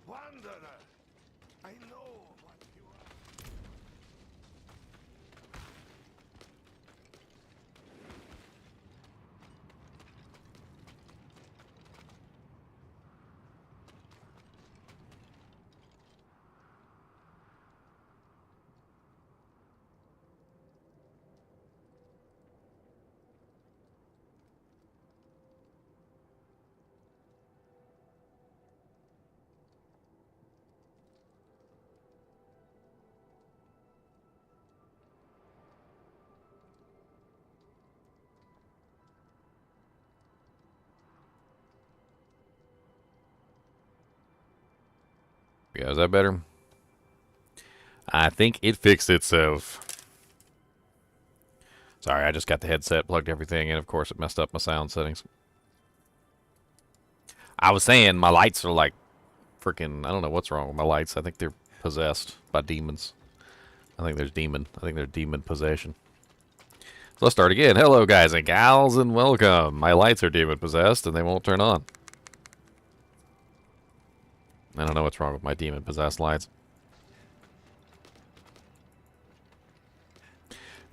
Wanderer, I know what you are. Yeah, is that better? I think it fixed itself. Sorry, I just got the headset, plugged everything in. Of course, it messed up my sound settings. I was saying my lights are like freaking, I don't know what's wrong with my lights. I think they're possessed by demons. I think there's demon possession. So let's start again. Hello, guys and gals, and welcome. My lights are demon possessed, and they won't turn on. I don't know what's wrong with my demon possessed lights.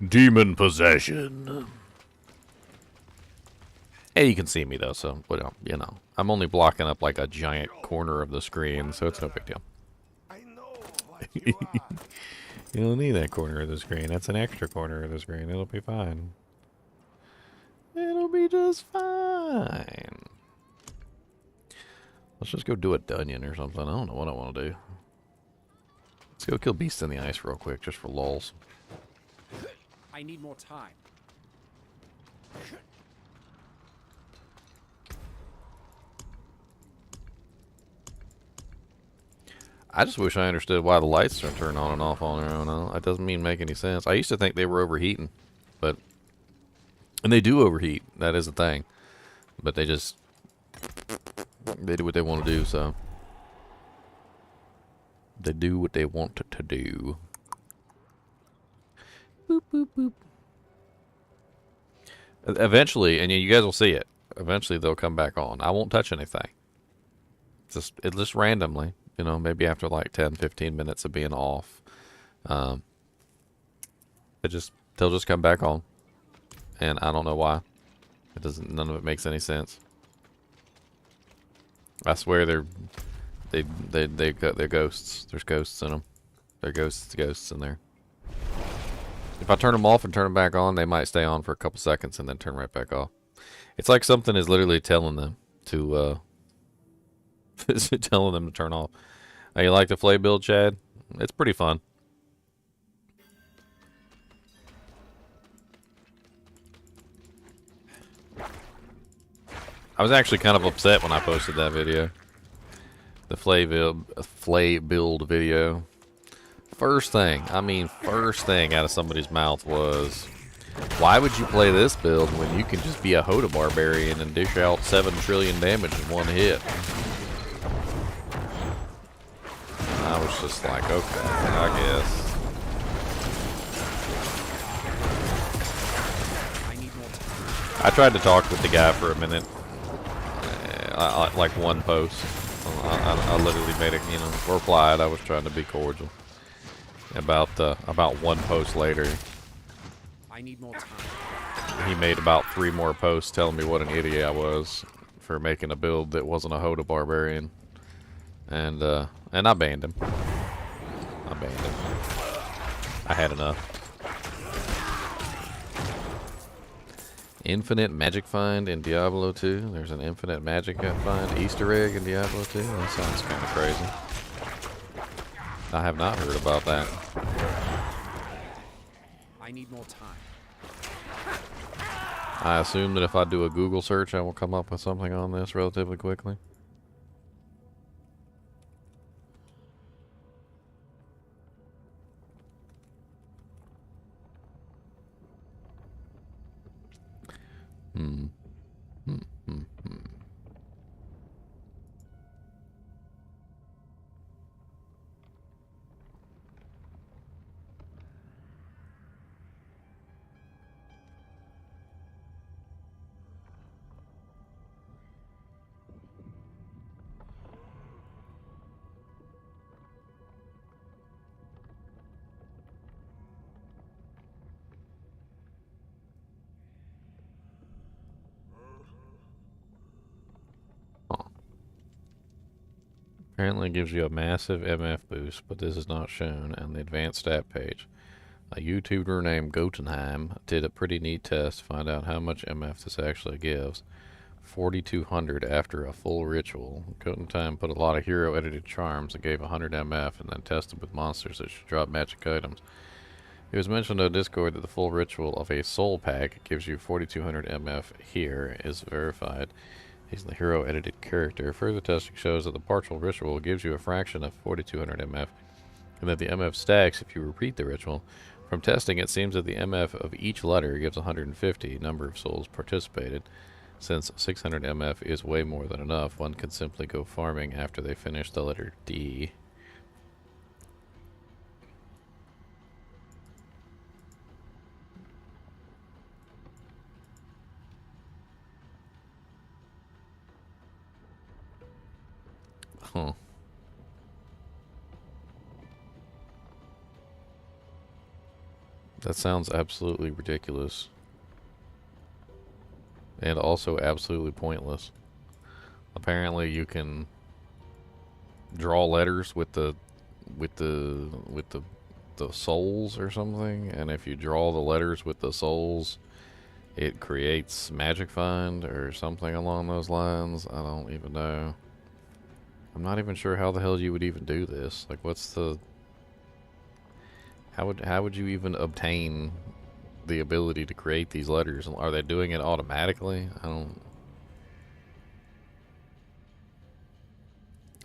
Demon possession. Hey, you can see me though, so well, you know, I'm only blocking up like a giant corner of the screen, so it's no big deal. I know what you are. You don't need that corner of the screen. That's an extra corner of the screen. It'll be fine. It'll be just fine. Let's just go do a dungeon or something. I don't know what I want to do. Let's go kill Beast in the Ice real quick, just for lulz. I need more time. I just wish I understood why the lights don't turn on and off on their own. That doesn't make any sense. I used to think they were overheating, but... And they do overheat. That is a thing. But they just... They do what they want to do, so... They do what they want to do. Boop, boop, boop. Eventually, and you guys will see it, eventually they'll come back on. I won't touch anything. Just randomly, you know, maybe after like 10, 15 minutes of being off. They'll just come back on. And I don't know why. It doesn't. None of it makes any sense. I swear they're ghosts. There's ghosts in them. They're ghosts in there. If I turn them off and turn them back on, they might stay on for a couple seconds and then turn right back off. It's like something is literally telling them to telling them to turn off. Hey, you like the Flay build, Chad? It's pretty fun. I was actually kind of upset when I posted that video. The Flay build video. First thing out of somebody's mouth was, why would you play this build when you can just be a Hoda Barbarian and dish out 7 trillion damage in one hit? I was just like, okay, I guess. I tried to talk with the guy for a minute. Like one post. I literally made it, replied. I was trying to be cordial. About one post later, I need more time. He made about 3 more posts telling me what an idiot I was for making a build that wasn't a Hoda Barbarian, and I banned him. I had enough. Infinite magic find in Diablo 2. There's an infinite magic find Easter egg in Diablo 2. That sounds kind of crazy. I have not heard about that. I need more time. I assume that if I do a Google search, I will come up with something on this relatively quickly. Apparently gives you a massive MF boost, but this is not shown on the advanced stat page. A YouTuber named Goldeneye did a pretty neat test to find out how much MF this actually gives. 4,200 after a full ritual. Goldeneye put a lot of hero edited charms and gave 100 MF and then tested with monsters that should drop magic items. It was mentioned on Discord that the full ritual of a soul pack gives you 4,200 MF here is verified. He's the hero edited character. Further testing shows that the partial ritual gives you a fraction of 4,200 MF, and that the MF stacks if you repeat the ritual. From testing, it seems that the MF of each letter gives 150 number of souls participated. Since 600 MF is way more than enough, one can simply go farming after they finish the letter D. Huh. That sounds absolutely ridiculous. And also absolutely pointless. Apparently you can draw letters with the souls or something, and if you draw the letters with the souls, it creates magic find or something along those lines. I don't even know. I'm not even sure how the hell you would even do this. Like, what's the... How would you even obtain the ability to create these letters? Are they doing it automatically?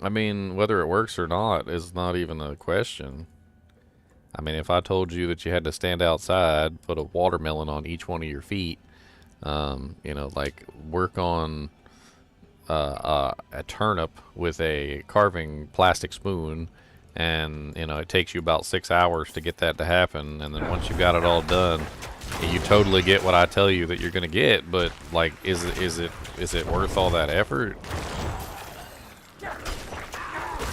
I mean, whether it works or not is not even a question. I mean, if I told you that you had to stand outside, put a watermelon on each one of your feet, you know, like work on a turnip with a carving plastic spoon, and you know it takes you about 6 hours to get that to happen, and then once you've got it all done, you totally get what I tell you that you're gonna get. But like, is it worth all that effort?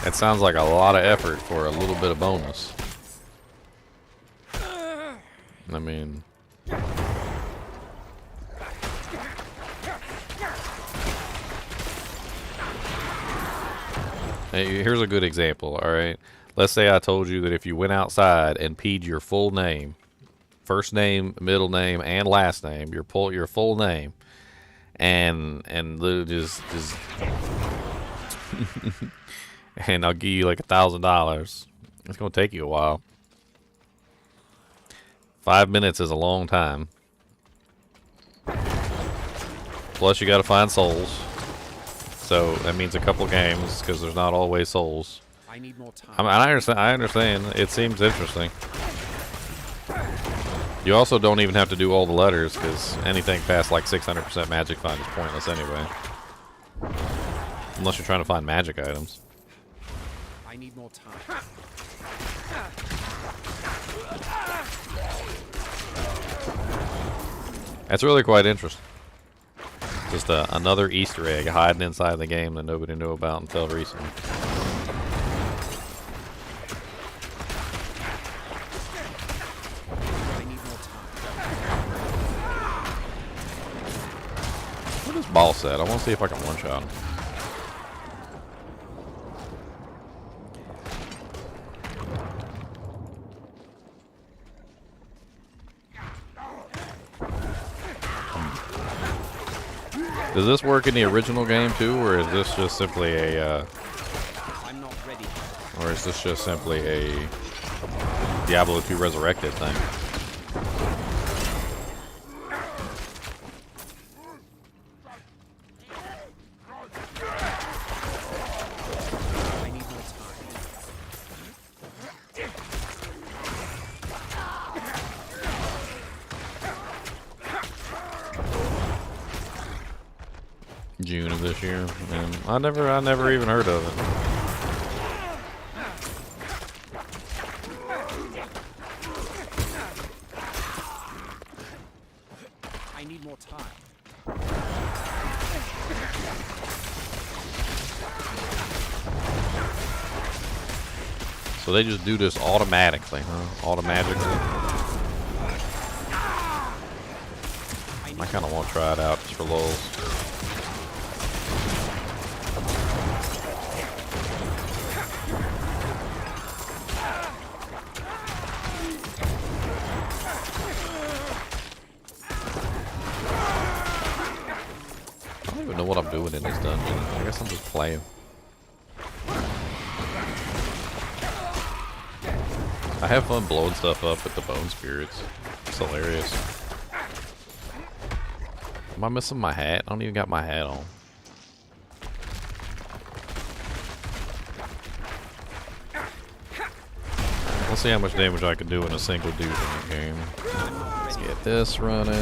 It sounds like a lot of effort for a little bit of bonus. I mean, Here's a good example, alright? Let's say I told you that if you went outside and peed your full name, first name, middle name, and last name, your full name, and just and I'll give you like $1,000. It's gonna take you a while. 5 minutes is a long time. Plus you gotta find souls. So that means a couple games because there's not always souls. I need more time. I mean, I understand. It seems interesting. You also don't even have to do all the letters because anything past like 600% magic find is pointless anyway. Unless you're trying to find magic items. I need more time. That's really quite interesting. Just another Easter egg hiding inside the game that nobody knew about until recently. I need more time. What is boss at? I want to see if I can one-shot him. Does this work in the original game too, or is this just simply a I'm not ready. or is this just simply a Diablo 2 Resurrected thing? I need more time. June of this year, and I never even heard of it. I need more time. So they just do this automatically, huh? Automatically. I kind of want to try it out just for lulz. I don't even know what I'm doing in this dungeon. I guess I'm just playing. I have fun blowing stuff up with the bone spirits. It's hilarious. Am I missing my hat? I don't even got my hat on. Let's see how much damage I can do in a single dude in the game. Let's get this running.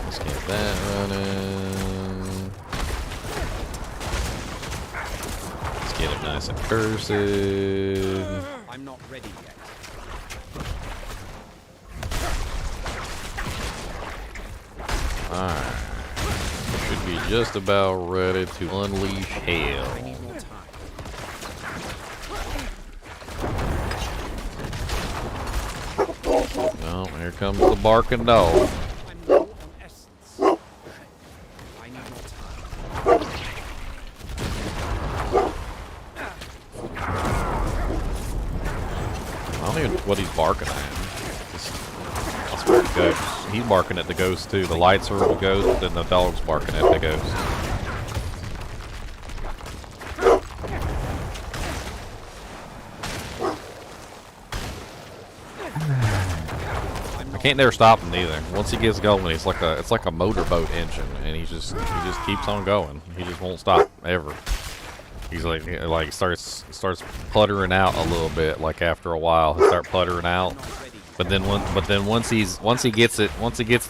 Let's get that running. Let's get it nice and cursed. I'm not ready yet. Alright. Should be just about ready to unleash hell. I need more time. Oh, here comes the barking dog. I'm low on essence. I need more time. I don't even know what he's barking at. I swear to ghosts. He's barking at the ghost too. The lights are the ghost, and the dog's barking at the ghost. I can't never stop him either. Once he gets going, it's like a motorboat engine, and he just keeps on going. He just won't stop ever. He's like starts puttering out a little bit. Like after a while, he'll start puttering out. But then once he gets the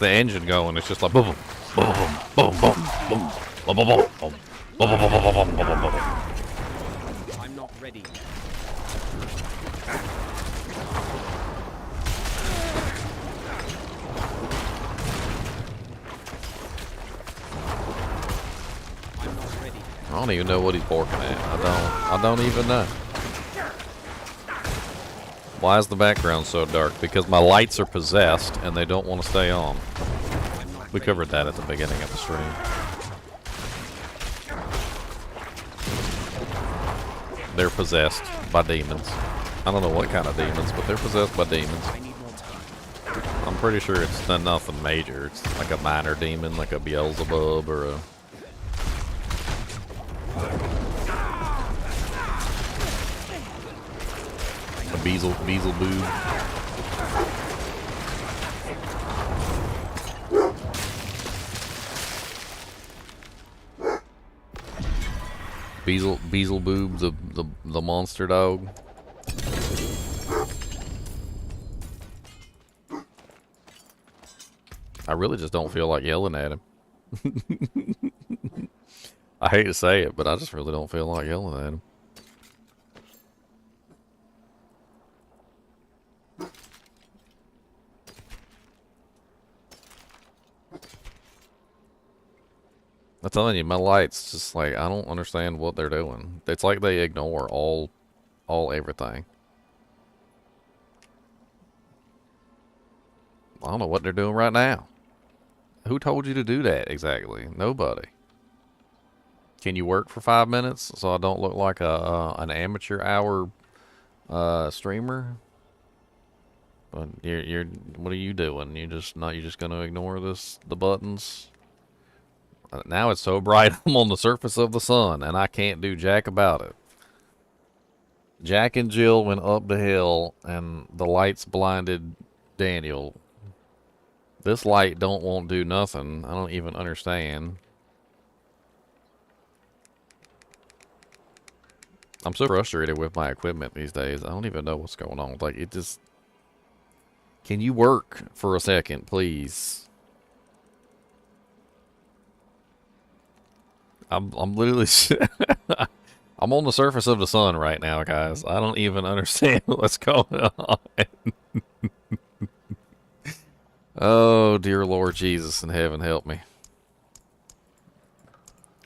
engine going, it's just like boom, boom, boom, boom, boom, boom, boom, boom, boom, boom, boom, boom, boom, boom, boom. I'm not ready yet. I'm not ready yet. I don't even know what he's barking at. I don't even know. Why is the background so dark? Because my lights are possessed and they don't want to stay on. We covered that at the beginning of the stream. they're possessed by demons. I don't know what kind of demons, but they're possessed by demons. I need more time. I'm pretty sure it's nothing major. It's like a minor demon, like a Beelzebub or a... Beelzebub. Beelzebub, the monster dog. I really just don't feel like yelling at him. I hate to say it, but I just really don't feel like yelling at him. I'm telling you, my lights just like, I don't understand what they're doing. It's like they ignore all everything. I don't know what they're doing right now. Who told you to do that exactly? Nobody. Can you work for 5 minutes so I don't look like an amateur hour streamer? But you're what are you doing? You're just gonna ignore the buttons? Now it's so bright I'm on the surface of the sun and I can't do jack about it. Jack and Jill went up the hill and the lights blinded Daniel. This light won't do nothing. I don't even understand. I'm so frustrated with my equipment these days. I don't even know what's going on. Like, it just... Can you work for a second, please? I'm literally... I'm on the surface of the sun right now, guys. I don't even understand what's going on. Oh, dear Lord Jesus in heaven, help me.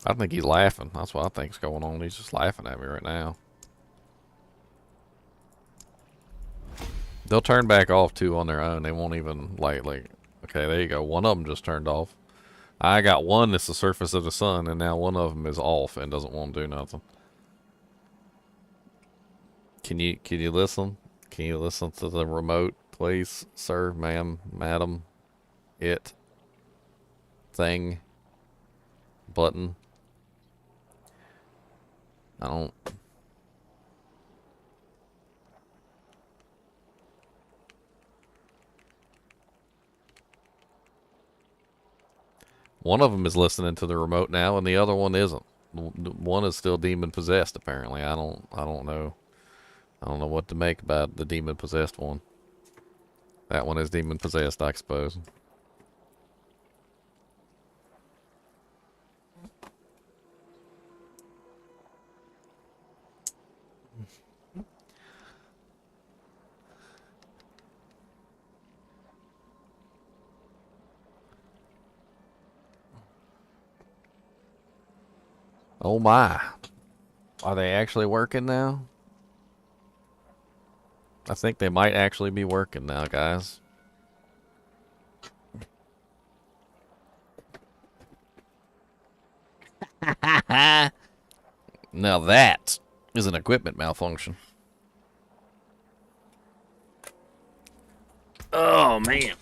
I think he's laughing. That's what I think's going on. He's just laughing at me right now. They'll turn back off too on their own. They won't even like. Okay, there you go. One of them just turned off. I got one that's the surface of the sun, and now one of them is off and doesn't want to do nothing. Can you listen? Can you listen to the remote, please, sir, ma'am, madam, it, thing, button? I don't... One of them is listening to the remote now, and the other one isn't. One is still demon possessed. Apparently, I don't know. I don't know what to make about the demon possessed one. That one is demon possessed, I suppose. Oh my. Are they actually working now? I think they might actually be working now, guys. Now that is an equipment malfunction. Oh, man.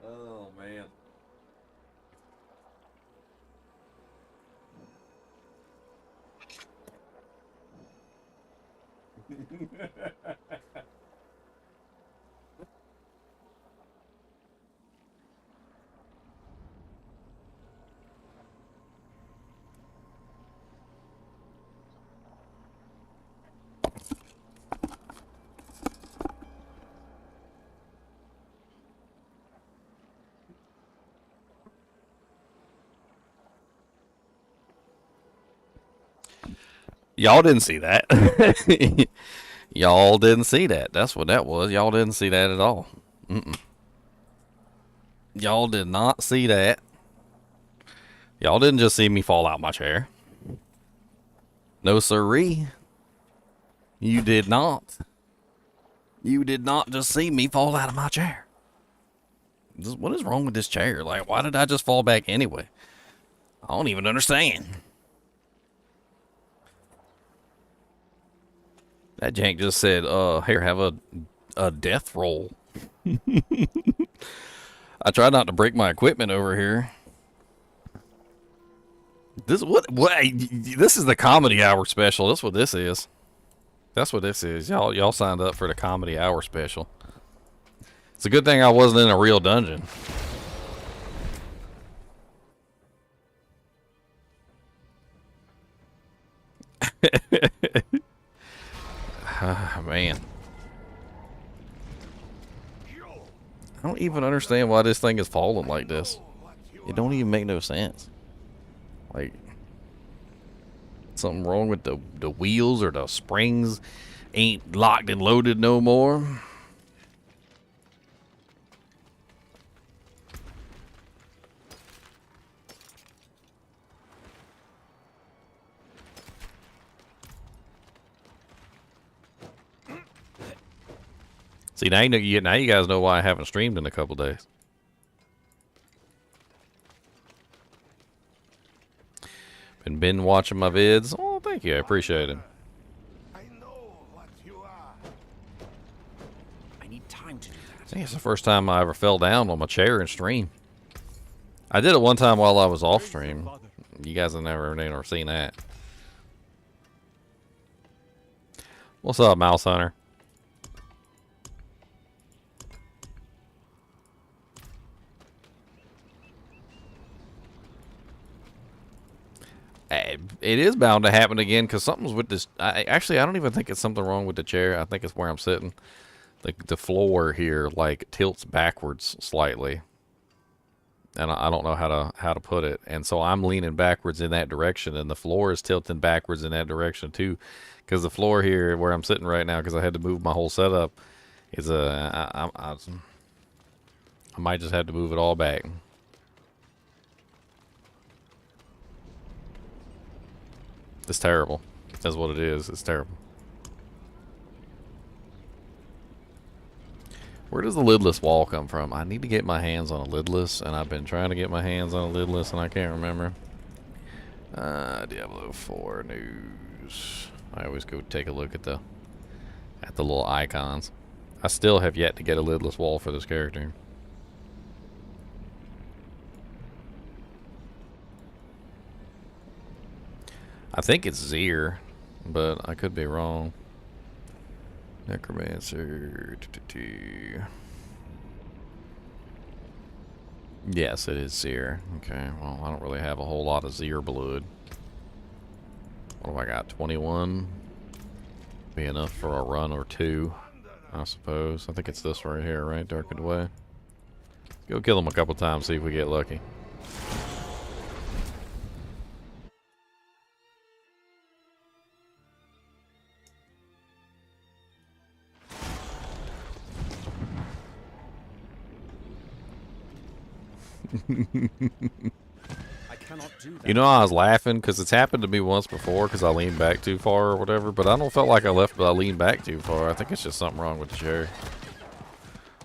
Oh, man. Y'all didn't see that. Y'all didn't see that. That's what that was. Y'all didn't see that at all. Y'all did not see that. Y'all didn't just see me fall out my chair. No siree. You did not. You did not just see me fall out of my chair. What is wrong with this chair? Like, why did I just fall back anyway? I don't even understand. That jank just said, here, have a death roll. I tried not to break my equipment over here. This is the comedy hour special. That's what this is. That's what this is. Y'all signed up for the comedy hour special. It's a good thing I wasn't in a real dungeon. Man. I don't even understand why this thing is falling like this. It don't even make no sense. Like, something wrong with the wheels or the springs ain't locked and loaded no more. See, now you guys know why I haven't streamed in a couple days. Been watching my vids. Oh, thank you. I appreciate it. I know what you are. I need time to do that. I think it's the first time I ever fell down on my chair in stream. I did it one time while I was off stream. You guys have never seen that. What's up, Mouse Hunter? It is bound to happen again because something's with this. Actually, I don't even think it's something wrong with the chair. I think it's where I'm sitting. The floor here like tilts backwards slightly, and I don't know how to put it. And so I'm leaning backwards in that direction, and the floor is tilting backwards in that direction too, because the floor here where I'm sitting right now, because I had to move my whole setup, is I might just have to move it all back. It's terrible. That's what it is. It's terrible. Where does the lidless wall come from? I need to get my hands on a lidless, and I've been trying to get my hands on a lidless, and I can't remember. Diablo 4 news. I always go take a look at the little icons. I still have yet to get a lidless wall for this character. I think it's Zir, but I could be wrong. Necromancer. Yes, it is Zir. Okay, well, I don't really have a whole lot of Zir blood. What do I got? 21? Be enough for a run or two, I suppose. I think it's this right here, right? Darkened Way. Go kill him a couple times, see if we get lucky. I cannot do that. You know, I was laughing because it's happened to me once before because I leaned back too far or whatever, but I don't feel like I left, but I leaned back too far. I think it's just something wrong with the chair.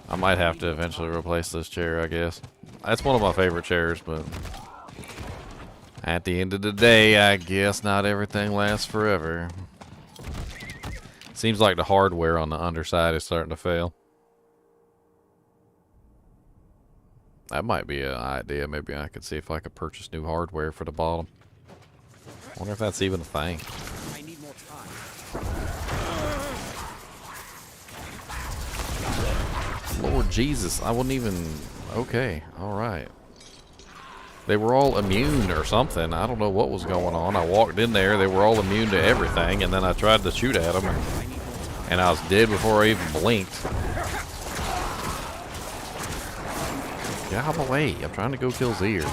I might have to eventually replace this chair, I guess. That's one of my favorite chairs, but at the end of the day, I guess not everything lasts forever. Seems like the hardware on the underside is starting to fail. That might be an idea. Maybe I could see if I could purchase new hardware for the bottom. I wonder if that's even a thing. I need more time. Lord Jesus, I wouldn't even... Okay, alright. They were all immune or something. I don't know what was going on. I walked in there, they were all immune to everything, and then I tried to shoot at them, and I was dead before I even blinked. Get out of the way. I'm trying to go kill Zir. I'm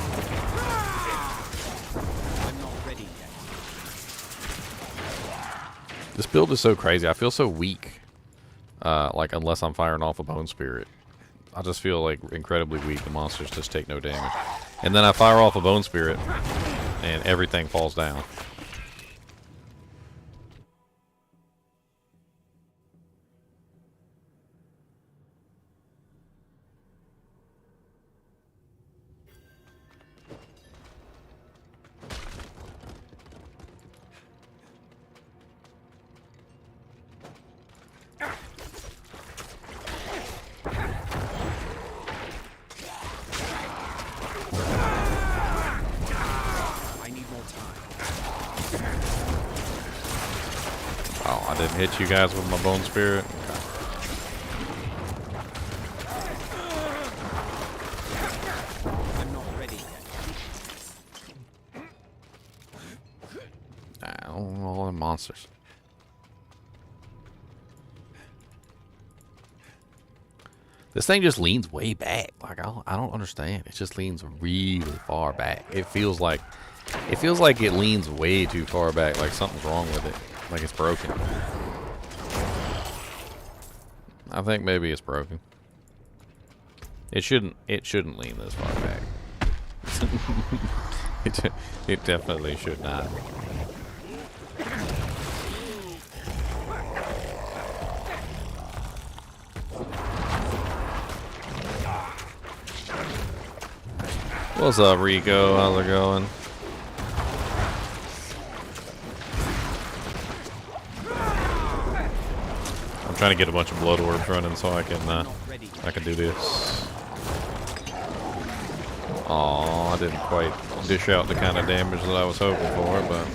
not ready yet. This build is so crazy. I feel so weak. Like, unless I'm firing off a Bone Spirit. I just feel, like, incredibly weak. The monsters just take no damage. And then I fire off a Bone Spirit, and everything falls down. Oh, I didn't hit you guys with my Bone Spirit. I'm not ready yet. All the monsters. This thing just leans way back. Like I don't understand. It just leans really far back. It feels like it leans way too far back. Like something's wrong with it. Like it's broken. I think maybe it's broken. It shouldn't lean this far back. It definitely should not. What's up, Rico? How's it going? I'm trying to get a bunch of blood orbs running so I can do this. Aw, I didn't quite dish out the kind of damage that I was hoping for, but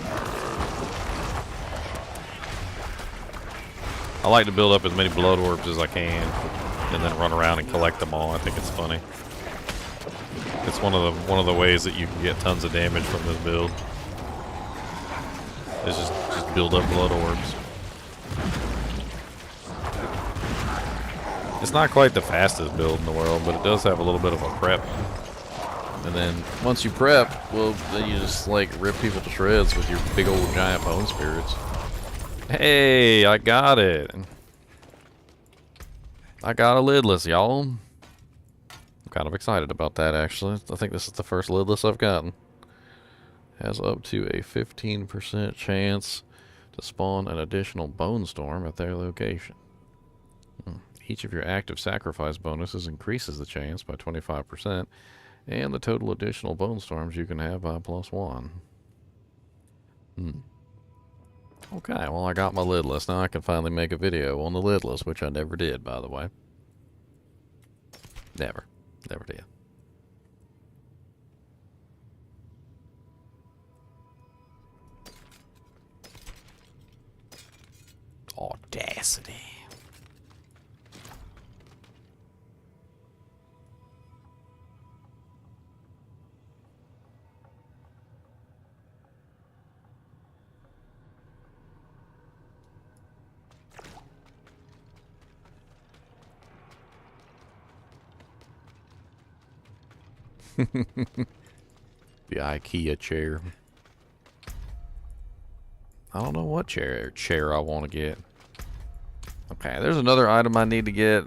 I like to build up as many blood orbs as I can and then run around and collect them all. I think it's funny. It's one of the ways that you can get tons of damage from this build. Is just build up blood orbs. It's not quite the fastest build in the world, but it does have a little bit of a prep. And then once you prep, well, then you just like rip people to shreds with your big old giant bone spirits. Hey, I got it. I got a lidless, y'all. I'm kind of excited about that, actually. I think this is the first lidless I've gotten. Has up to a 15% chance to spawn an additional bone storm at their location. Each of your active sacrifice bonuses increases the chance by 25%, and the total additional bone storms you can have by +1. Okay, well, I got my lidless. Now I can finally make a video on the lidless, which I never did, by the way. Never did. Audacity. The IKEA chair. I don't know what chair I want to get. Okay, there's another item I need to get.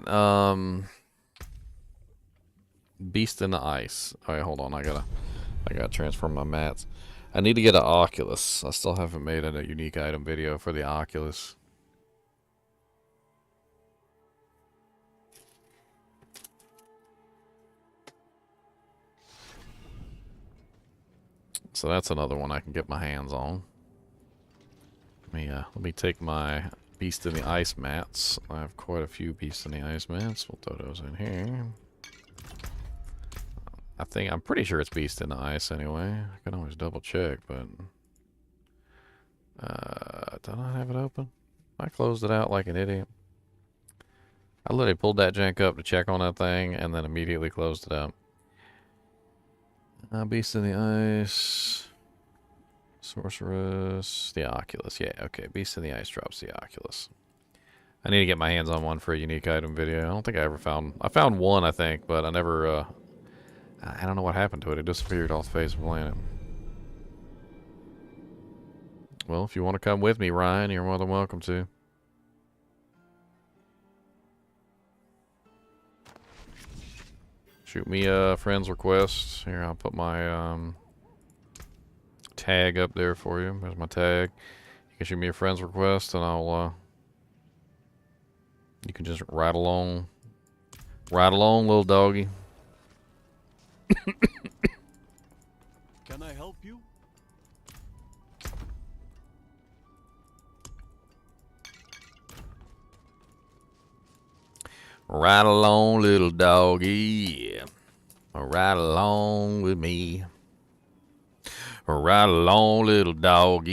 Beast in the Ice. Alright, hold on. I gotta transform my mats. I need to get an Oculus. I still haven't made a unique item video for the Oculus. So that's another one I can get my hands on. Let me take my Beast in the Ice mats. I have quite a few Beast in the Ice mats. We'll throw those in here. I'm pretty sure it's Beast in the Ice anyway. I can always double check, but did I have it open? I closed it out like an idiot. I literally pulled that jank up to check on that thing and then immediately closed it out. Beast in the Ice. Sorceress. The Oculus. Yeah, okay. Beast in the Ice drops the Oculus. I need to get my hands on one for a unique item video. I don't think I ever found... I found one, I think, but I never... I don't know what happened to it. It disappeared off the face of the planet. Well, if you want to come with me, Ryan, you're more than welcome to. Shoot me a friend's request. Here, I'll put my tag up there for you. There's my tag. You can shoot me a friend's request, and I'll you can just ride along. Ride along, little doggy. Can I help you? Ride along, little doggy. Yeah. Ride along with me. Ride along, little doggy.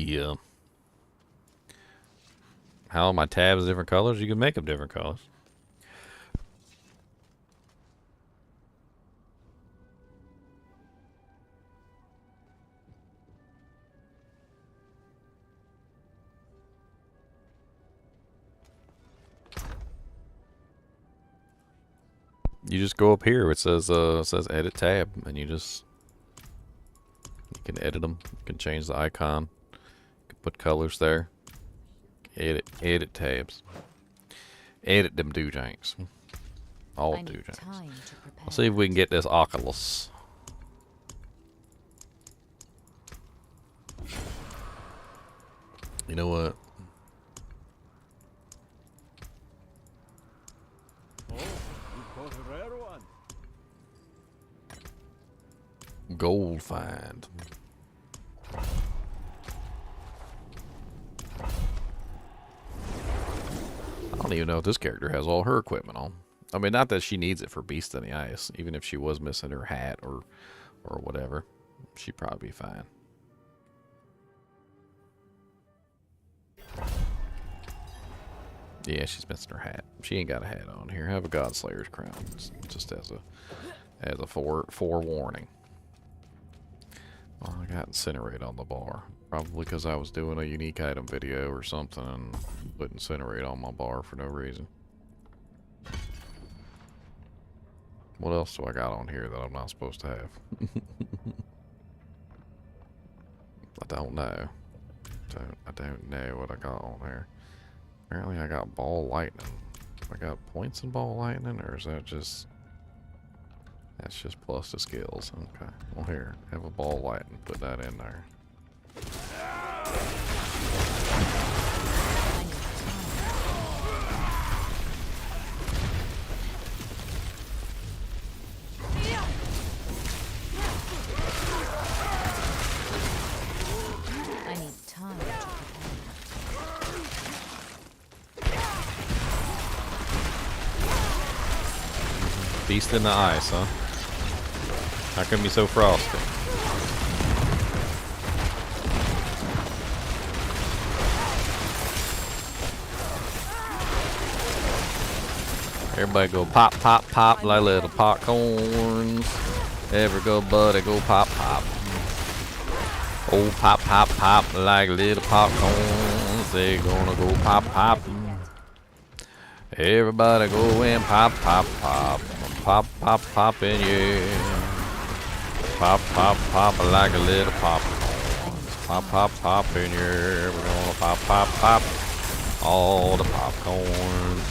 Yeah. How are my tabs different colors? You can make them different colors. You just go up here. It says edit tab, and you can edit them. You can change the icon. You can put colors there. Edit tabs. Edit them doojanks. All doojanks. Let's see if we can get this Oculus. You know what? Gold find. I don't even know if this character has all her equipment on. I mean, not that she needs it for Beast in the Ice. Even if she was missing her hat or whatever, she'd probably be fine. Yeah, she's missing her hat. She ain't got a hat on here. Have a Godslayer's crown, just as a forewarning. Well, I got Incinerate on the bar. Probably because I was doing a unique item video or something and put Incinerate on my bar for no reason. What else do I got on here that I'm not supposed to have? I don't know. I don't know what I got on here. Apparently I got Ball Lightning. I got points in Ball Lightning, or is that just... That's just plus the skills. Okay. Well, here, have a Ball Lightning. Put that in there. I need time to prepare. Beast in the Ice, huh? How come you so frosty? Everybody go pop, pop, pop like little popcorns. Everybody go pop, pop. Oh, pop, pop, pop like little popcorns. They gonna go pop, pop. Everybody go and pop, pop, pop. Pop, pop, pop in yeah. Pop, pop, pop like a little popcorn. Pop, pop, pop in here. We're gonna pop, pop, pop all the popcorn.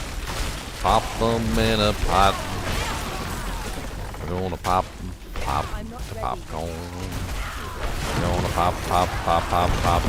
Pop them in a pot. We're gonna pop, pop the popcorn. We're gonna pop, pop, pop, pop, pop.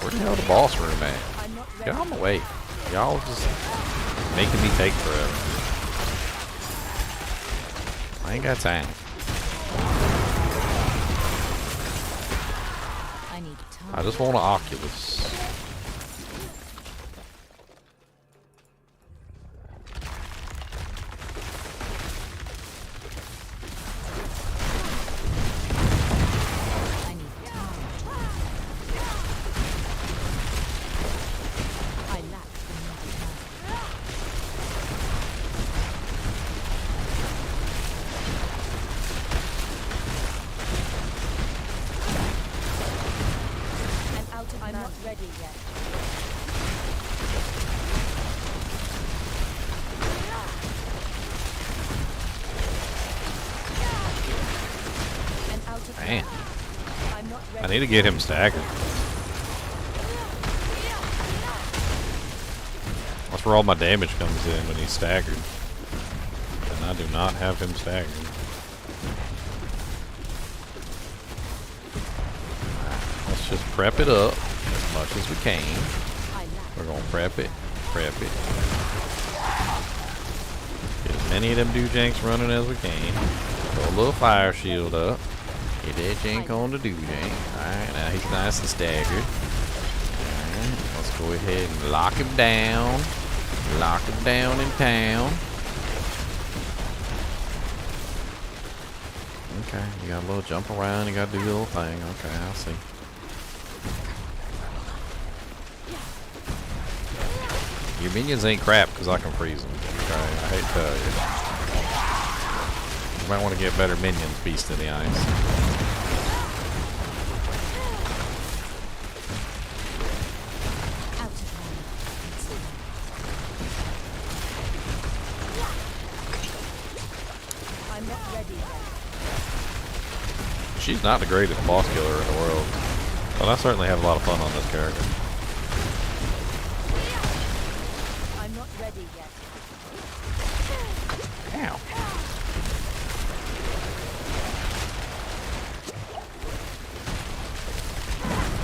Where the hell the boss room at? Get on the way. Y'all just making me take forever. I ain't got time. I just want an Oculus. need to get him staggered. That's where all my damage comes in, when he's staggered. And I do not have him staggered. Let's just prep it up as much as we can. We're gonna prep it. Get as many of them doojanks running as we can. Throw a little fire shield up. Get that jank on the doojank. Alright, now he's nice and staggered. Alright, let's go ahead and lock him down. Lock him down in town. Okay, you got a little jump around, you gotta do your little thing. Okay, I see. Your minions ain't crap because I can freeze them. Okay, I hate to tell you. You might want to get better minions, Beast in the Ice. I'm not ready yet. She's not the greatest boss killer in the world, but I certainly have a lot of fun on this character. I'm not ready yet. Ow.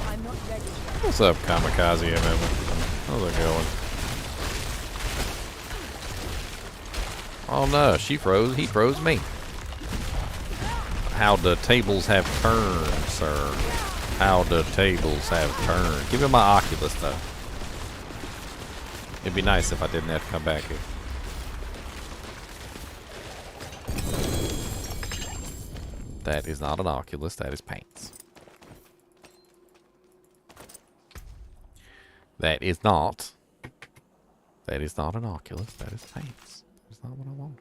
I'm not ready yet. What's up, Kamikaze MM? How's it going? Oh no, she froze. He froze me. How the tables have turned, sir. How the tables have turned. Give me my Oculus, though. It'd be nice if I didn't have to come back here. That is not an Oculus, that is paints. That is not an Oculus, that is paints. That's not what I want.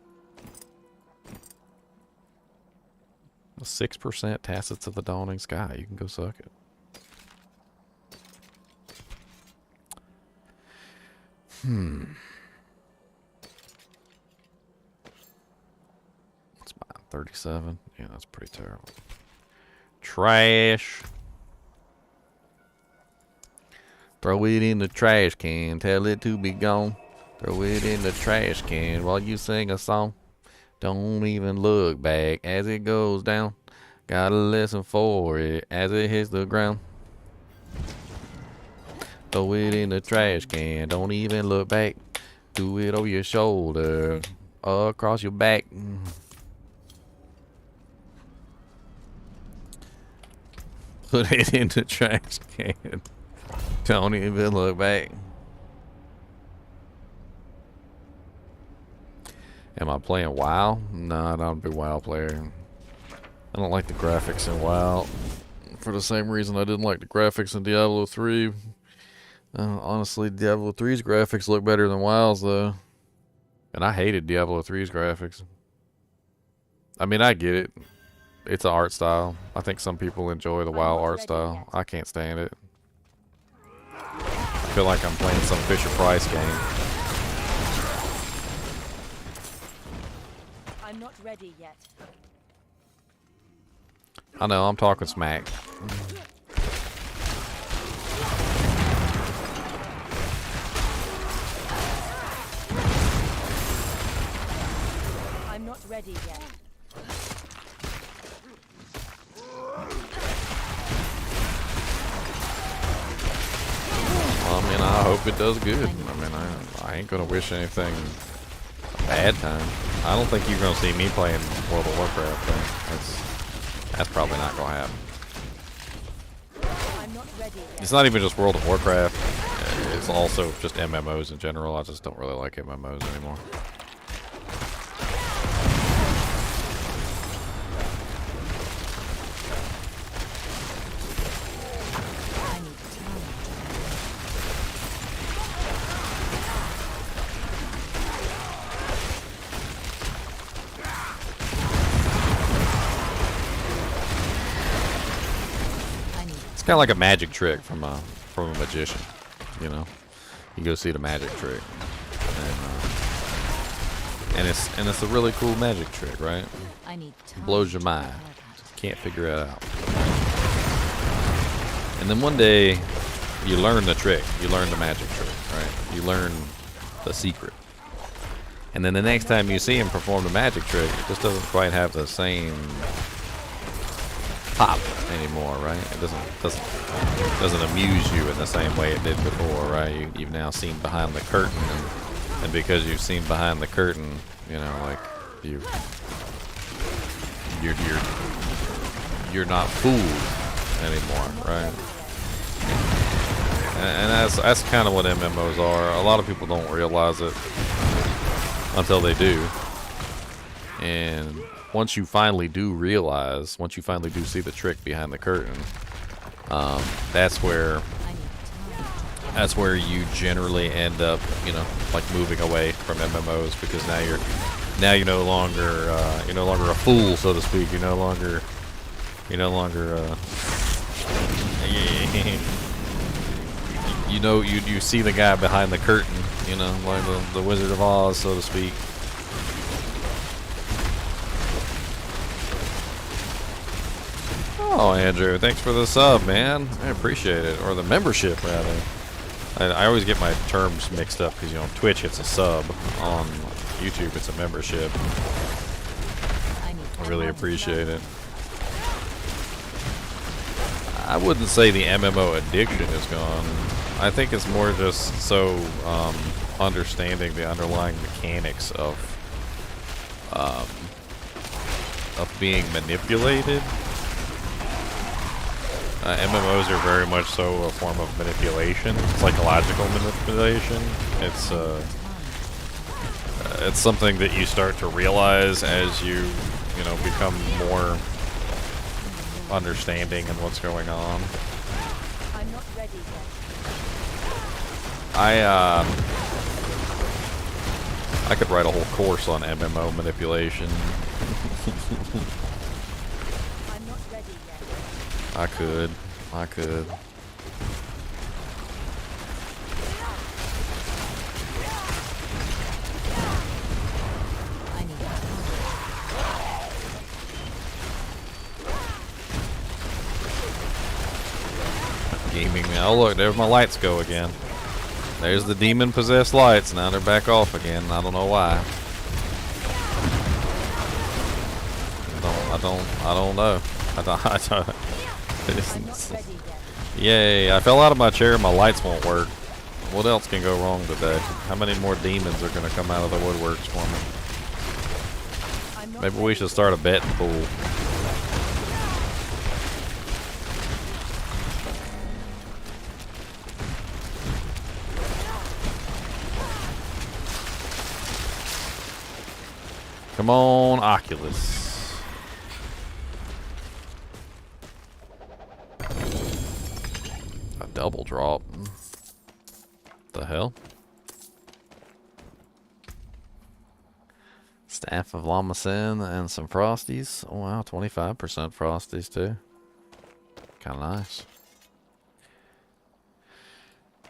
6% Tacits of the Dawning Sky. You can go suck it. What's mine? 37? Yeah, that's pretty terrible. Trash. Throw it in the trash can. Tell it to be gone. Throw it in the trash can while you sing a song. Don't even look back as it goes down. Gotta listen for it as it hits the ground. Throw it in the trash can. Don't even look back. Do it over your shoulder. Across your back. Put it in the trash can. Don't even look back. Am I playing WoW? No, I'm not a big WoW player. I don't like the graphics in WoW. For the same reason I didn't like the graphics in Diablo 3. Honestly, Diablo 3's graphics look better than WoW's, though. And I hated Diablo 3's graphics. I mean, I get it. It's an art style. I think some people enjoy the WoW art style. I can't stand it. I feel like I'm playing some Fisher-Price game. I'm not ready yet. I know, I'm talking smack. I'm not ready yet. Well, I mean, I hope it does good. I mean, I ain't gonna wish anything a bad time. I don't think you're gonna see me playing World of Warcraft, though. That's probably not gonna happen. I'm not ready yet. It's not even just World of Warcraft. It's also just MMOs in general. I just don't really like MMOs anymore. It's kind of like a magic trick from a magician, you know. You go see the magic trick, and it's a really cool magic trick, right? I need It blows your mind. Just can't figure it out. And then one day, you learn the trick. You learn the magic trick, right? You learn the secret. And then the next time you see him perform the magic trick, it just doesn't quite have the same pop anymore, right? It doesn't amuse you in the same way it did before, right? You've now seen behind the curtain, and because you've seen behind the curtain, you know, like you're not fooled anymore, right? And that's kind of what MMOs are. A lot of people don't realize it until they do. And once you finally do realize, once you finally do see the trick behind the curtain, that's where you generally end up, you know, like moving away from MMOs, because now you're no longer a fool, so to speak. You're no longer you see the guy behind the curtain, you know, like the Wizard of Oz, so to speak. Oh, Andrew, thanks for the sub, man. I appreciate it. Or the membership, rather. I always get my terms mixed up because, you know, Twitch it's a sub. On YouTube it's a membership. I really appreciate it. I wouldn't say the MMO addiction is gone. I think it's more just so understanding the underlying mechanics of being manipulated. MMOs are very much so a form of manipulation, psychological manipulation. It's something that you start to realize as you know, become more understanding in what's going on. I'm not ready yet. I could write a whole course on MMO manipulation. I'm not ready yet. I could. Gaming me. Oh look, there's my lights go again. There's the demon possessed lights. Now they're back off again. I don't know why. I don't know. I'm not ready yet. Yay, I fell out of my chair, my lights won't work. What else can go wrong today? How many more demons are going to come out of the woodworks for me? Maybe we should start a betting pool. Come on, Oculus. A double drop. The hell? Staff of Lamacin and some Frosties. Oh wow, 25% Frosties too. Kinda nice.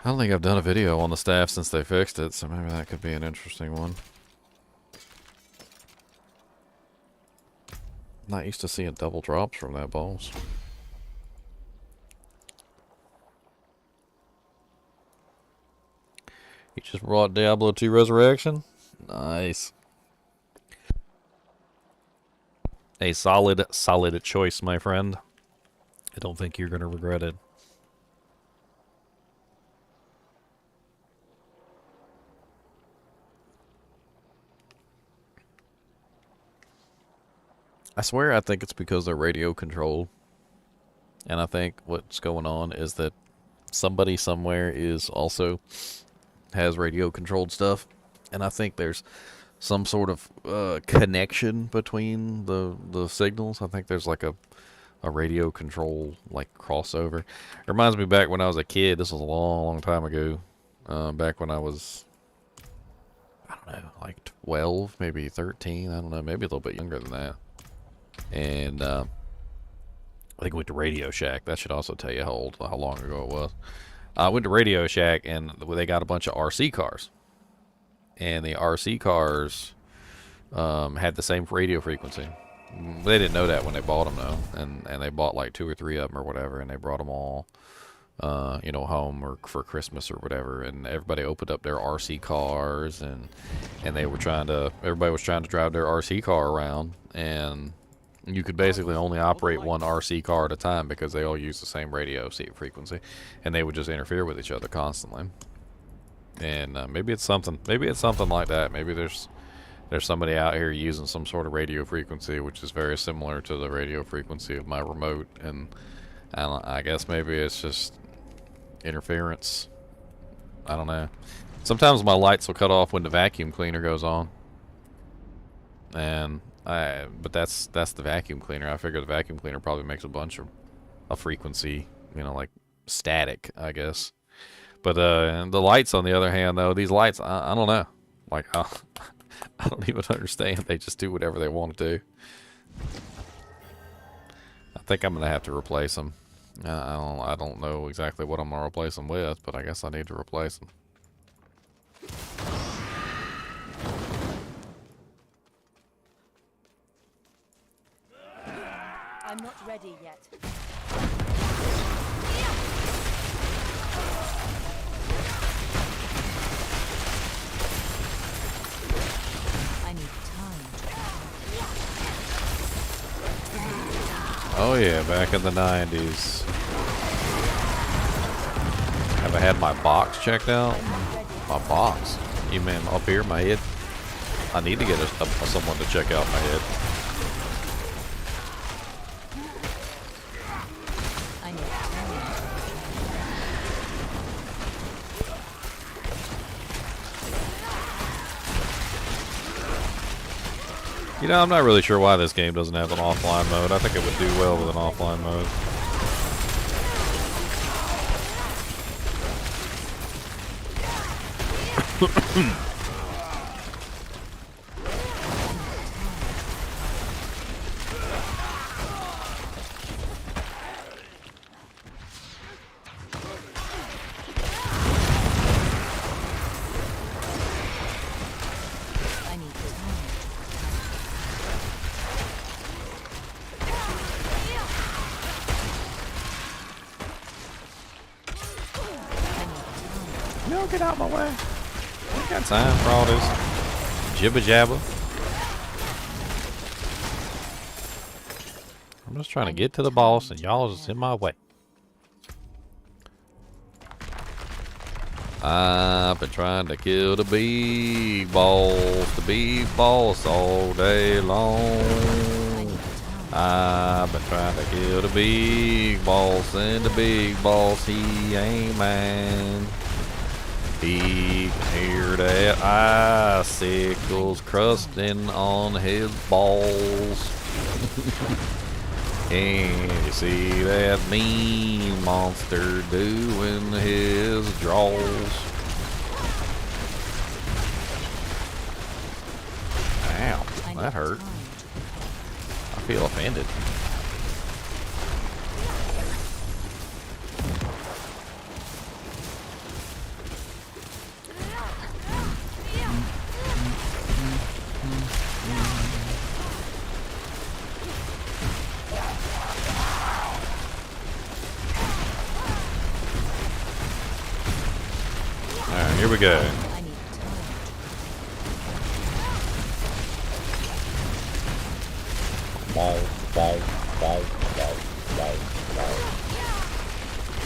I don't think I've done a video on the staff since they fixed it, so maybe that could be an interesting one. Not used to seeing double drops from that boss. You just brought Diablo 2 Resurrection? Nice. A solid choice, my friend. I don't think you're going to regret it. I swear I think it's because they're radio controlled. And I think what's going on is that somebody somewhere is also has radio controlled stuff. And I think there's some sort of connection between the signals. I think there's like a radio control like crossover. It reminds me back when I was a kid. This was a long time ago. Back when I was, I don't know, like 12, maybe 13. I don't know, maybe a little bit younger than that. And I think I went to Radio Shack. That should also tell you how long ago it was. I went to Radio Shack and they got a bunch of RC cars. And the RC cars had the same radio frequency. They didn't know that when they bought them though. And they bought like 2 or 3 of them or whatever, and they brought them all you know, home or for Christmas or whatever, and everybody opened up their RC cars, and they were everybody was trying to drive their RC car around, and you could basically only operate one RC car at a time because they all use the same radio frequency, and they would just interfere with each other constantly. And maybe it's something like that. Maybe there's somebody out here using some sort of radio frequency which is very similar to the radio frequency of my remote, and I guess maybe it's just interference. I don't know. Sometimes my lights will cut off when the vacuum cleaner goes on, but that's the vacuum cleaner. I figure the vacuum cleaner probably makes a bunch of a frequency, you know, like static, I guess. But the lights, on the other hand, though, these lights, I don't know. Like, I don't even understand. They just do whatever they want to do. I think I'm gonna have to replace them. I don't know exactly what I'm gonna replace them with, but I guess I need to replace them. I'm not ready yet. I need time. Oh yeah, back in the 90s. Have I had my box checked out? My box? You mean up here, my head? I need to get someone to check out my head. I need time. You know, I'm not really sure why this game doesn't have an offline mode. I think it would do well with an offline mode. I need time. No, get out my way. I ain't got time for all this jibber jabber. I'm just trying to get to the boss, and y'all is in my way. I've been trying to kill the big boss all day long. I've been trying to kill the big boss, and the big boss, he ain't mine. He can hear that icicles crusting on his balls. Can you see that mean monster doing his draws? Ow, that hurt. I feel offended. Alright, here we go.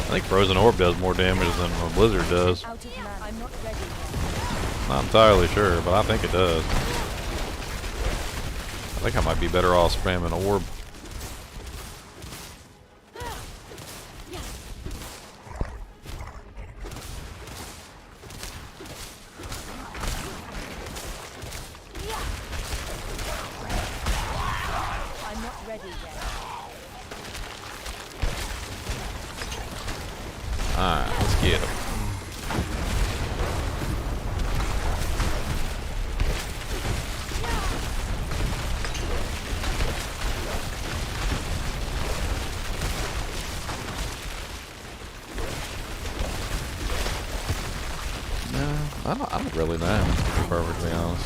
I think Frozen Orb does more damage than a Blizzard does. I'm not ready yet. Not entirely sure, but I think it does. I think I might be better off spamming Orb. I'm not ready yet. Alright, let's get him. I don't really know, to be perfectly honest,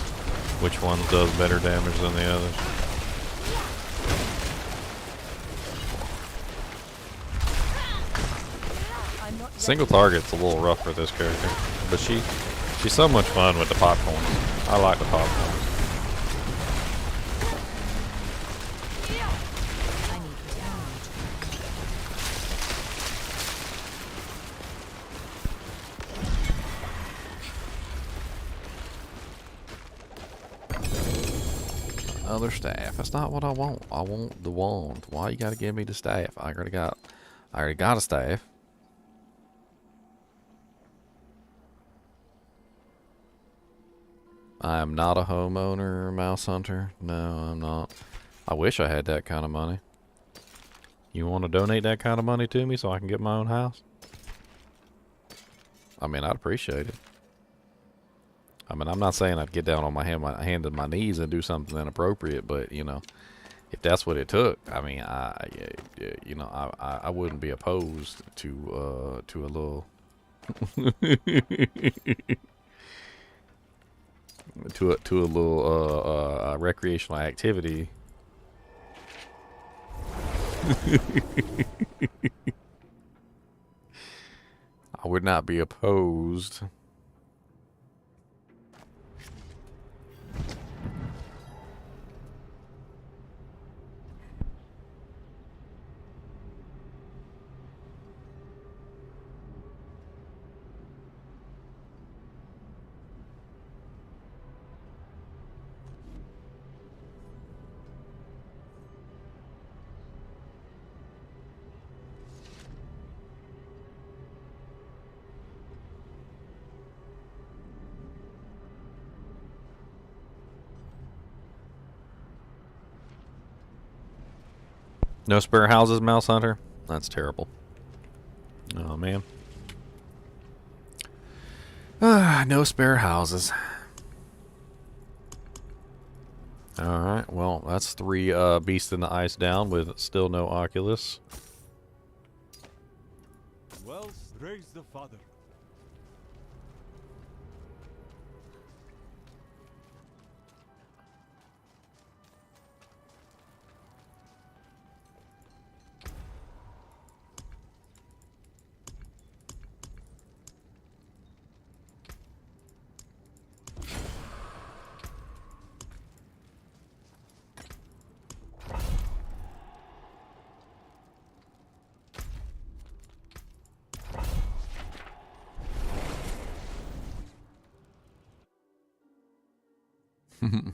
which one does better damage than the others. I'm Single target's a little rough for this character, but she's so much fun with the popcorn. I like the popcorn. I need time. Other staff. That's not what I want. I want the wand. Why you gotta give me the staff? I already got a staff. I am not a homeowner, mouse hunter. No, I'm not. I wish I had that kind of money. You want to donate that kind of money to me so I can get my own house? I mean, I'd appreciate it. I mean, I'm not saying I'd get down on my hand and my knees and do something inappropriate, but you know, if that's what it took, I mean, I wouldn't be opposed to a little to a little recreational activity. I would not be opposed. No spare houses, Mouse Hunter? That's terrible. Oh, man. No spare houses. Alright, well, that's 3 Beast in the Ice down with still no Oculus. Well, raise the father.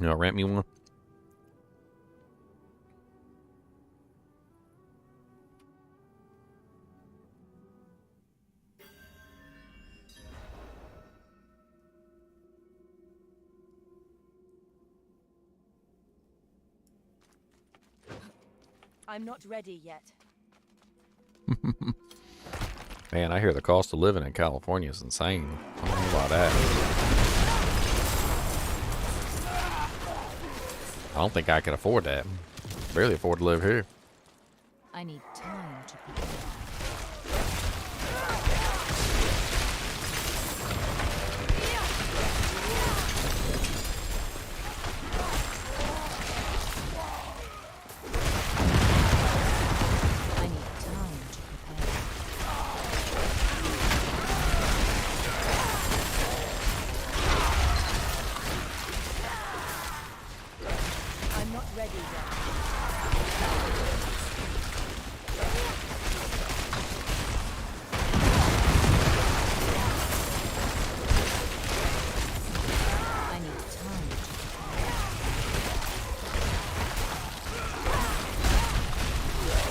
You rent me one? I'm not ready yet. Man, I hear the cost of living in California is insane. I don't know about that. I don't think I could afford that. Barely afford to live here. I need time to prepare. I need time to prepare. I'm not ready yet. I need time to prepare.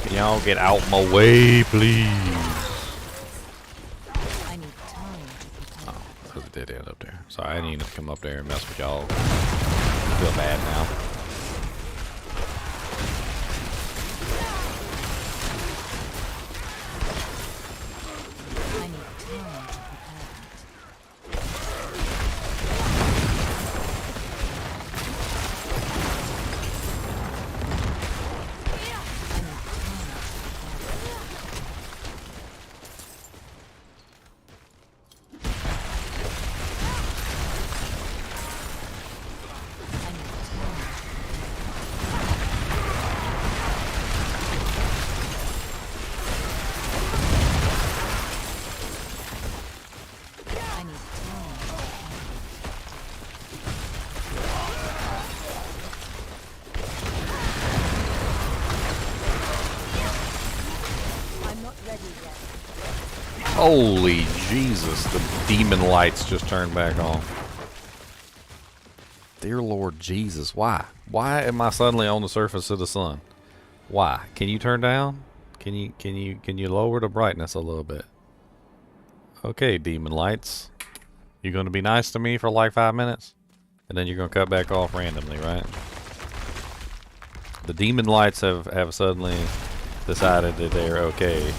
Can y'all get out my way, please? I need time to prepare. Oh, there's a dead end up there. Sorry, I didn't even come up there and mess with y'all. I feel bad now. I need time to prepare. I need time to prepare. Holy Jesus, the demon lights just turned back on. Dear Lord Jesus, why? Why am I suddenly on the surface of the sun? Why? Can you turn down? Can you lower the brightness a little bit? Okay, demon lights. You're gonna be nice to me for like 5 minutes? And then you're gonna cut back off randomly, right? The demon lights have suddenly decided that they're okay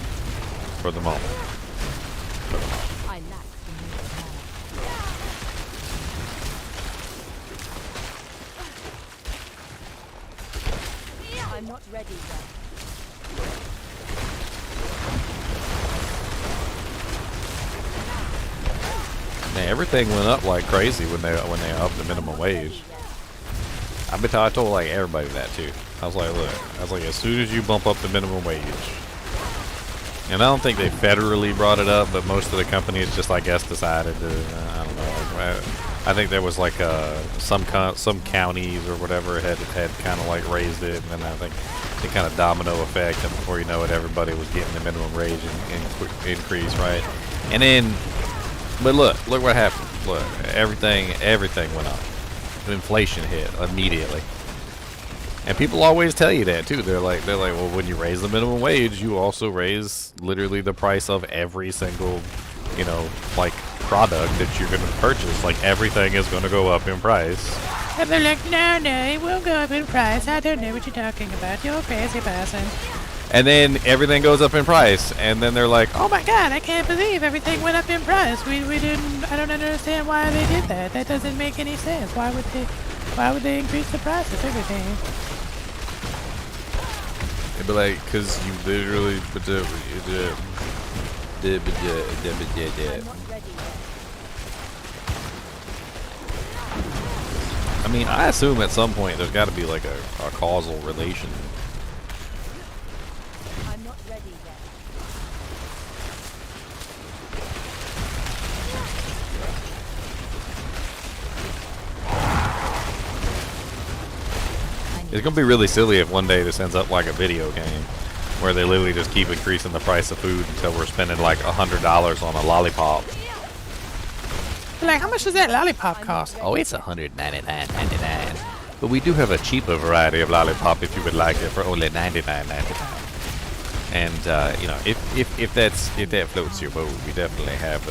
for the moment. I lack the need mana. I'm not ready yet. Man, everything went up like crazy when they upped the minimum wage. I told like everybody that too. I was like, look, as soon as you bump up the minimum wage, and I don't think they federally brought it up, but most of the companies just, I guess, decided to, I don't know. I think there was like some counties or whatever had kind of like raised it, and then I think it kind of domino effect, and before you know it, everybody was getting the minimum wage increase, right? And then, but look what happened. Look, everything went up. Inflation hit immediately. And people always tell you that too. They're like, well, when you raise the minimum wage, you also raise literally the price of every single, you know, like product that you're going to purchase. Like everything is going to go up in price. And they're like, no, it won't go up in price. I don't know what you're talking about. You're a crazy person. And then everything goes up in price, and then they're like, Oh my God, I can't believe everything went up in price. I don't understand why they did that. That doesn't make any sense. Why would they increase the price of everything? it'd be like, because you literally, I'm not ready yet. I mean, I assume at some point there's got to be like a causal relation. I'm not ready yet. It's gonna be really silly if one day this ends up like a video game, where they literally just keep increasing the price of food until we're spending like $100 on a lollipop. Like, how much does that lollipop cost? Oh, it's $199.99. But we do have a cheaper variety of lollipop if you would like it for only $99.99. And you know, if that floats your boat, we definitely have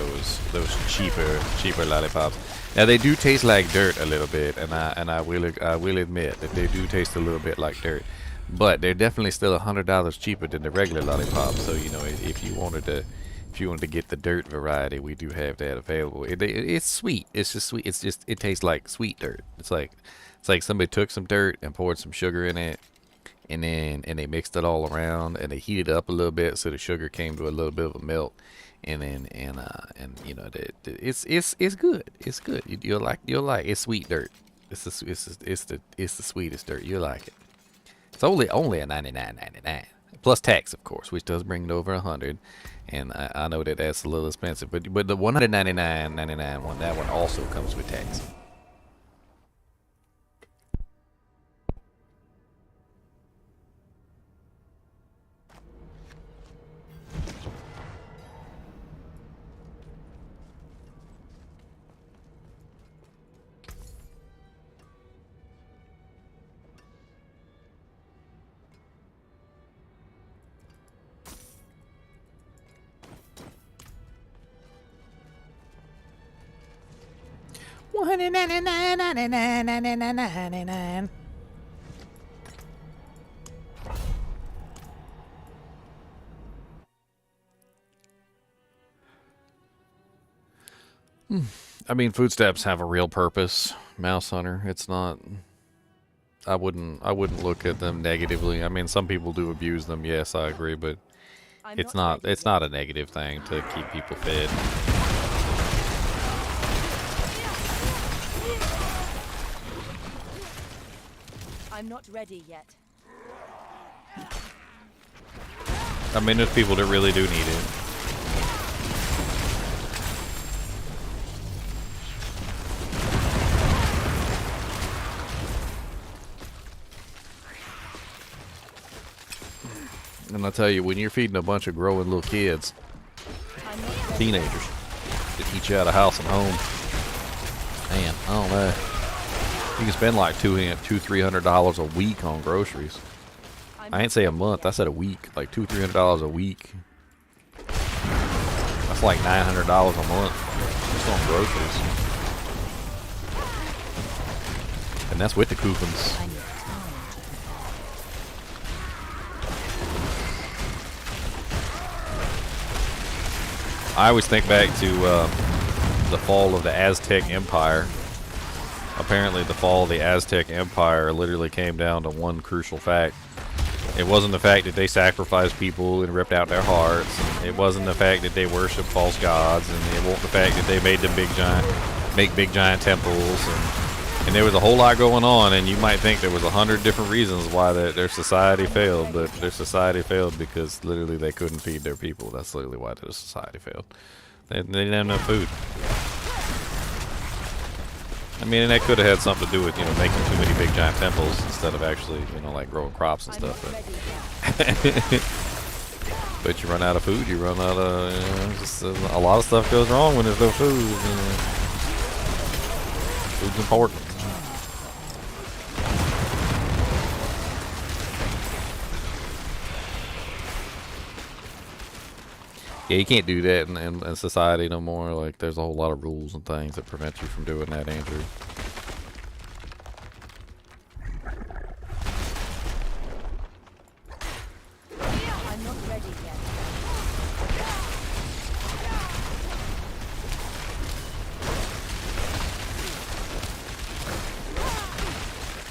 those cheaper lollipops. Now they do taste like dirt a little bit, and I will admit that they do taste a little bit like dirt, but they're definitely still $100 cheaper than the regular lollipop. So you know, if you wanted to get the dirt variety, we do have that available. It's sweet. It's just sweet. It tastes like sweet dirt. It's like somebody took some dirt and poured some sugar in it, and they mixed it all around, and they heated it up a little bit so the sugar came to a little bit of a melt. And you know it's good. It's good. You'll like it's sweet dirt. It's the sweetest dirt. You'll like it. It's only a $99.99 plus tax, of course, which does bring it over $100. And I know that's a little expensive, but the $199.99 one, that one also comes with tax. $199.99. I mean, food stamps have a real purpose, Mouse Hunter. It's not. I wouldn't look at them negatively. I mean, some people do abuse them. Yes, I agree, but it's not a negative thing to keep people fed. I'm not ready yet. I mean, there's people that really do need it. And I'll tell you, when you're feeding a bunch of growing little kids, I'm not ready teenagers. To teach you how to house and home. Man, I don't know. You can spend like $200-300 a week on groceries. I ain't say a month, I said a week. Like $200-300 a week. That's like $900 a month just on groceries. And that's with the coupons. I always think back to the fall of the Aztec Empire. Apparently the fall of the Aztec Empire literally came down to one crucial fact. It wasn't the fact that they sacrificed people and ripped out their hearts. And it wasn't the fact that they worshiped false gods. And it wasn't the fact that they made them make big giant temples. And there was a whole lot going on. And you might think there was 100 different reasons why their society failed. But their society failed because literally they couldn't feed their people. That's literally why their society failed. They didn't have enough food. I mean, and that could have had something to do with, making too many big giant temples instead of actually, like growing crops and stuff. But you run out of food, you run out of, just a lot of stuff goes wrong when there's no food. Food's important. Yeah, you can't do that in society no more. Like, there's a whole lot of rules and things that prevent you from doing that, Andrew. I'm not ready yet.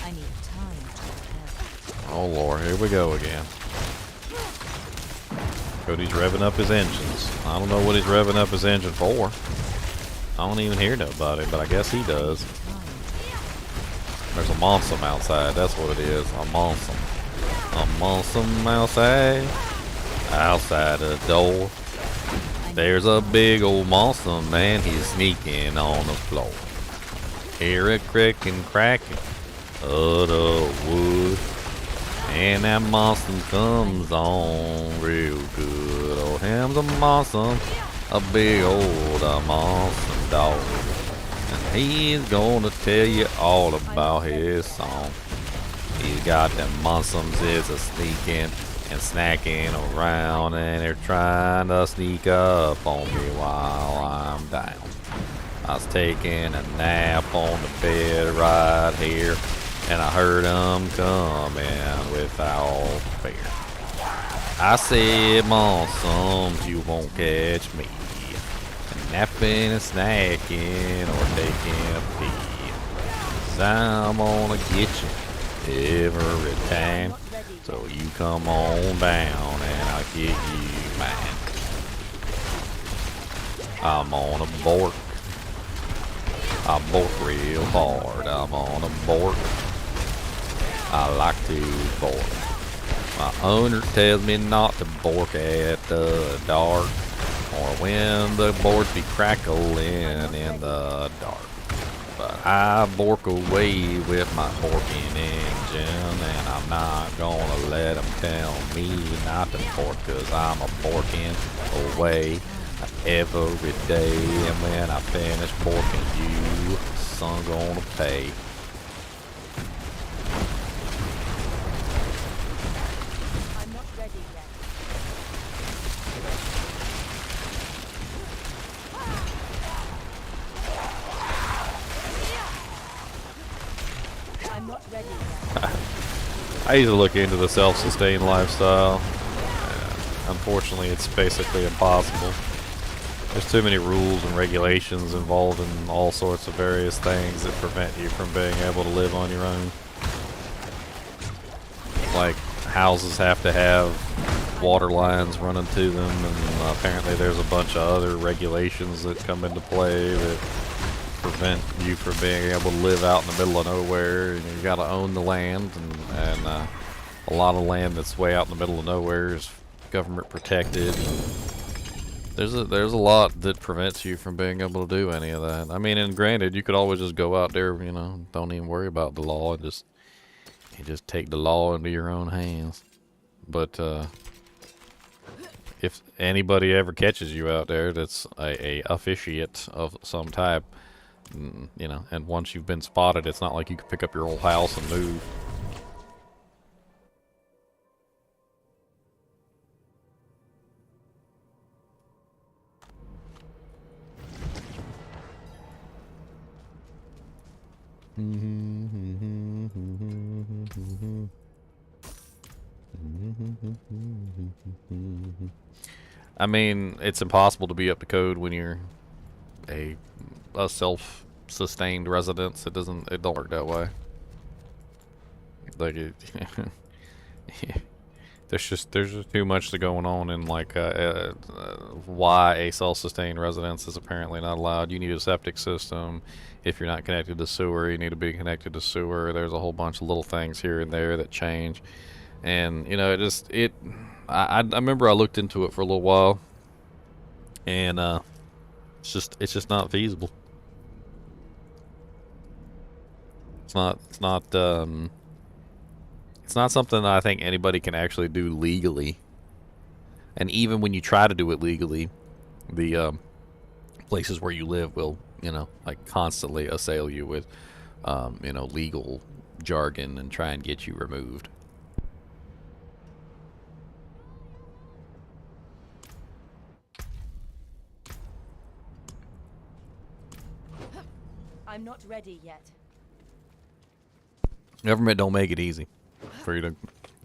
I need time to prepare. Oh, Lord, here we go again. Cody's revving up his engines. I don't know what he's revving up his engine for. I don't even hear nobody, but I guess he does. There's a monster outside. That's what it is. A monster. A monster outside. Outside the door. There's a big old monster, man. He's sneaking on the floor. Hear a cracking, cracking of the wood. And that monster comes on real good. Oh, him's a monster, a big old monster dog. And he's gonna tell you all about his song. He's got them monsters is a sneaking and snacking around, and they're trying to sneak up on me while I'm down. I was taking a nap on the bed right here, and I heard them coming without fear. I said, monsters, you won't catch me. Napping and snacking or taking a pee. 'Cause I'm gonna get you every time. So you come on down and I'll get you mine. I'm on a bork. I bork real hard. I'm on a bork. I like to bork. My owner tells me not to bork at the dark, or when the boards be crackling in the dark. But I bork away with my borking engine, and I'm not gonna let them tell me not to bork, 'cause I'm a borking away every day. And when I finish borking you, son gonna pay. I'm not ready yet. I'm not ready yet. I used to look into the self-sustained lifestyle. Unfortunately, it's basically impossible. There's too many rules and regulations involved in all sorts of various things that prevent you from being able to live on your own. Like, houses have to have water lines running to them, and apparently there's a bunch of other regulations that come into play that prevent you from being able to live out in the middle of nowhere. And you gotta own the land, and a lot of land that's way out in the middle of nowhere is government protected. There's a lot that prevents you from being able to do any of that. I mean, and granted, you could always just go out there, you know, don't even worry about the law, and just take the law into your own hands. But if anybody ever catches you out there that's a officiate of some type, you know, and once you've been spotted, it's not like you can pick up your old house and move. I mean, it's impossible to be up to code when you're a self-sustained residence. It don't work that way. Like there's just too much going on in like why a self-sustained residence is apparently not allowed. You need a septic system. If you're not connected to sewer, you need to be connected to sewer. There's a whole bunch of little things here and there that change, and you know, I remember I looked into it for a little while, and it's just not feasible. It's not something that I think anybody can actually do legally. And even when you try to do it legally, the places where you live will, you know, like constantly assail you with, you know, legal jargon and try and get you removed. I'm not ready yet. Government don't make it easy for you to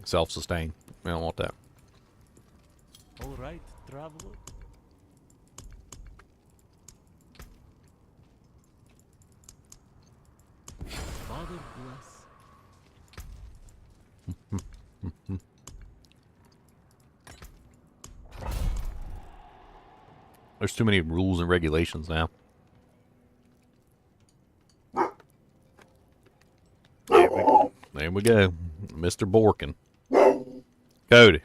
self-sustain. We don't want that. All right, traveler. Father bless. There's too many rules and regulations now. There we go. Mr. Borkin. Cody.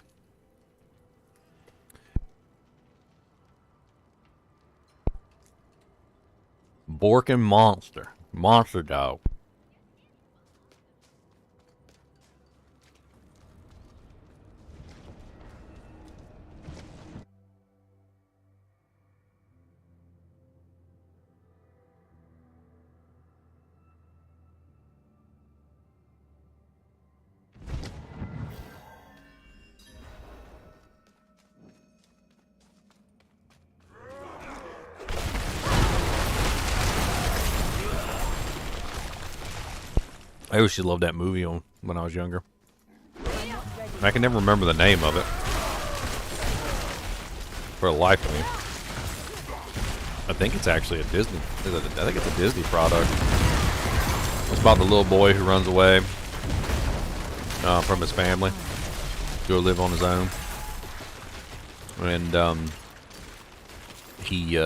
Borkin monster. Monster dog. I used to love that movie when I was younger. I can never remember the name of it. For the life of me. I think it's actually a Disney. I think it's a Disney product. It's about the little boy who runs away from his family to go live on his own. And he, you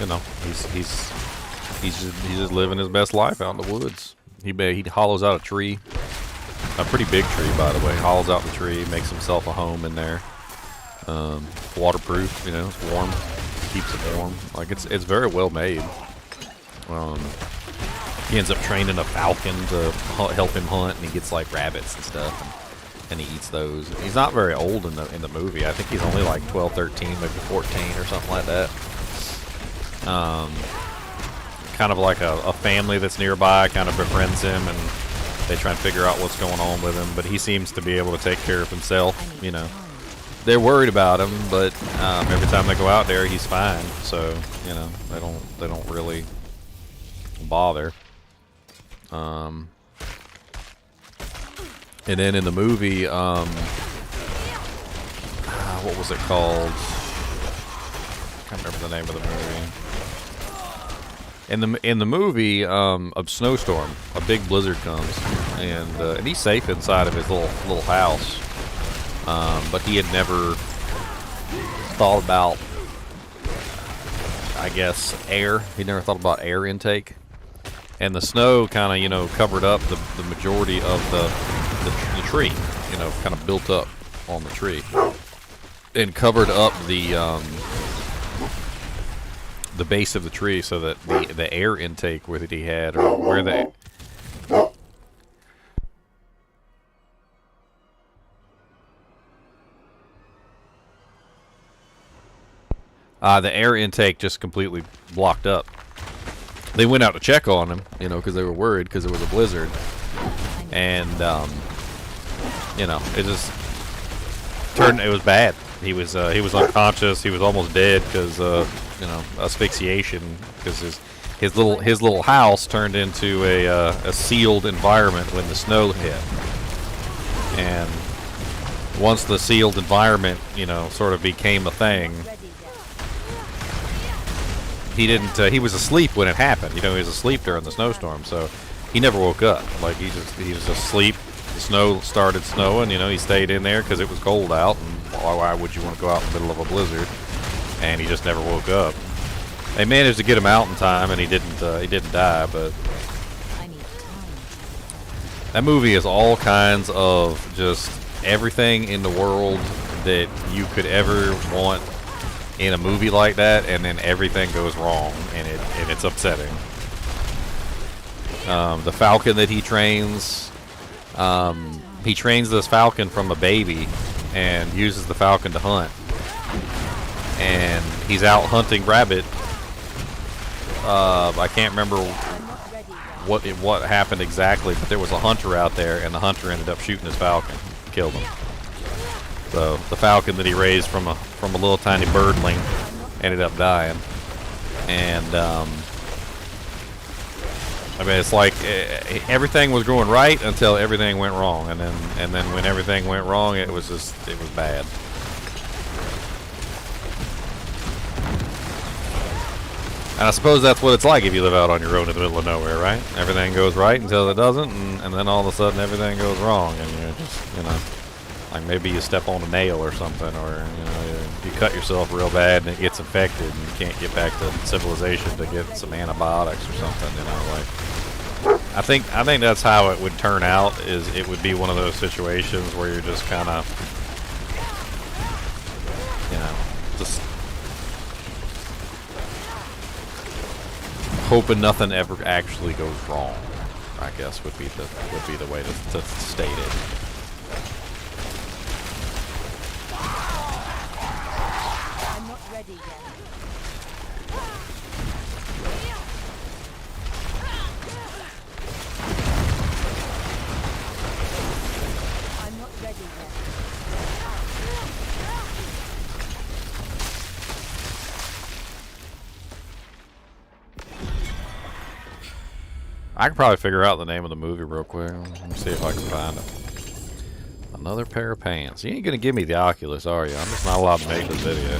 know, he's just living his best life out in the woods. He hollows out a tree, a pretty big tree, by the way. Hollows out the tree, makes himself a home in there. Waterproof, you know, it's warm, keeps it warm. Like it's very well made. He ends up training a falcon to help him hunt, and he gets like rabbits and stuff, and he eats those. He's not very old in the movie. I think he's only like 12, 13, maybe 14 or something like that. Kind of like a family that's nearby kind of befriends him, and they try and figure out what's going on with him, but he seems to be able to take care of himself, you know. They're worried about him, but every time they go out there, he's fine. So, you know, they don't really bother. And then in the movie, what was it called? I can't remember the name of the movie. In the movie, a snowstorm, a big blizzard comes, and he's safe inside of his little house. But he had never thought about, I guess, air. He never thought about air intake, and the snow kind of, you know, covered up the majority of the tree. You know, kind of built up on the tree, and covered up the base of the tree, so that the air intake that he had, or where they. The air intake just completely blocked up. They went out to check on him, you know, because they were worried because it was a blizzard. And, you know, it just turned, it was bad. He was unconscious. He was almost dead because, you know, asphyxiation, because his little house turned into a sealed environment when the snow hit. And once the sealed environment, you know, sort of became a thing, he didn't. He was asleep when it happened. You know, he was asleep during the snowstorm, so he never woke up. Like he was just asleep. The snow started snowing. You know, he stayed in there because it was cold out. And why would you want to go out in the middle of a blizzard? And he just never woke up. They managed to get him out in time, and he didn't die. But that movie is all kinds of just everything in the world that you could ever want in a movie like that, and then everything goes wrong, and it's upsetting. The falcon that he trains this falcon from a baby and uses the falcon to hunt, and he's out hunting rabbit. I can't remember what happened exactly, but there was a hunter out there, and the hunter ended up shooting his falcon, killed him. So the falcon that he raised from a little tiny birdling ended up dying. And I mean, it's like everything was going right until everything went wrong, and then when everything went wrong, it was bad. And I suppose that's what it's like if you live out on your own in the middle of nowhere, right? Everything goes right until it doesn't, and then all of a sudden everything goes wrong, and you're just, you know, like maybe you step on a nail or something, or you know, you cut yourself real bad and it gets infected and you can't get back to civilization to get some antibiotics or something, you know, like I think that's how it would turn out. Is it would be one of those situations where you're just kind of, you know, just hoping nothing ever actually goes wrong, I guess would be the way to state it. I'm not ready yet. I'm not ready yet. I could probably figure out the name of the movie real quick. Let me see if I can find it. Another pair of pants. You ain't gonna give me the Oculus, are you? I'm just not allowed to make this video.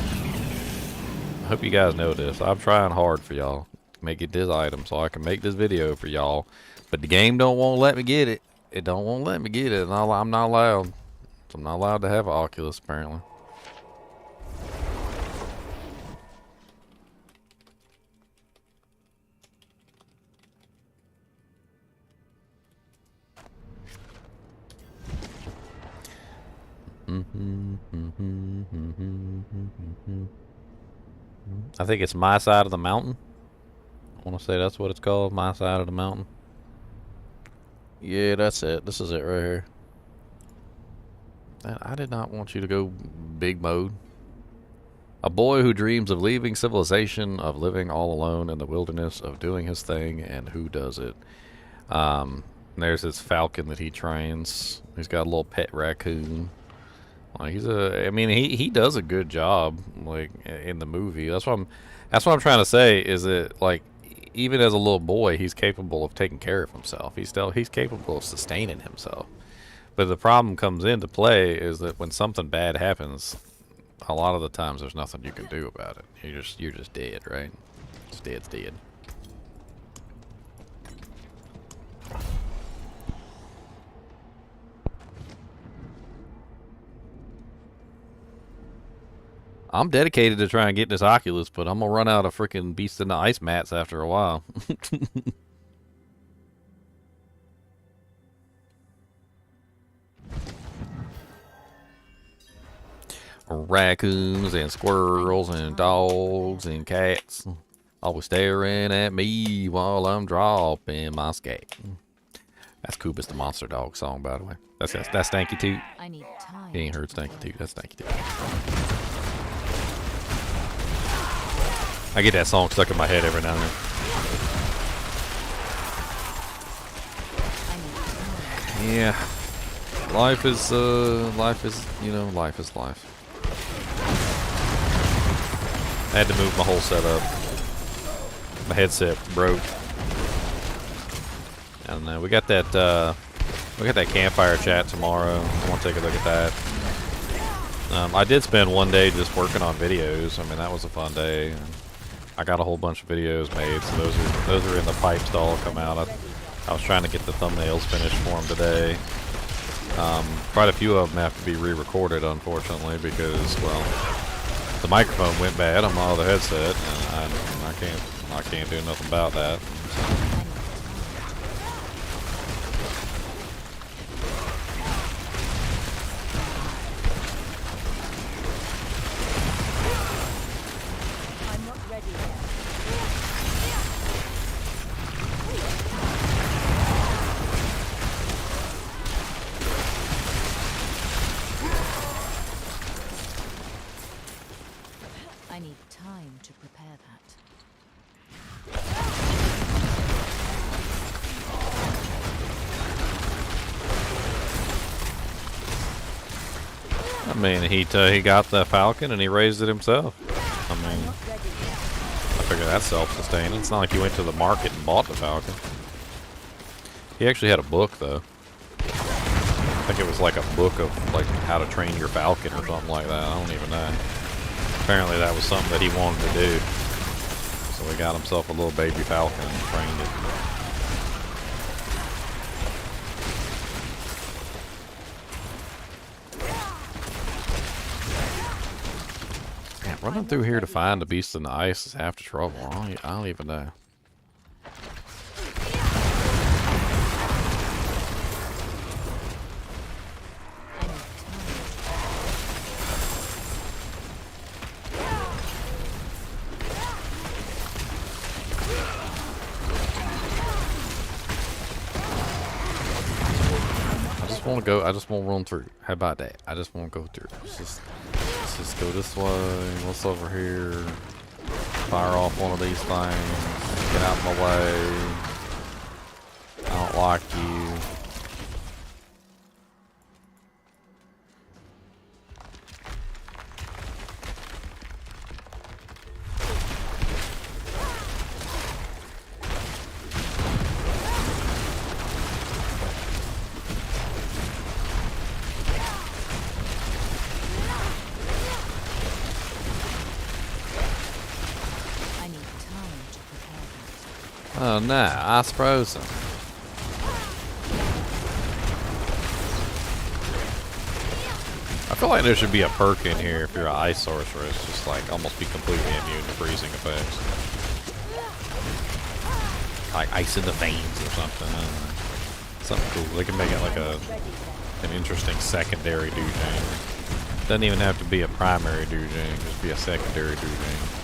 I hope you guys know this. I'm trying hard for y'all to make it this item so I can make this video for y'all. But the game don't want to let me get it. It don't want to let me get it. I'm not allowed. So I'm not allowed to have an Oculus, apparently. I think it's My Side of the Mountain. I want to say that's what it's called, My Side of the Mountain. Yeah, that's it. This is it right here. I did not want you to go big mode. A boy who dreams of leaving civilization, of living all alone in the wilderness, of doing his thing, and who does it. There's this falcon that he trains. He's got a little pet raccoon. Like I mean, he does a good job, like in the movie. That's what I'm trying to say, is that like even as a little boy, he's capable of taking care of himself. He's capable of sustaining himself. But the problem comes into play is that when something bad happens, a lot of the times there's nothing you can do about it. You're just dead, right? It's dead. I'm dedicated to try and get this Oculus, but I'm gonna run out of freaking Beast in the Ice mats after a while. Raccoons and squirrels and dogs and cats always staring at me while I'm dropping my scat. That's Kubus the Monster Dog song, by the way. That's Stanky Toot. I need time. You ain't heard Stanky Toot. That's Stanky Toot. I get that song stuck in my head every now and then. Yeah. Life is, you know, life is life. I had to move my whole setup. My headset broke. And we got that campfire chat tomorrow. I want to take a look at that. I did spend one day just working on videos. I mean, that was a fun day. I got a whole bunch of videos made, so those are in the pipes to all come out. I was trying to get the thumbnails finished for them today. Quite a few of them have to be re-recorded, unfortunately, because, well, the microphone went bad on my other headset, and I can't do nothing about that. I'm not ready yet. I need time to prepare that. I mean, he got the falcon and he raised it himself. I mean, Not ready yet. I figure that's self-sustaining. It's not like he went to the market and bought the falcon. He actually had a book, though. I think it was like a book of like how to train your falcon or something like that. I don't even know. Apparently that was something that he wanted to do. So he got himself a little baby falcon and trained it. Man, running through here to find the beast in the ice is half the trouble. I don't even know. I just want to run through. How about that? I just want to go through. Let's just go this way. What's over here? Fire off one of these things. Get out of my way. I don't like you. Oh no, ice frozen. I feel like there should be a perk in here if you're an ice sorceress, just like almost be completely immune to freezing effects. Like ice in the veins or something. I don't know. Something cool. They can make it like an interesting secondary doujang. Doesn't even have to be a primary doujang, just be a secondary doujang.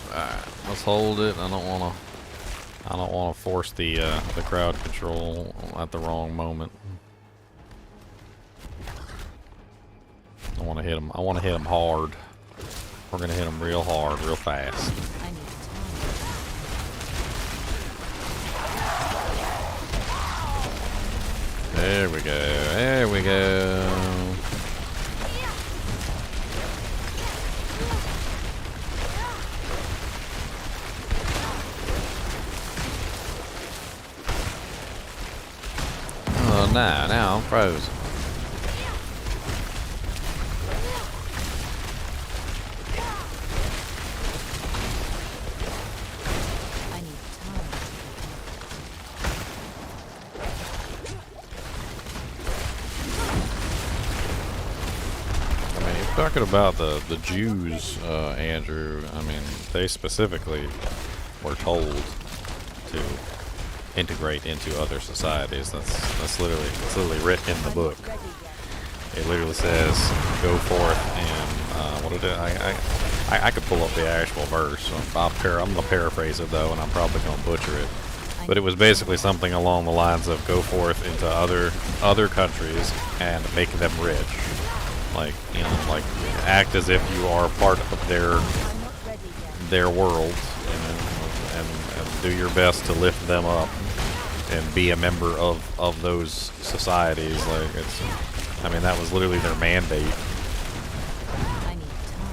Alright, let's hold it. I don't wanna force the crowd control at the wrong moment. I wanna hit him hard. We're gonna hit him real hard, real fast. There we go. There we go. Oh, now I'm frozen. Talking about the Jews, Andrew, I mean, they specifically were told to integrate into other societies. That's literally written in the book. It literally says, "Go forth and what did it? I could pull up the actual verse. So I'm gonna paraphrase it though, and I'm probably gonna butcher it. But it was basically something along the lines of go forth into other countries and make them rich." Like, you know, like act as if you are part of their world, you know, and do your best to lift them up and be a member of those societies. Like, it's, I mean, that was literally their mandate. I need time.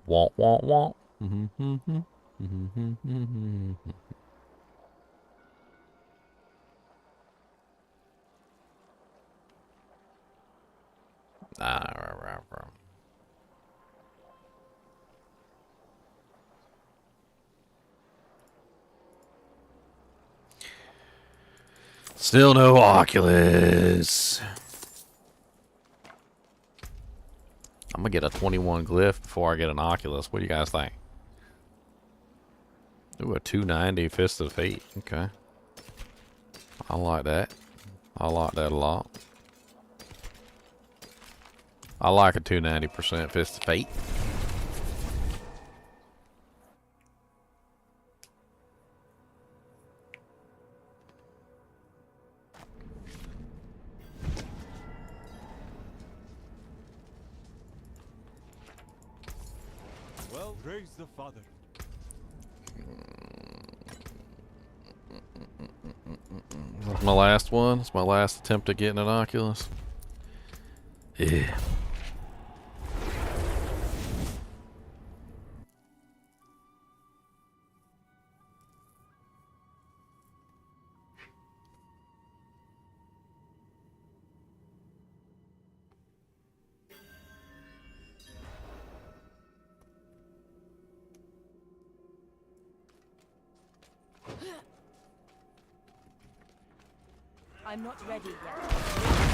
Womp womp womp. Still no Oculus. I'm gonna get a 21 glyph before I get an Oculus. What do you guys think? Ooh, a 290 Fist of Fate. Okay. I like that. I like that a lot. I like a 290% Fist of Fate. Well, praise the Father. That's my last one. It's my last attempt at getting an Oculus. Yeah. I'm not ready yet.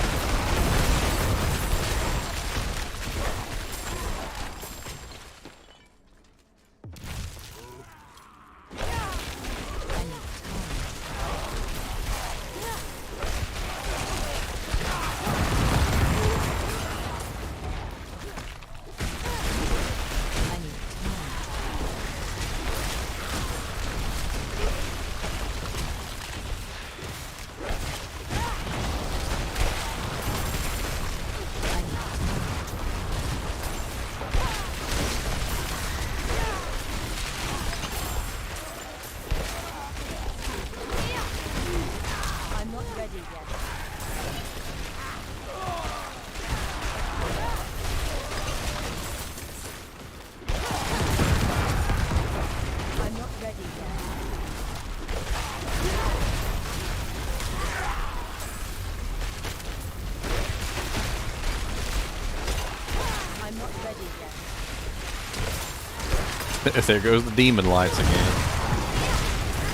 There goes the demon lights again.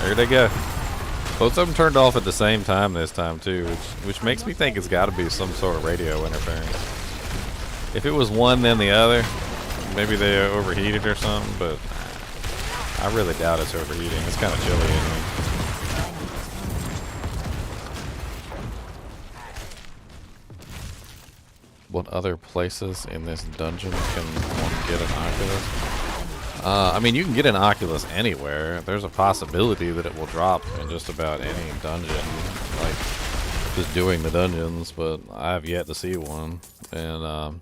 There they go. Both of them turned off at the same time this time too, which makes me think it's got to be some sort of radio interference. If it was one then the other, maybe they overheated or something, but I really doubt it's overheating. It's kind of chilly in here. What other places in this dungeon can one get an Oculus? I mean, you can get an Oculus anywhere. There's a possibility that it will drop in just about any dungeon, like just doing the dungeons, but I have yet to see one. And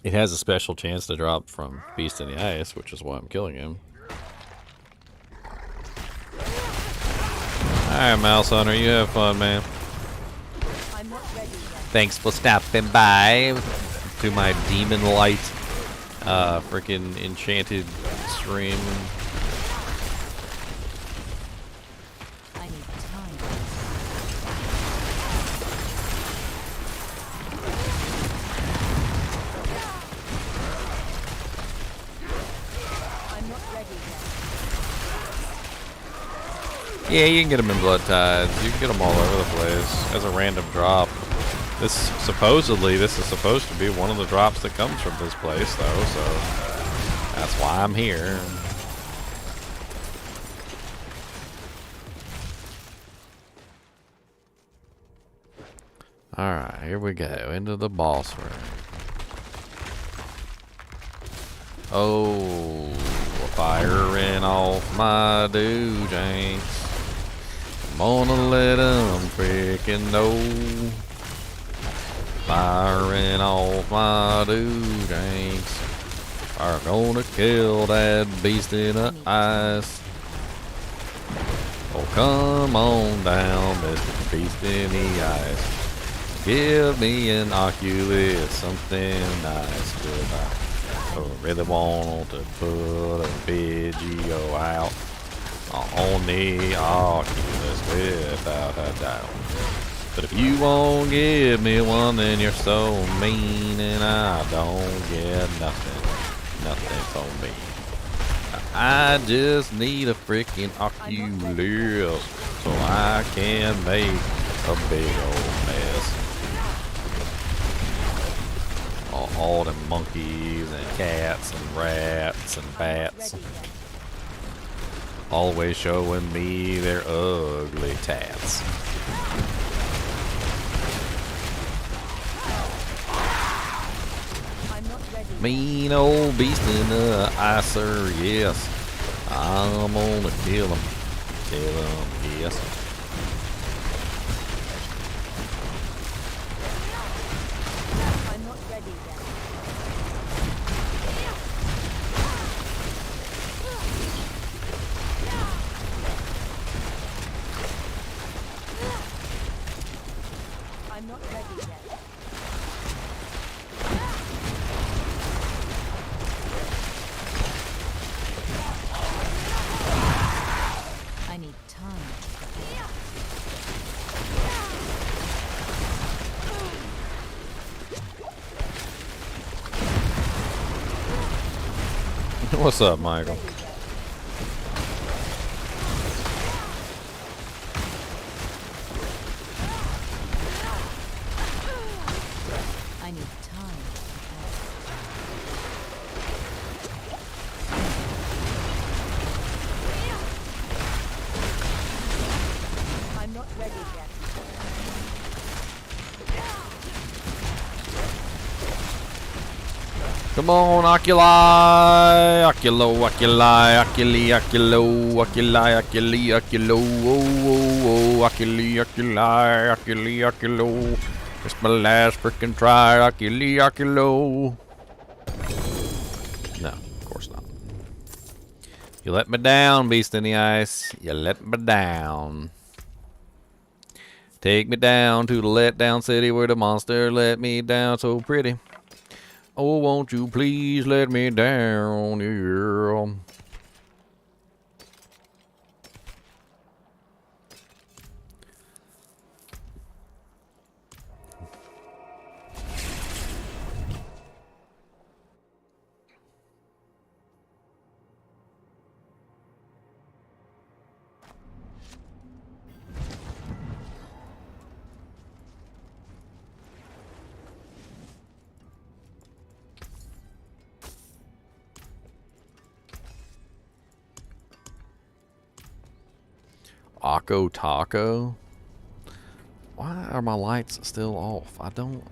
it has a special chance to drop from Beast in the Ice, which is why I'm killing him. Alright, Mouse Hunter, you have fun, man. Thanks for stopping by to my Demon Light freaking enchanted stream. I need time. Yeah, you can get them in Blood Tides. You can get them all over the place as a random drop. This is supposed to be one of the drops that comes from this place, though, so that's why I'm here. Alright, here we go, into the boss room. Oh, firing off my doojanks. I'm gonna let them freaking know. Firing off my doojanks. Are gonna kill that beast in the ice. Oh, come on down, Mr. Beast in the ice. Give me an Oculus, something nice. I really want to put a video out on the Oculus without a doubt. But if you won't give me one, then you're so mean, and I don't get nothing from me. I just need a freaking Oculus so I can make a big old mess. All the monkeys and cats and rats and bats always showing me their ugly tats. Mean old beast in the icer, yes. I'm gonna kill him, yes. What's up, Michael? I need time. I'm not ready yet. Come on, Oculi! Oculo, Oculi, Oculi, Oculo, Oculi, Oculi, Oculo, oh, Oculi, Oculi, Oculi, Oculo. It's my last freaking try, Oculi, Oculo. No, of course not. You let me down, Beast in the Ice. You let me down. Take me down to the letdown city where the monster let me down so pretty. Oh, won't you please let me down, yeah. Akko Taco? Why are my lights still off? I don't...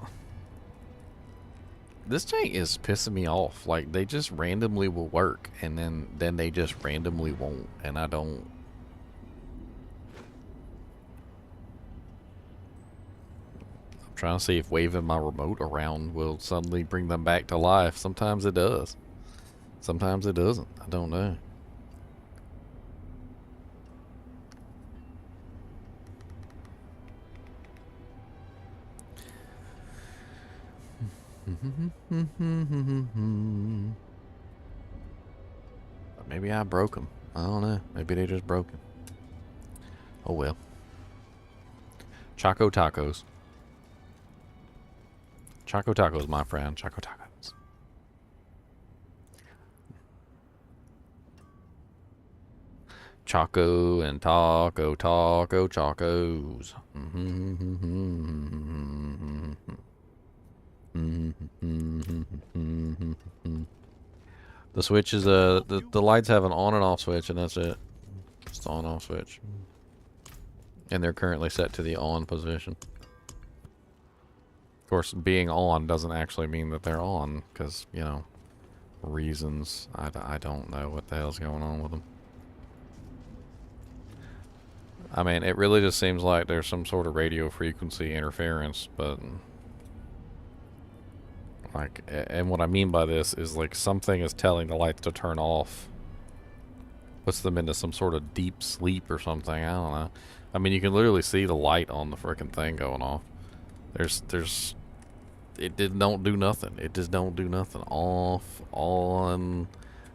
This jank is pissing me off. Like, they just randomly will work, and then they just randomly won't, and I don't... I'm trying to see if waving my remote around will suddenly bring them back to life. Sometimes it does. Sometimes it doesn't. I don't know. Maybe I broke them. I don't know. Maybe they just broke them. Oh well. Choco Tacos. Choco Tacos, my friend. Choco Tacos. Choco and taco, taco, chocos. The switch is the lights have an on and off switch, and that's it. Just the on off switch. And they're currently set to the on position. Of course, being on doesn't actually mean that they're on, because, you know, reasons. I don't know what the hell's going on with them. I mean, it really just seems like there's some sort of radio frequency interference, but... like, and what I mean by this is, like, something is telling the lights to turn off. Puts them into some sort of deep sleep or something, I don't know. I mean, you can literally see the light on the frickin' thing going off. Don't do nothing. It just don't do nothing. Off, on,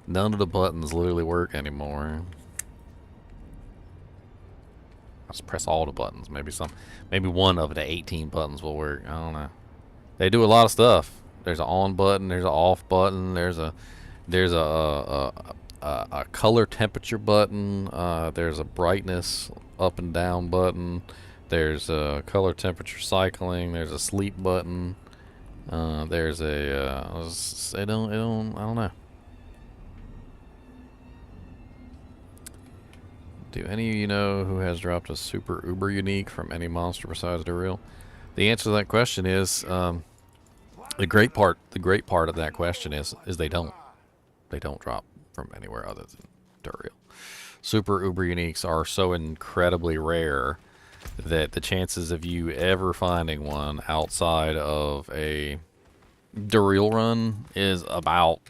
none of the buttons literally work anymore. I'll just press all the buttons. Maybe one of the 18 buttons will work. I don't know. They do a lot of stuff. There's an on button. There's an off button. There's a color temperature button. There's a brightness up and down button. There's a color temperature cycling. There's a sleep button. There's a I don't know. Do any of you know who has dropped a super uber unique from any monster besides the real? The answer to that question is the great part of that question is they don't drop from anywhere other than Duriel. Super uber uniques are so incredibly rare that the chances of you ever finding one outside of a Duriel run is about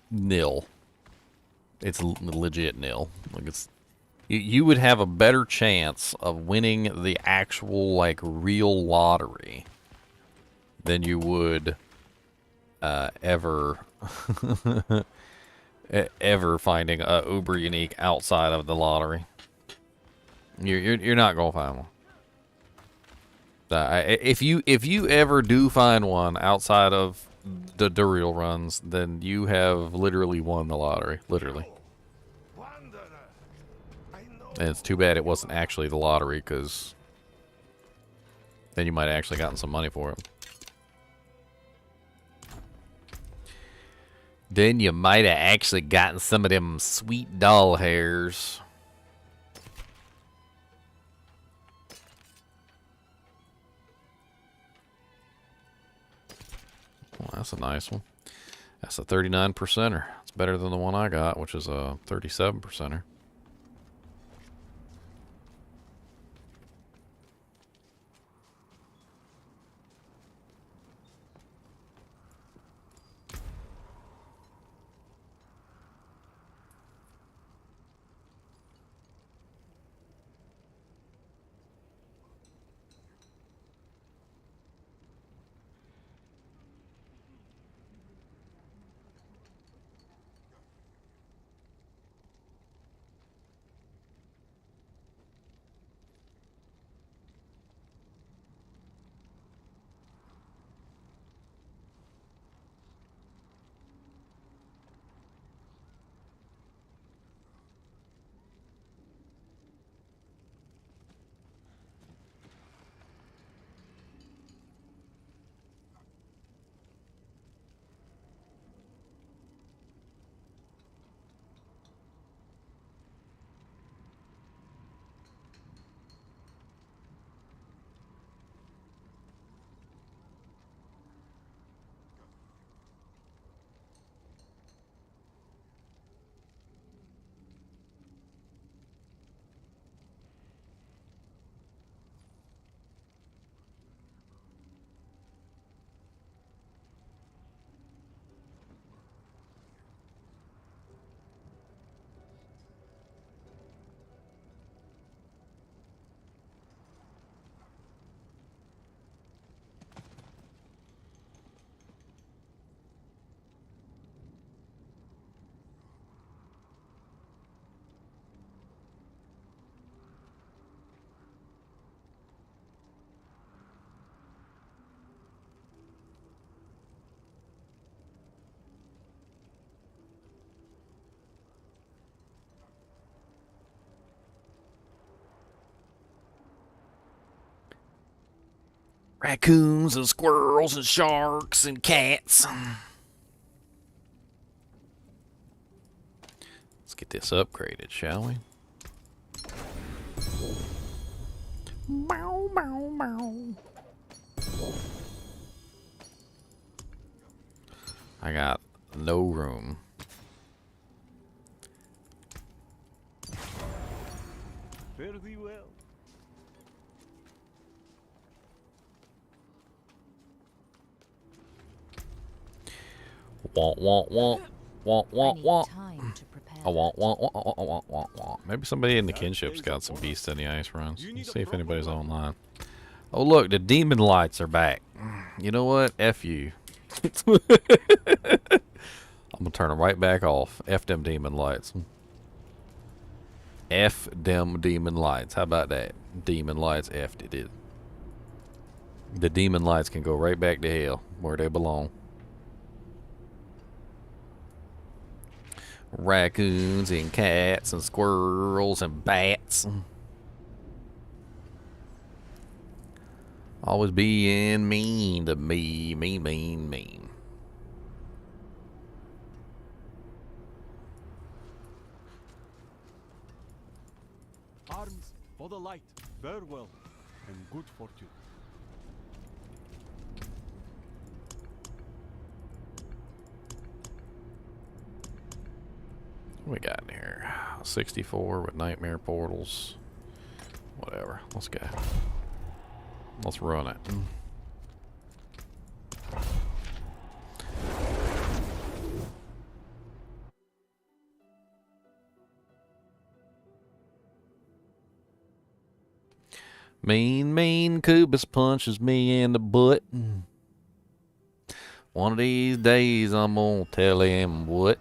nil. It's legit nil. Like, it's you would have a better chance of winning the actual, like, real lottery than you would ever ever finding a uber unique outside of the lottery. You're not gonna find one. If you ever do find one outside of the Duriel runs, then you have literally won the lottery. Literally. And it's too bad it wasn't actually the lottery, because then you might have actually gotten some money for it. Then you might have actually gotten some of them sweet doll hairs. Well, that's a nice one. That's a 39%er. It's better than the one I got, which is a 37%er. Raccoons and squirrels and sharks and cats. Let's get this upgraded, shall we? Bow, bow, bow. I got no room. Fare thee well. Want, want, want. Want, I want, need want. time to prepare I want, that. want. Maybe somebody in the kinship's got some Beast in the Ice runs. Let's see if anybody's online. Oh, look, the demon lights are back. You know what? F you. I'm gonna turn them right back off. F them demon lights. F them demon lights. How about that? Demon lights F'd it. The demon lights can go right back to hell where they belong. Raccoons and cats and squirrels and bats. Always being mean to me. Mean. Arms for the light. Farewell and good fortune. What we got in here? 64 with nightmare portals. Whatever. Let's go. Let's run it. Mean Kubus punches me in the butt. One of these days I'm gonna tell him what.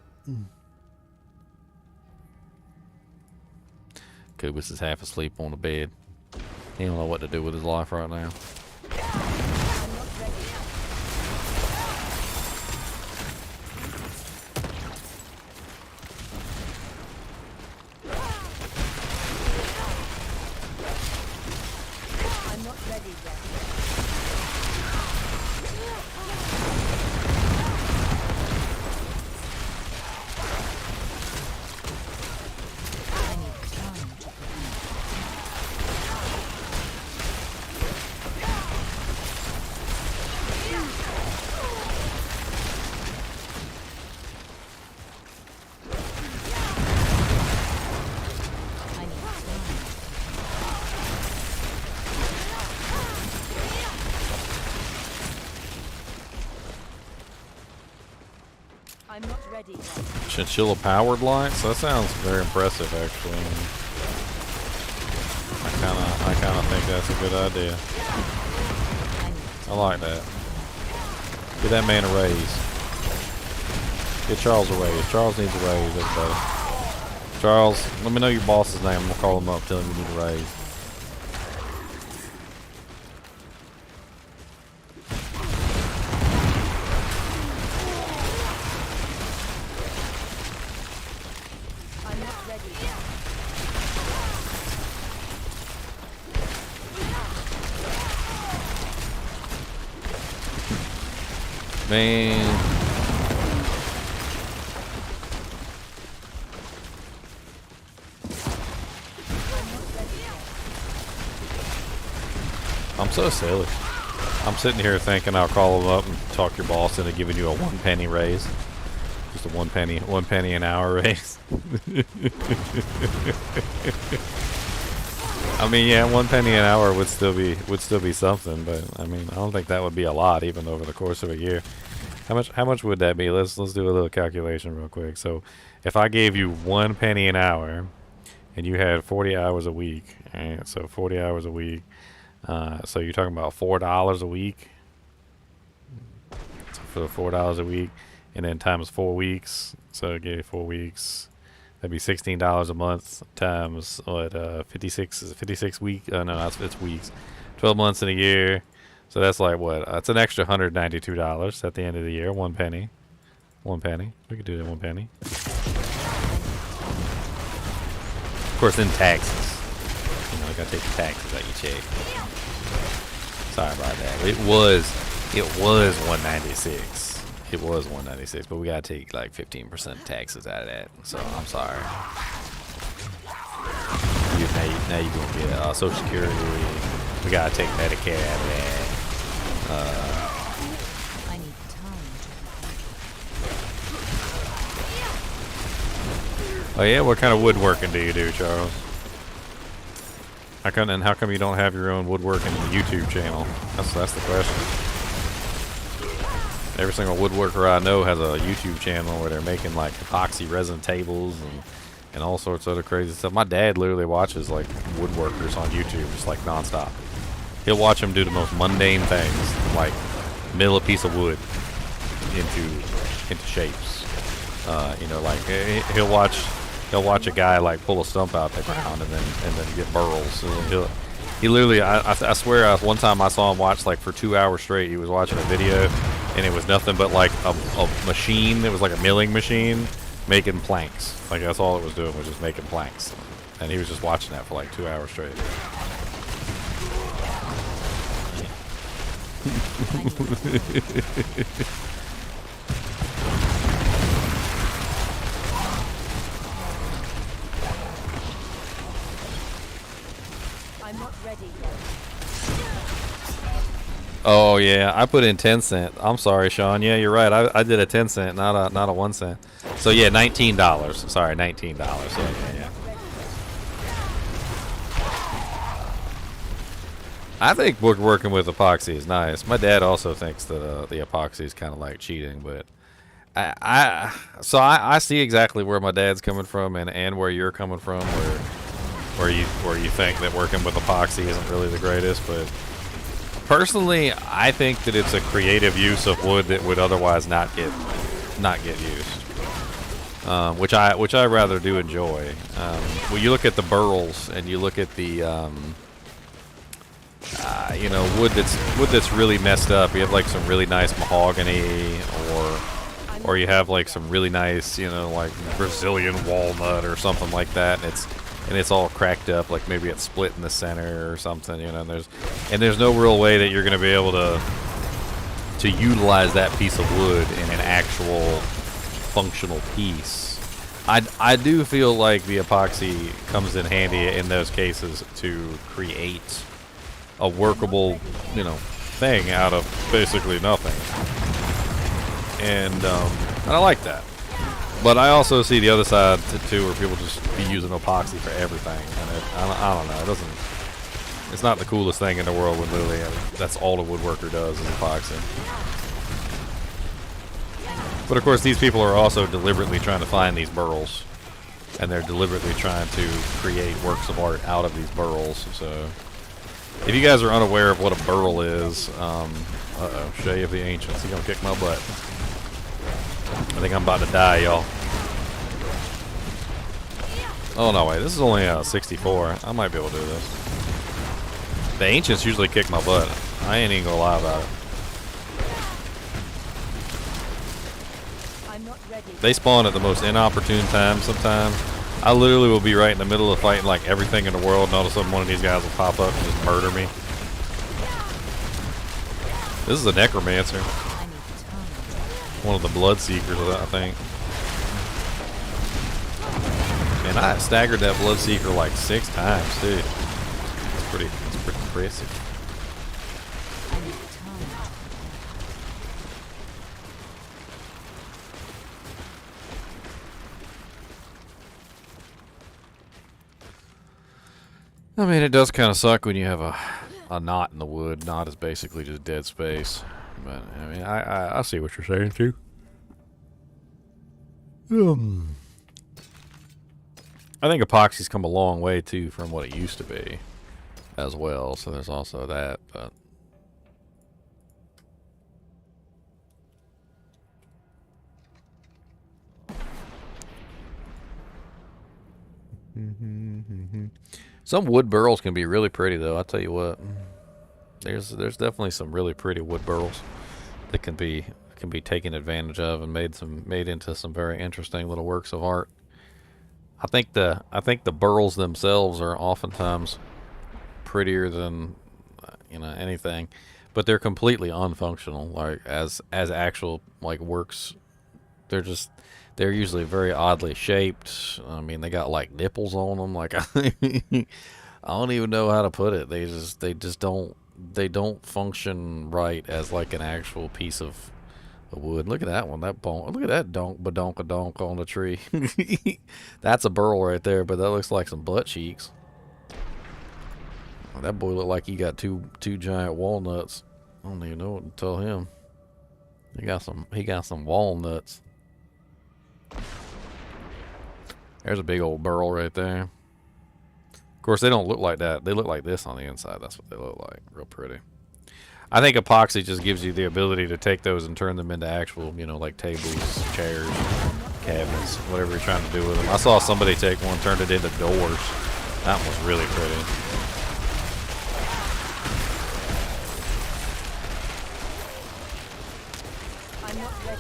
Kubus is half asleep on the bed. He don't know what to do with his life right now. I'm not ready yet. I need time to I'm not ready yet. Chinchilla powered lights? That sounds very impressive, actually. I kinda think that's a good idea. I like that. Give that man a raise. Get Charles a raise. Charles needs a raise, everybody. Charles, let me know your boss's name. I'm gonna call him up, tell him you need a raise. I'm not ready yet. Man. I'm so silly. I'm sitting here thinking I'll call them up and talk your boss into giving you a 1 penny raise. Just a 1 penny an hour raise. I mean, yeah, 1 penny an hour would still be something, but I mean, I don't think that would be a lot even over the course of a year. How much would that be? Let's do a little calculation real quick. So, if I gave you 1 penny an hour, and you had 40 hours a week, and so 40 hours a week, so you're talking about $4 a week. So for $4 a week, and then times 4 weeks. So I gave you 4 weeks. That'd be $16 a month times what? 56 week. No, it's weeks. 12 months in a year. So that's like what? It's an extra $192 at the end of the year. 1 penny. 1 penny. We could do that 1 penny. Of course, in taxes. You know, I gotta take the taxes out your check. Sorry about that. It was 196. It was 196, but we gotta take like 15% taxes out of that. So I'm sorry. Now you're gonna get Social Security. We gotta take Medicare out of that. I need time to Oh yeah, what kind of woodworking do you do, Charles? How come you don't have your own woodworking YouTube channel? That's the question. Every single woodworker I know has a YouTube channel where they're making like epoxy resin tables and all sorts of other crazy stuff. My dad literally watches like woodworkers on YouTube just like nonstop. He'll watch them do the most mundane things, like mill a piece of wood into shapes. You know, like he'll watch a guy like pull a stump out the ground and then get burls. And he literally, I swear, one time I saw him watch like for 2 hours straight. He was watching a video, and it was nothing but like a machine. It was like a milling machine making planks. Like that's all it was doing, was just making planks. And he was just watching that for like 2 hours straight. I'm not ready yet. Oh yeah, I put in 10 cent. I'm sorry, Sean. Yeah, you're right. I did a 10 cent, not a 1 cent. So yeah, $19. Sorry, $19. Yeah. I think working with epoxy is nice. My dad also thinks that the epoxy is kind of like cheating, but I see exactly where my dad's coming from and where you're coming from, where you think that working with epoxy isn't really the greatest. But personally, I think that it's a creative use of wood that would otherwise not get used, which I rather do enjoy. When you look at the burls and you look at the you know, wood that's really messed up. You have like some really nice mahogany, or you have like some really nice, you know, like Brazilian walnut or something like that, and it's all cracked up, like maybe it's split in the center or something, you know. And there's no real way that you're going to be able to utilize that piece of wood in an actual functional piece. I do feel like the epoxy comes in handy in those cases to create a workable, you know, thing out of basically nothing. And I like that. But I also see the other side too, where people just be using epoxy for everything, and I don't know. It's not the coolest thing in the world when literally that's all the woodworker does is epoxy. But of course, these people are also deliberately trying to find these burls, and they're deliberately trying to create works of art out of these burls. So, if you guys are unaware of what a burl is, Shay of the Ancients, he's gonna kick my butt. I think I'm about to die, y'all. Oh no, wait, this is only 64. I might be able to do this. The Ancients usually kick my butt. I ain't even gonna lie about it. I'm not ready. They spawn at the most inopportune times sometimes. I literally will be right in the middle of fighting like everything in the world, and all of a sudden one of these guys will pop up and just murder me. This is a necromancer. One of the blood seekers, I think. Man, I staggered that blood seeker like 6 times, too. It's pretty impressive. I mean, it does kind of suck when you have a knot in the wood. Knot is basically just dead space. But, I mean, I see what you're saying, too. I think epoxy's come a long way, too, from what it used to be as well. So there's also that, but... Some wood burls can be really pretty, though. I'll tell you what. There's definitely some really pretty wood burls that can be taken advantage of and made into some very interesting little works of art. I think the burls themselves are oftentimes prettier than, you know, anything, but they're completely unfunctional. Like as actual like works, they're usually very oddly shaped. I mean, they got like nipples on them. Like I don't even know how to put it. They don't function right as like an actual piece of wood. Look at that one. Look at that donk on the tree. That's a burl right there, but that looks like some butt cheeks. That boy looked like he got two giant walnuts. I don't even know what to tell him. He got some walnuts. There's a big old burl right there. Of course, they don't look like that. They look like this on the inside. That's what they look like. Real pretty. I think epoxy just gives you the ability to take those and turn them into actual, you know, like tables, chairs, cabinets, whatever you're trying to do with them. I saw somebody take one, turned it into doors. That was really pretty.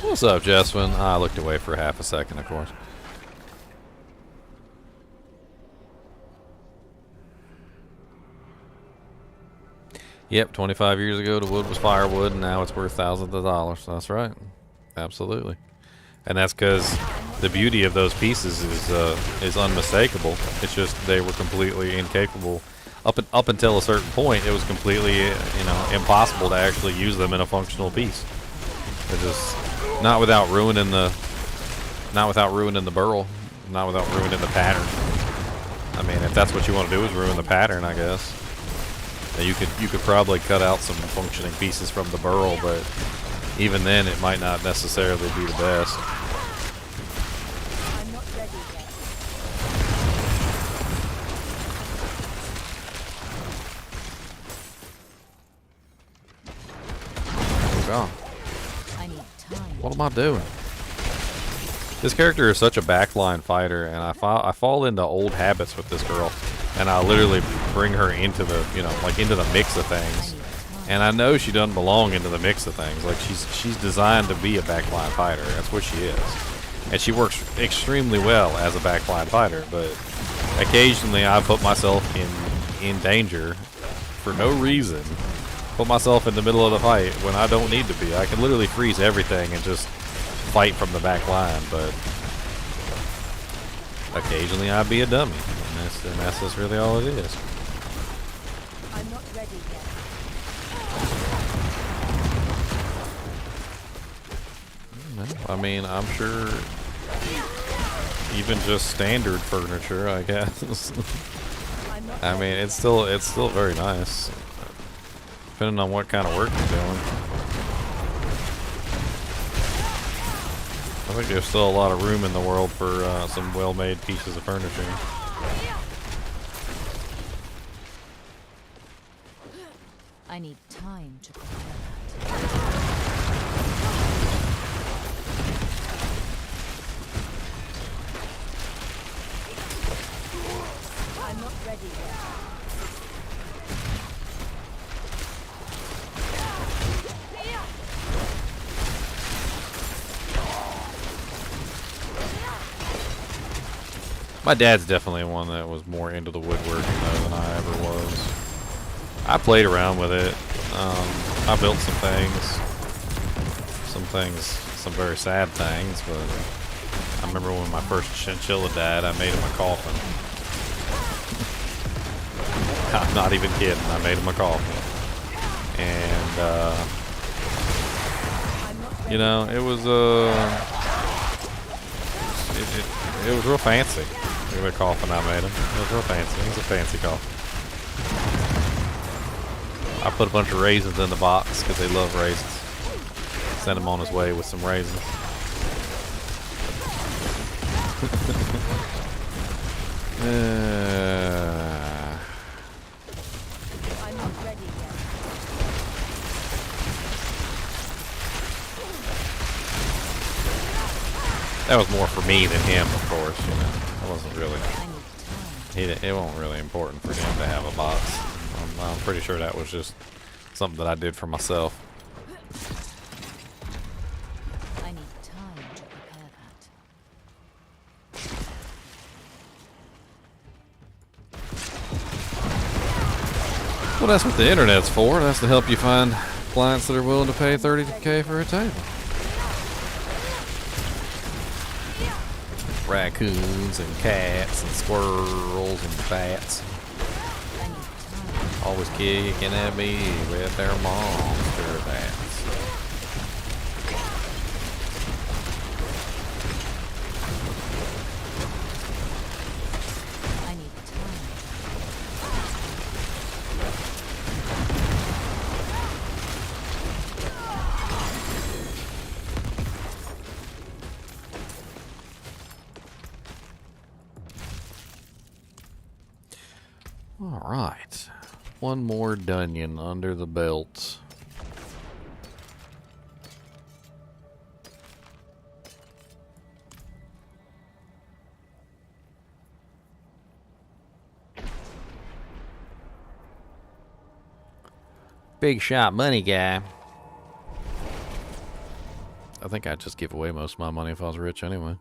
What's up, Jessamine? I looked away for half a second, of course. Yep, 25 years ago the wood was firewood, and now it's worth thousands of dollars. That's right. Absolutely. And that's because the beauty of those pieces is unmistakable. It's just they were completely incapable. Up until a certain point, it was completely, you know, impossible to actually use them in a functional piece. They're just not without ruining the burl, not without ruining the pattern. I mean, if that's what you want to do is ruin the pattern, I guess. You could probably cut out some functioning pieces from the burl, but even then, it might not necessarily be the best. I'm not ready yet. Oh God. I need time. What am I doing? This character is such a backline fighter, and I fall into old habits with this girl, and I literally bring her into the, you know, like into the mix of things. And I know she doesn't belong into the mix of things. Like she's designed to be a backline fighter. That's what she is, and she works extremely well as a backline fighter. But occasionally, I put myself in danger for no reason. Put myself in the middle of the fight when I don't need to be. I can literally freeze everything and just fight from the back line, but occasionally I'd be a dummy, and that's just really all it is. I'm not ready yet. I mean, I'm sure even just standard furniture, I guess. I mean, it's still very nice, depending on what kind of work you're doing. I think there's still a lot of room in the world for some well-made pieces of furniture. I need time to prepare that. I'm not ready yet. My dad's definitely one that was more into the woodworking though than I ever was. I played around with it. I built some some very sad things, but I remember when my first Chinchilla died, I made him a coffin. I'm not even kidding, I made him a coffin. And, you know, it was, it was real fancy. Look at the coffin I made him. It was real fancy. It was a fancy coffin. I put a bunch of raisins in the box because they love raisins. Sent him on his way with some raisins. I'm not ready yet. That was more for me than him, of course. You know, it wasn't really. I need time. It wasn't really important for him to have a box. I'm pretty sure that was just something that I did for myself. I need time to prepare that. Well, that's what the internet's for. That's to help you find clients that are willing to pay $30K for a table. Raccoons and cats and squirrels and bats. Always kicking at me with their monster bats. I need time. All right. One more dungeon under the belt. Big shot money guy. I think I'd just give away most of my money if I was rich anyway.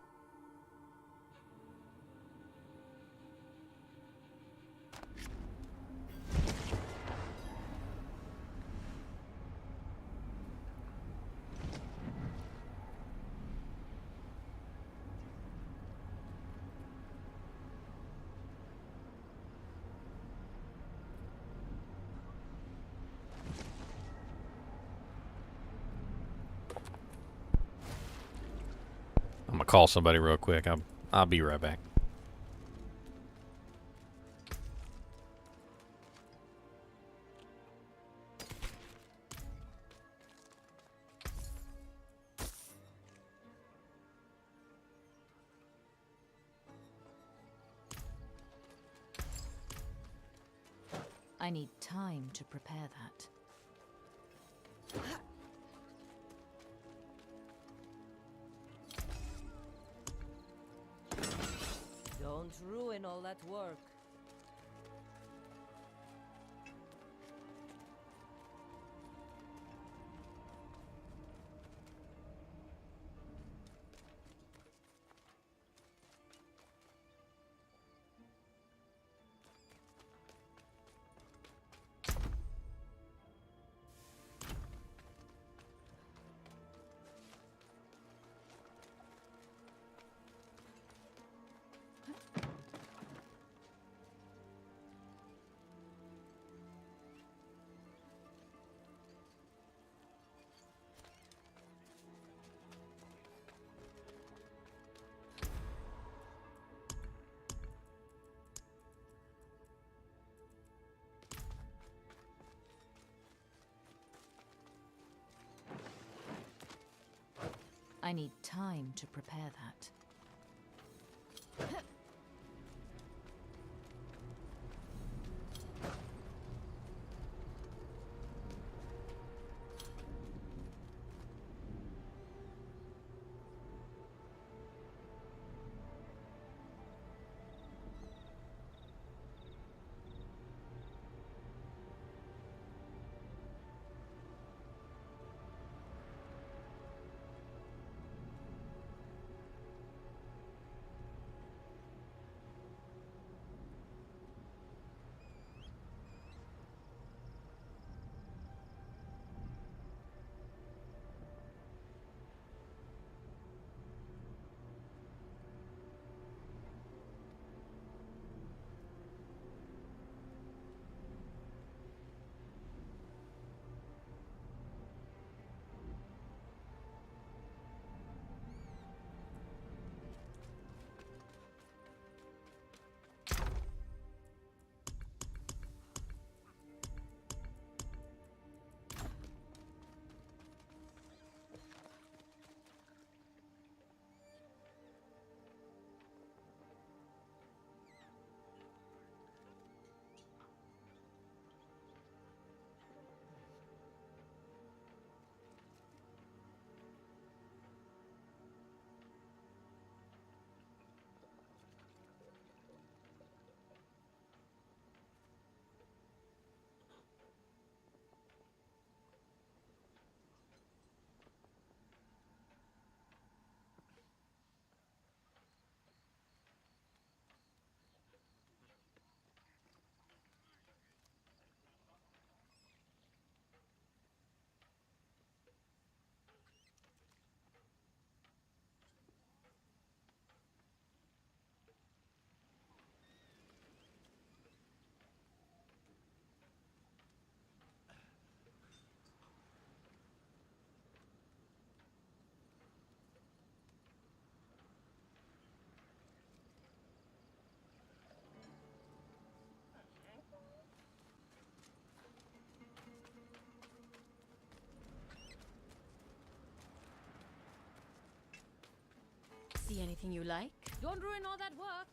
I'm gonna call somebody real quick. I'll be right back. I need time to prepare that. Don't ruin all that work. I need time to prepare that. See anything you like? Don't ruin all that work.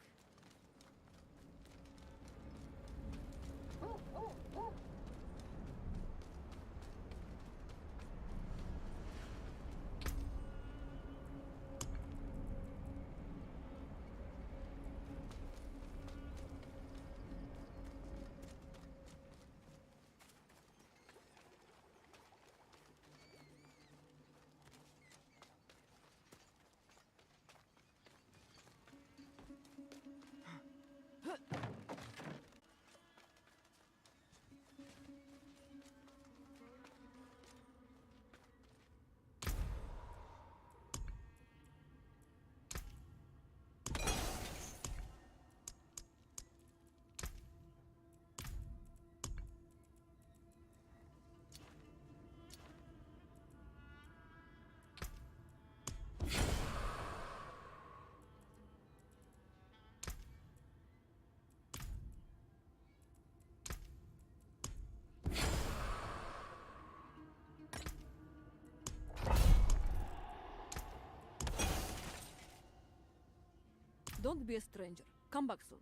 Don't be a stranger. Come back soon.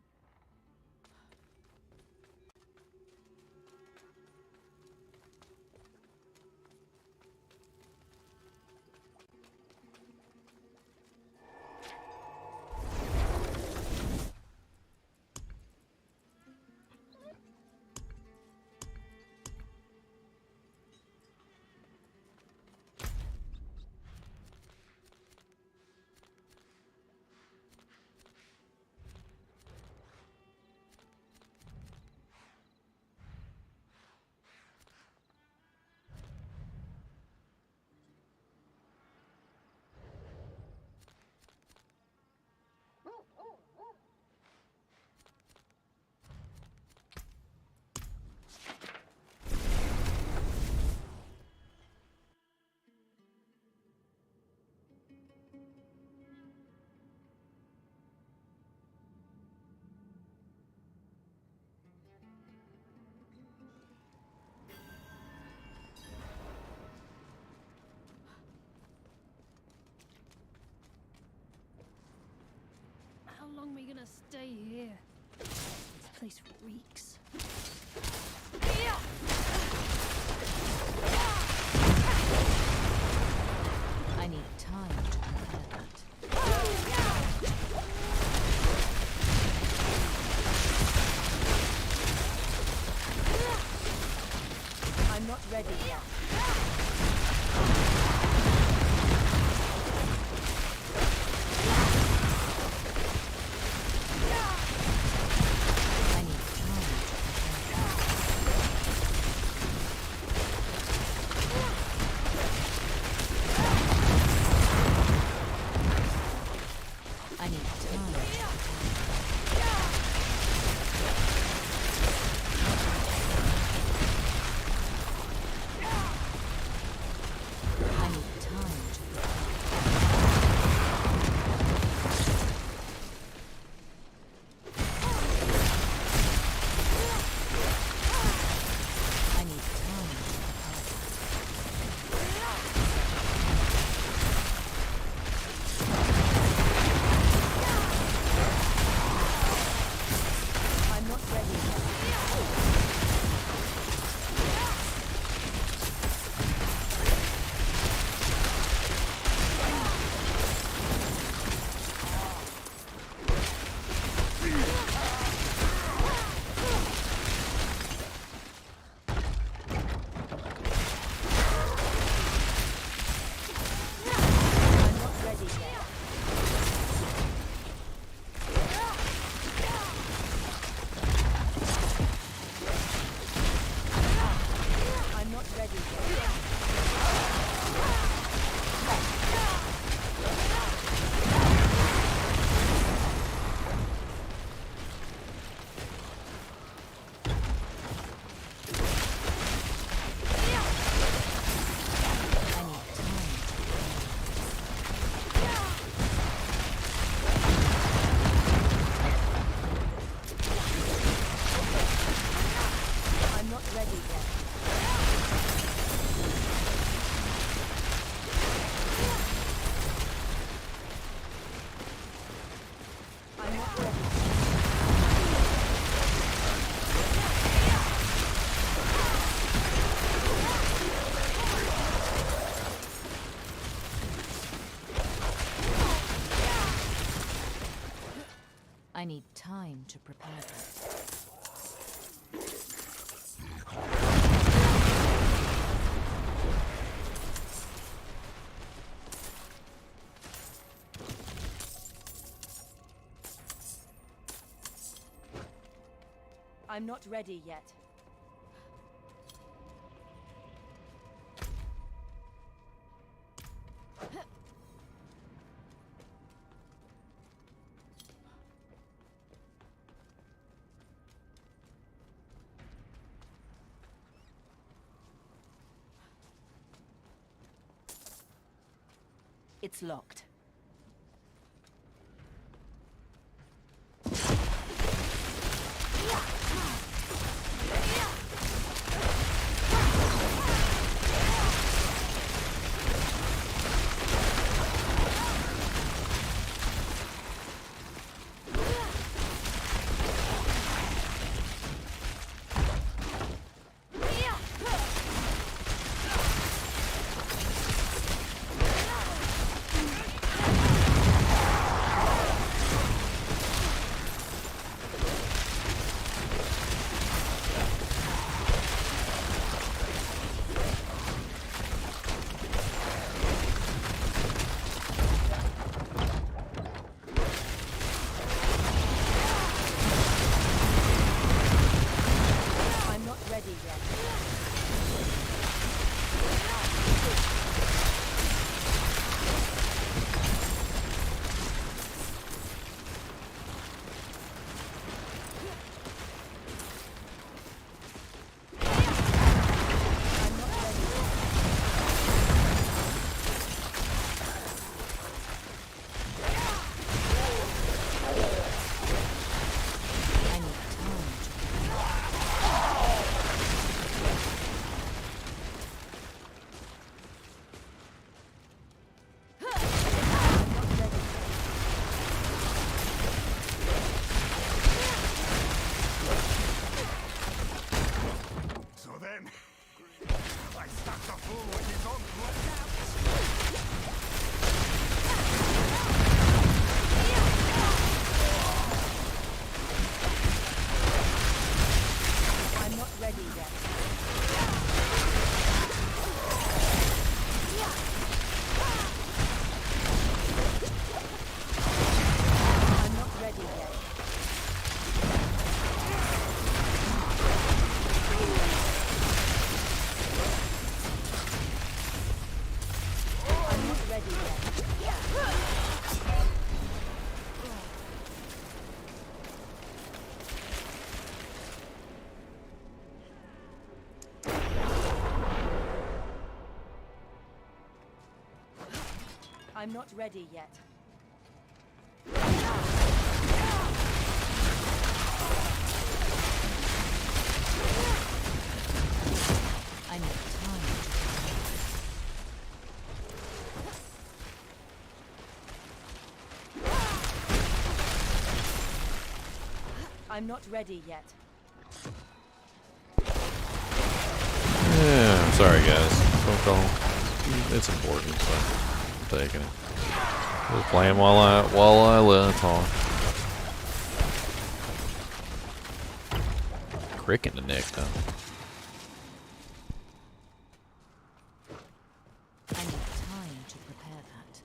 How long are we gonna stay here? This place reeks. I need time to prepare that. I'm not ready yet. I need time to prepare that. I need time. I need time to I need time to I need time to prepare that. I'm not ready yet. It's locked. I'm not ready yet. I need time. I'm not ready yet. Yeah, I'm sorry guys. Phone call. It's important, so I'm taking it. Just playing while I talk. Crick in the neck though. I need time to prepare that.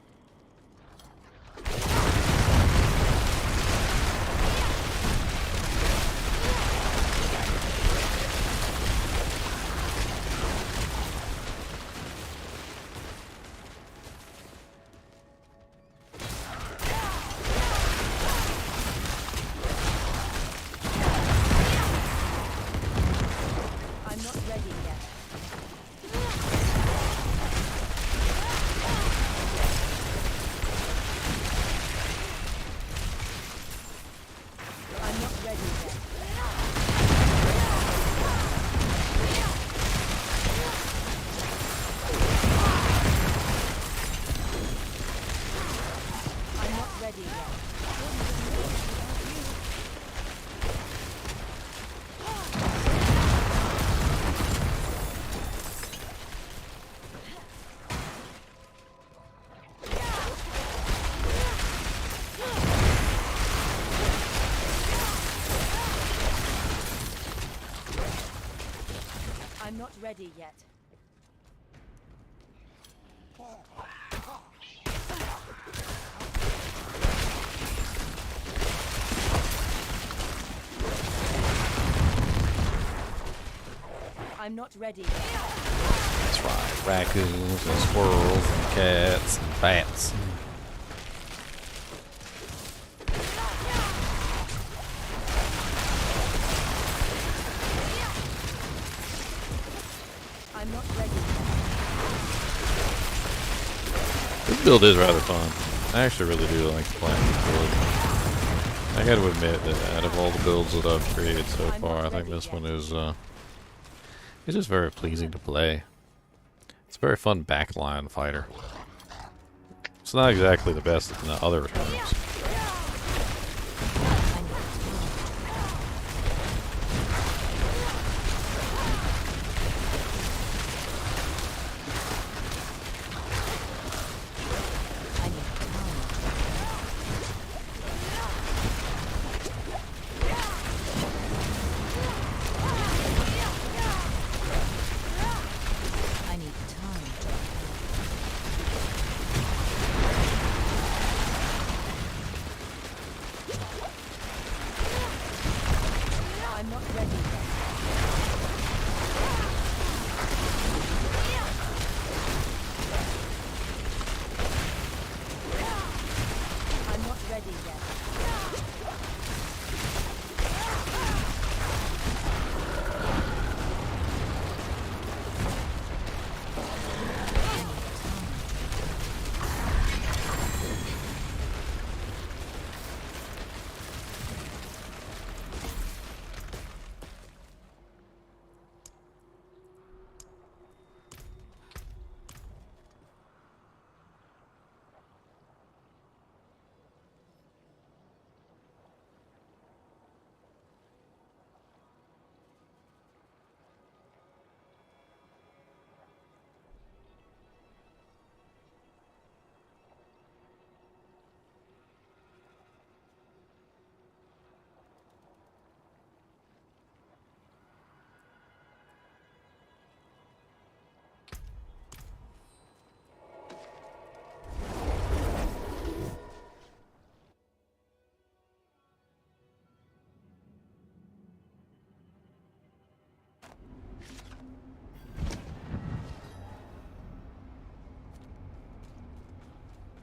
I'm not ready yet. I'm not ready yet. That's right. Raccoons and squirrels and cats and bats. I'm not ready yet. This build is rather fun. I actually really do like playing this build. I gotta admit that out of all the builds that I've created so far, I think this one is it's just very pleasing to play. It's a very fun backline fighter. It's not exactly the best in the other terms.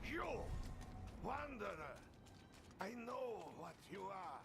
You, wanderer, I know what you are.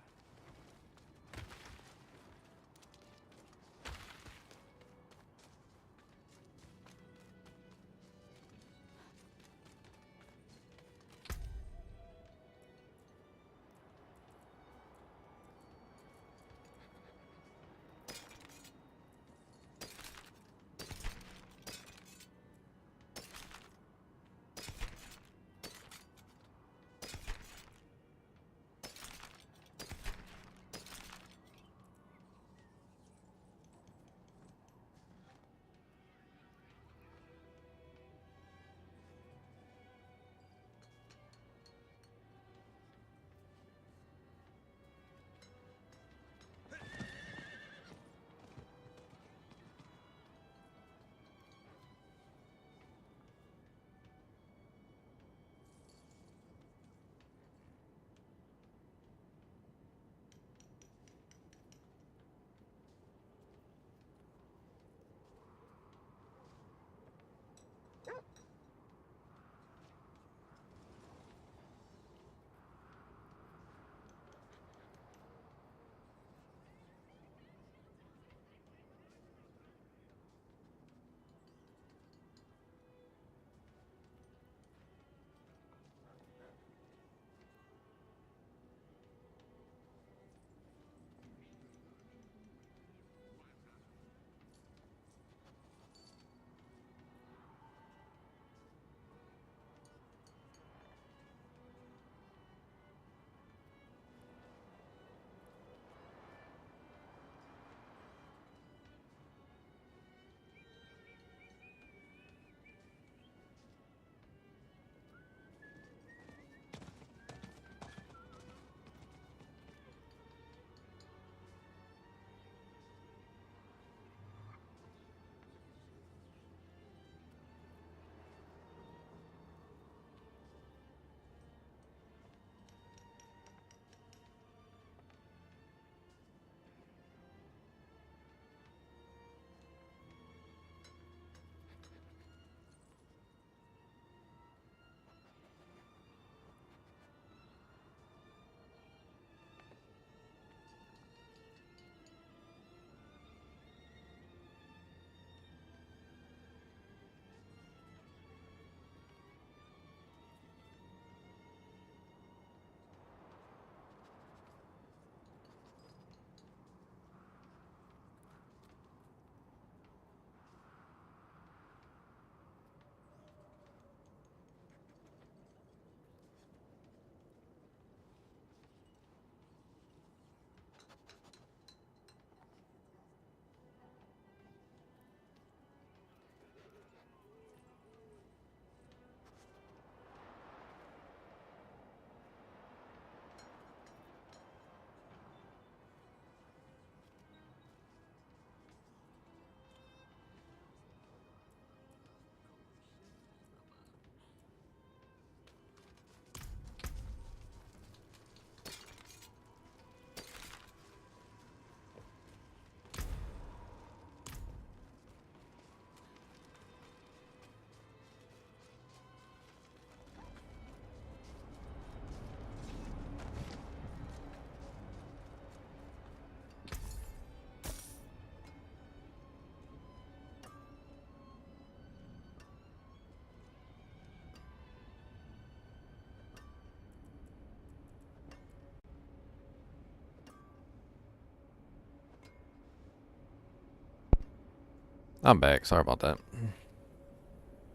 I'm back. Sorry about that.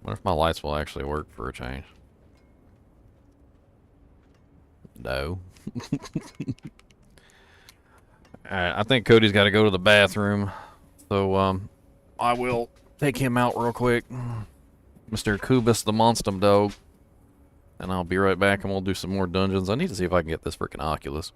Wonder if my lights will actually work for a change. No. Alright, I think Cody's got to go to the bathroom. So, I will take him out real quick. Mr. Kubus the Monstum Dog. And I'll be right back and we'll do some more dungeons. I need to see if I can get this freaking Oculus.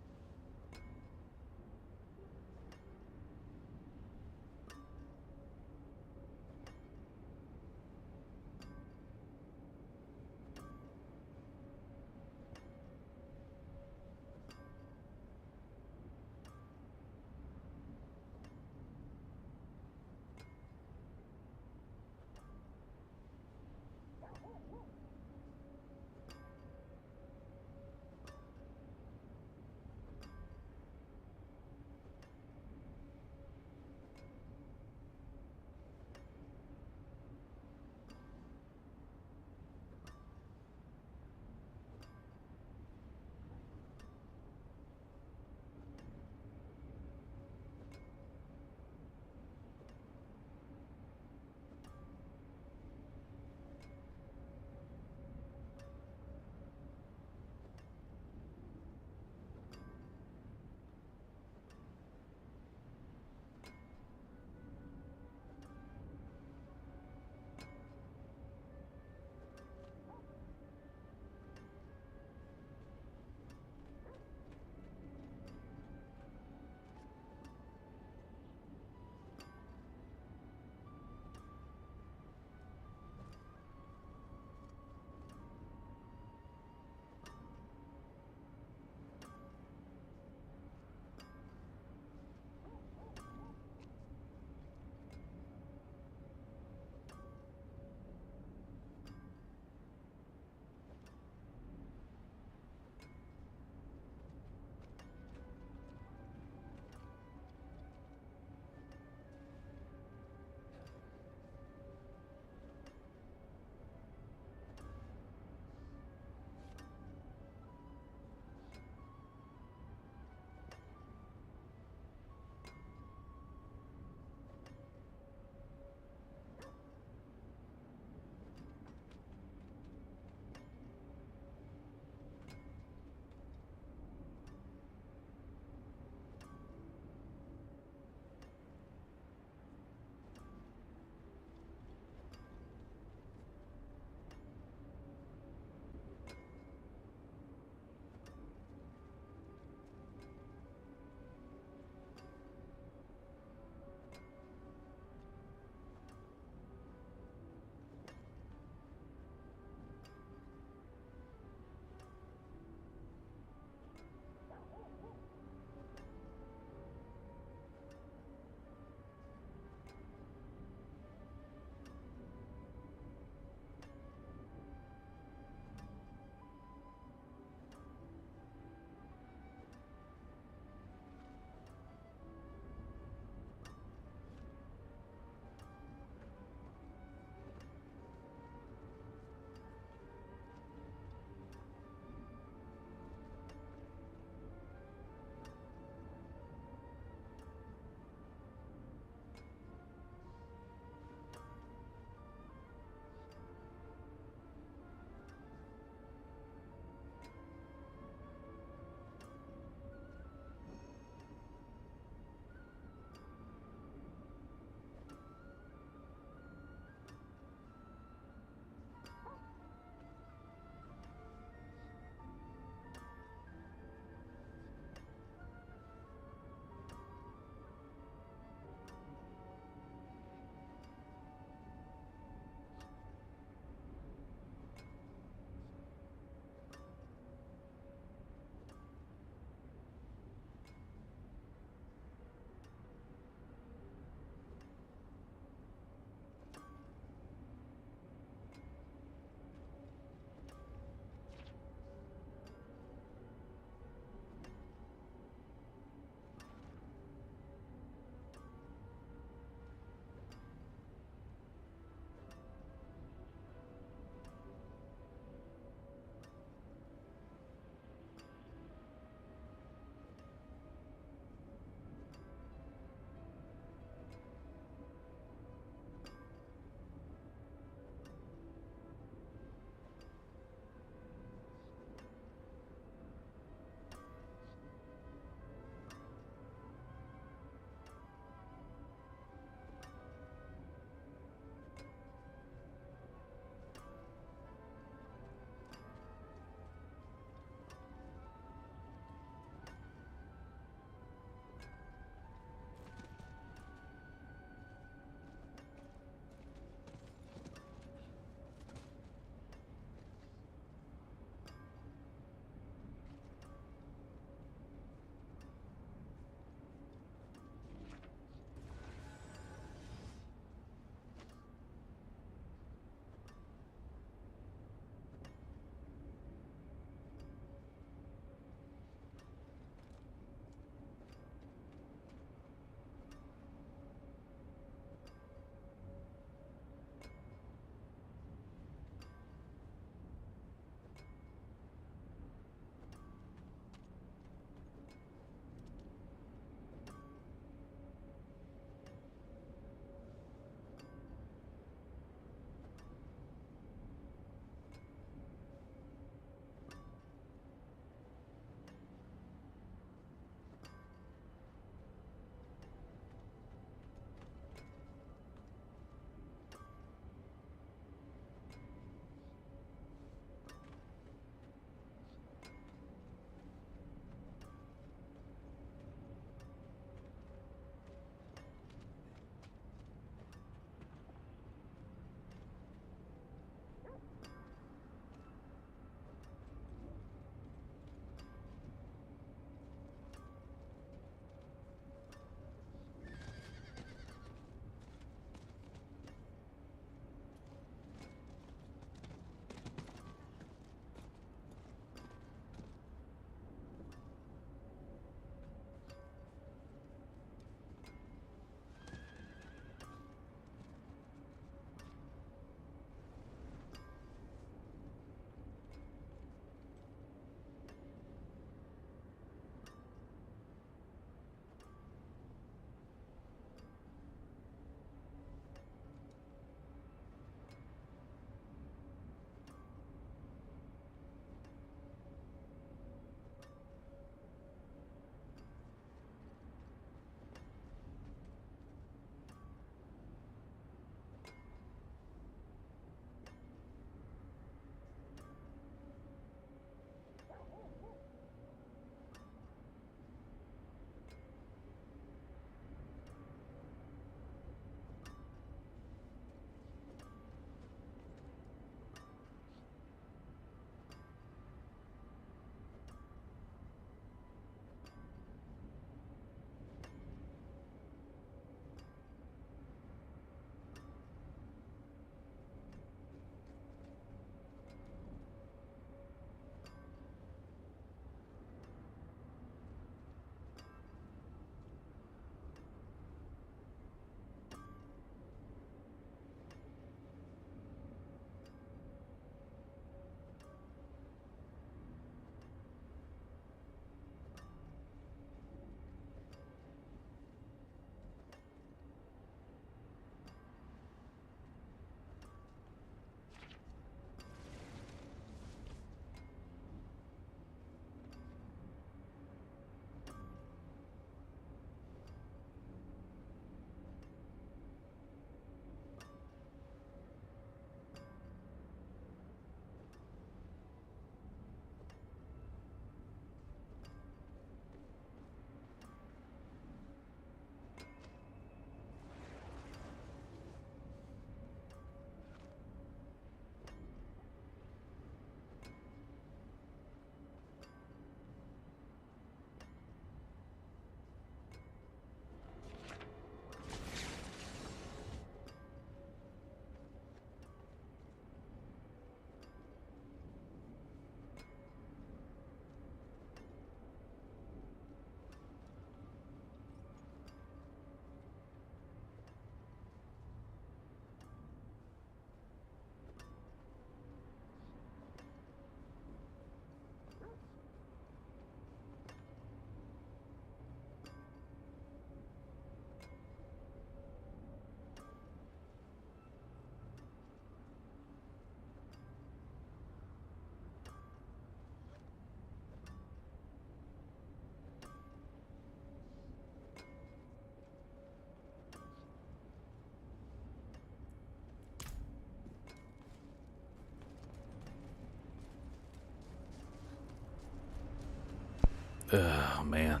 Oh, man.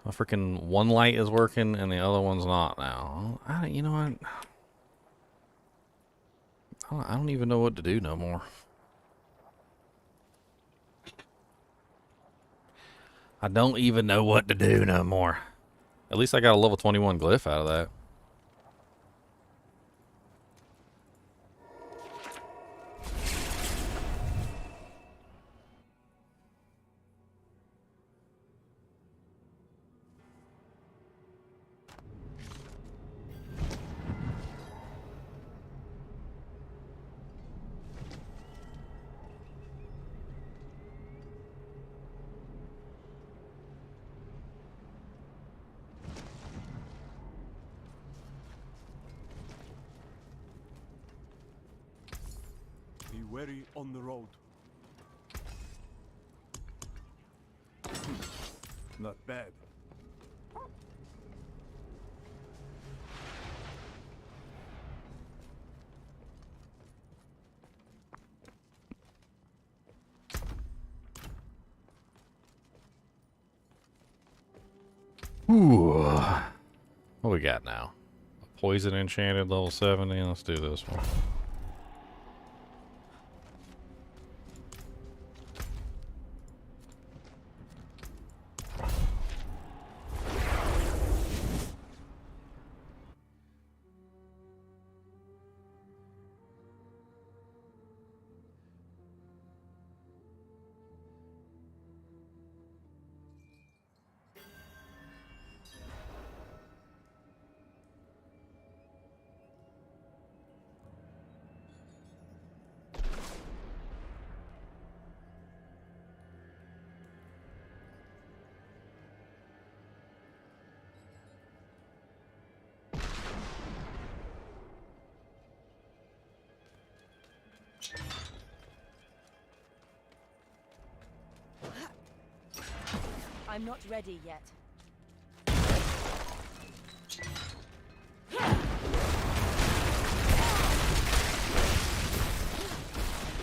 My freaking one light is working and the other one's not now. You know what? I don't even know what to do no more. I don't even know what to do no more. At least I got a level 21 glyph out of that. Be wary on the road. Not bad. Ooh. What we got now? Poison enchanted level 70. Let's do this one. I'm not ready yet.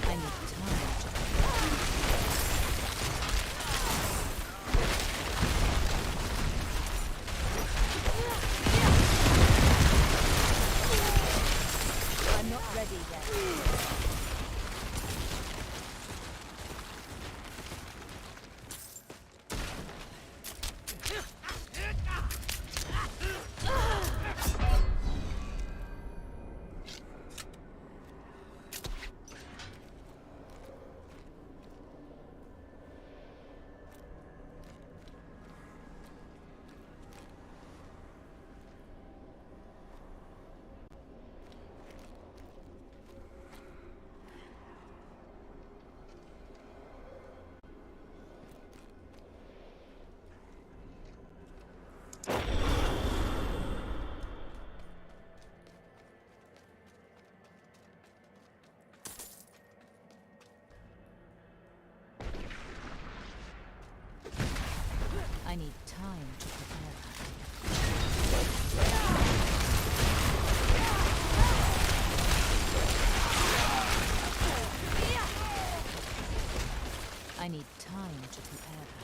I need time to I'm not ready yet. I need time to prepare that. I need time to prepare that.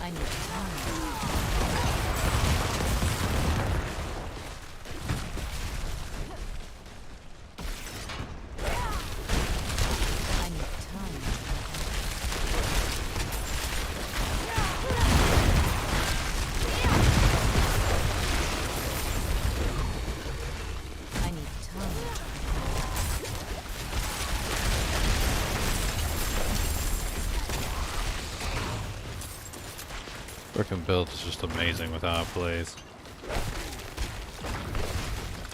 I need I need Frickin' build is just amazing with how it plays.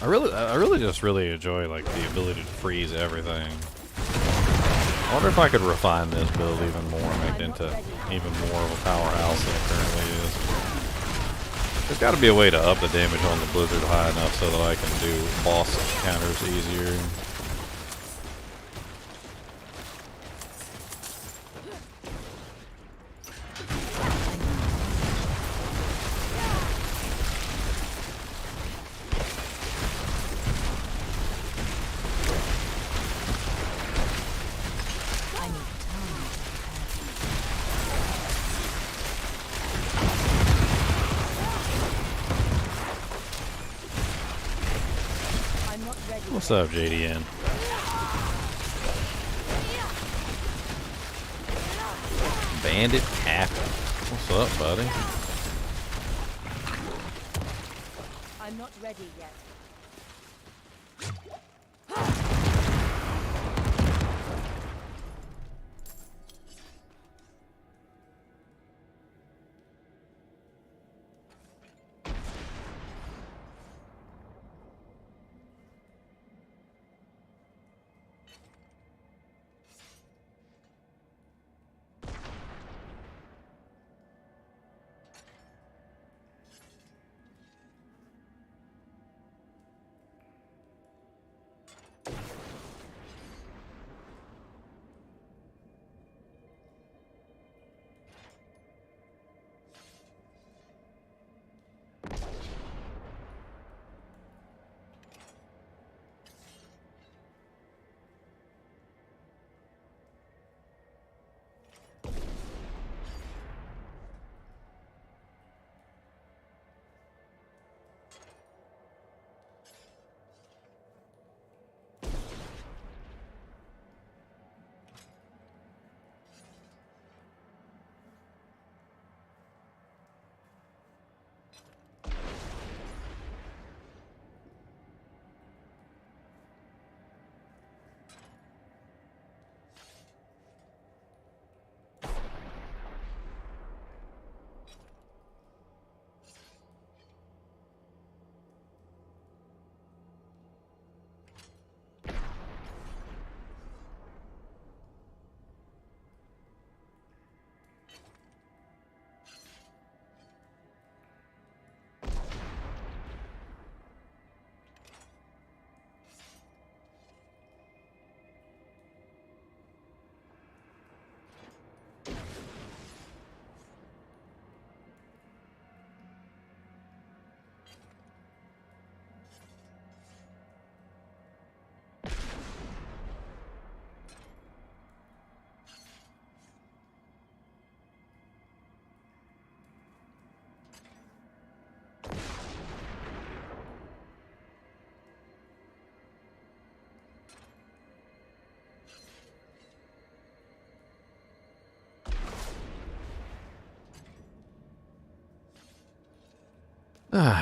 I really just enjoy like the ability to freeze everything. I wonder if I could refine this build even more, make it into even more of a powerhouse than it currently is. There's got to be a way to up the damage on the blizzard high enough so that I can do boss counters easier. What's up, JDN? Bandit Captain. What's up, buddy? I'm not ready yet.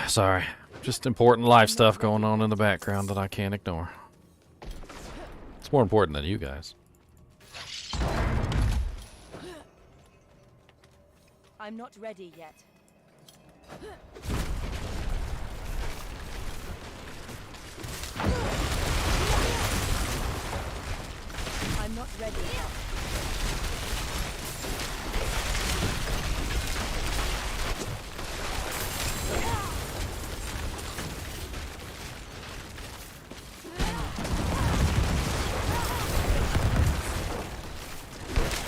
Sorry. Just important life stuff going on in the background that I can't ignore. It's more important than you guys. I'm not ready yet. I'm not ready yet.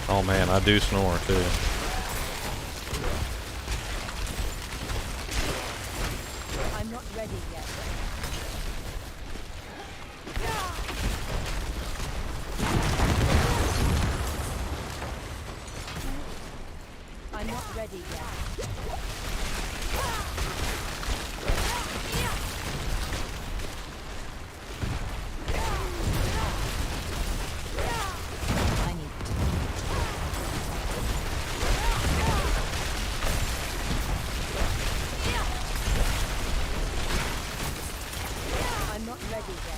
Oh man, I do snore too. I'm not ready yet. I'm not ready yet. I need I'm not ready yet.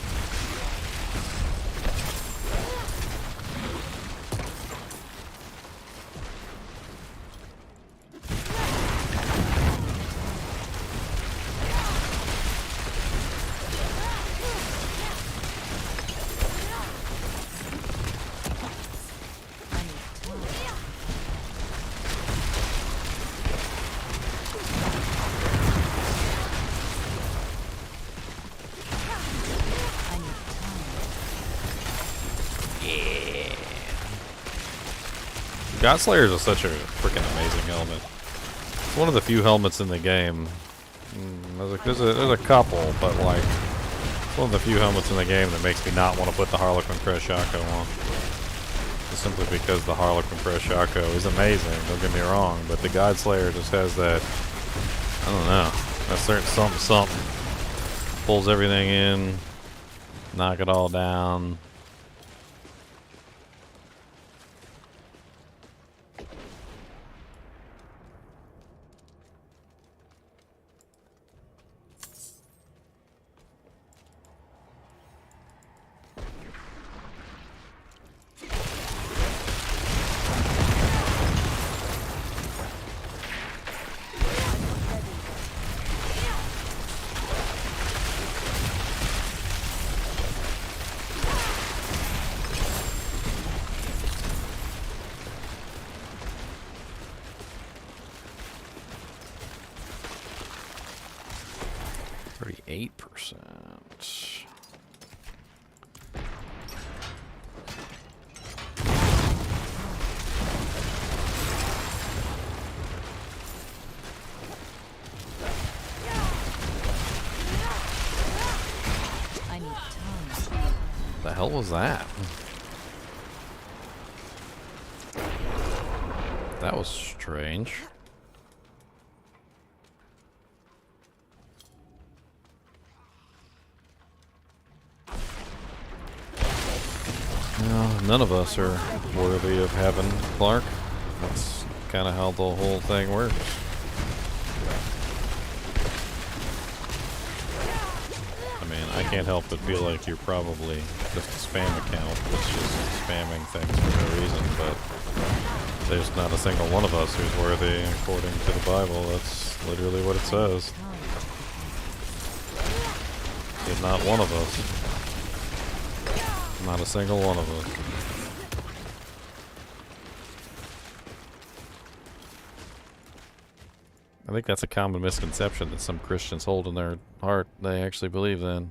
Godslayers is such a freaking amazing helmet. It's one of the few helmets in the game. There's a couple, but like, it's one of the few helmets in the game that makes me not want to put the Harlequin Creshako on. Just simply because the Harlequin Creshako is amazing, don't get me wrong, but the Godslayer just has that, I don't know, that certain something. Pulls everything in, knock it all down. The hell was that? That was strange. No, none of us are worthy of heaven, Clark. That's kind of how the whole thing works. I can't help but feel like you're probably just a spam account that's just spamming things for no reason, but there's not a single one of us who's worthy according to the Bible. That's literally what it says. There's not one of us. Not a single one of us. I think that's a common misconception that some Christians hold in their heart. They actually believe that.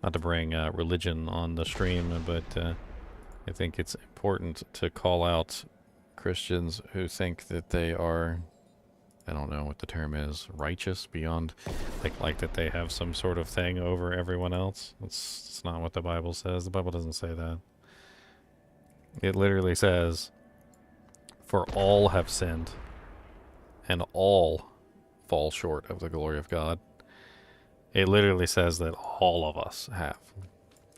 Not to bring religion on the stream, but I think it's important to call out Christians who think that they are, I don't know what the term is, righteous beyond, like that they have some sort of thing over everyone else. It's not what the Bible says. The Bible doesn't say that. It literally says, for all have sinned, and all fall short of the glory of God. It literally says that all of us have.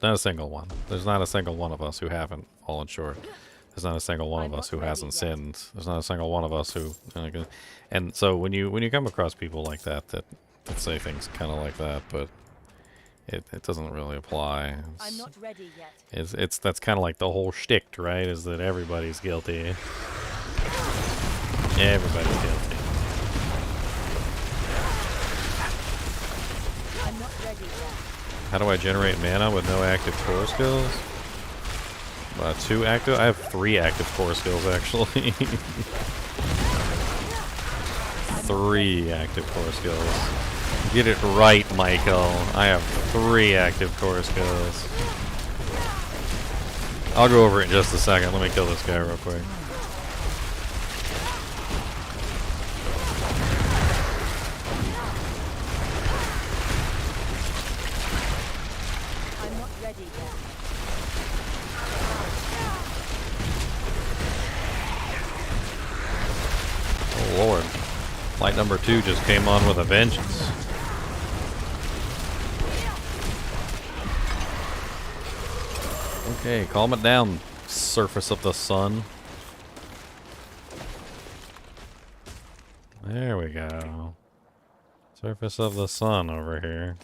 Not a single one. There's not a single one of us who haven't fallen short. There's not a single one of us who hasn't sinned. There's not a single one of us who... And so when you come across people like that say things kind of like that, but it doesn't really apply. I'm not ready yet. That's kind of like the whole shtick, right? Is that everybody's guilty. Everybody's guilty. I'm not ready yet. How do I generate mana with no active core skills? 2 active? I have 3 active core skills, actually. 3 active core skills. Get it right, Michael. I have 3 active core skills. I'll go over it in just a second. Let me kill this guy real quick. I'm not ready yet. Oh lord. Light number 2 just came on with a vengeance. Okay, calm it down, surface of the sun. There we go. Surface of the sun over here.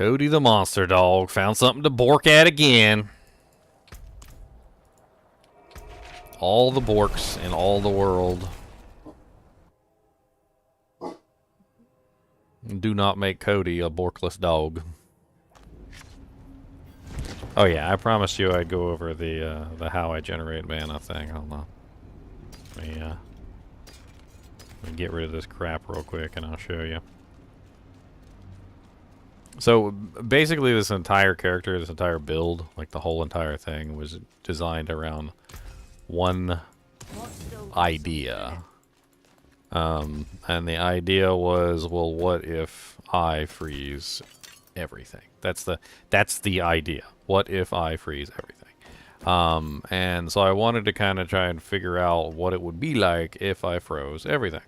Cody the monster dog found something to bork at again. All the borks in all the world. Do not make Cody a borkless dog. Oh yeah, I promised you I'd go over the how I generate mana thing. Hold on. Let me get rid of this crap real quick and I'll show you. So basically this entire character, this entire build, like the whole entire thing was designed around one idea. And the idea was, well, what if I freeze everything? That's the idea. What if I freeze everything? And so I wanted to kind of try and figure out what it would be like if I froze everything.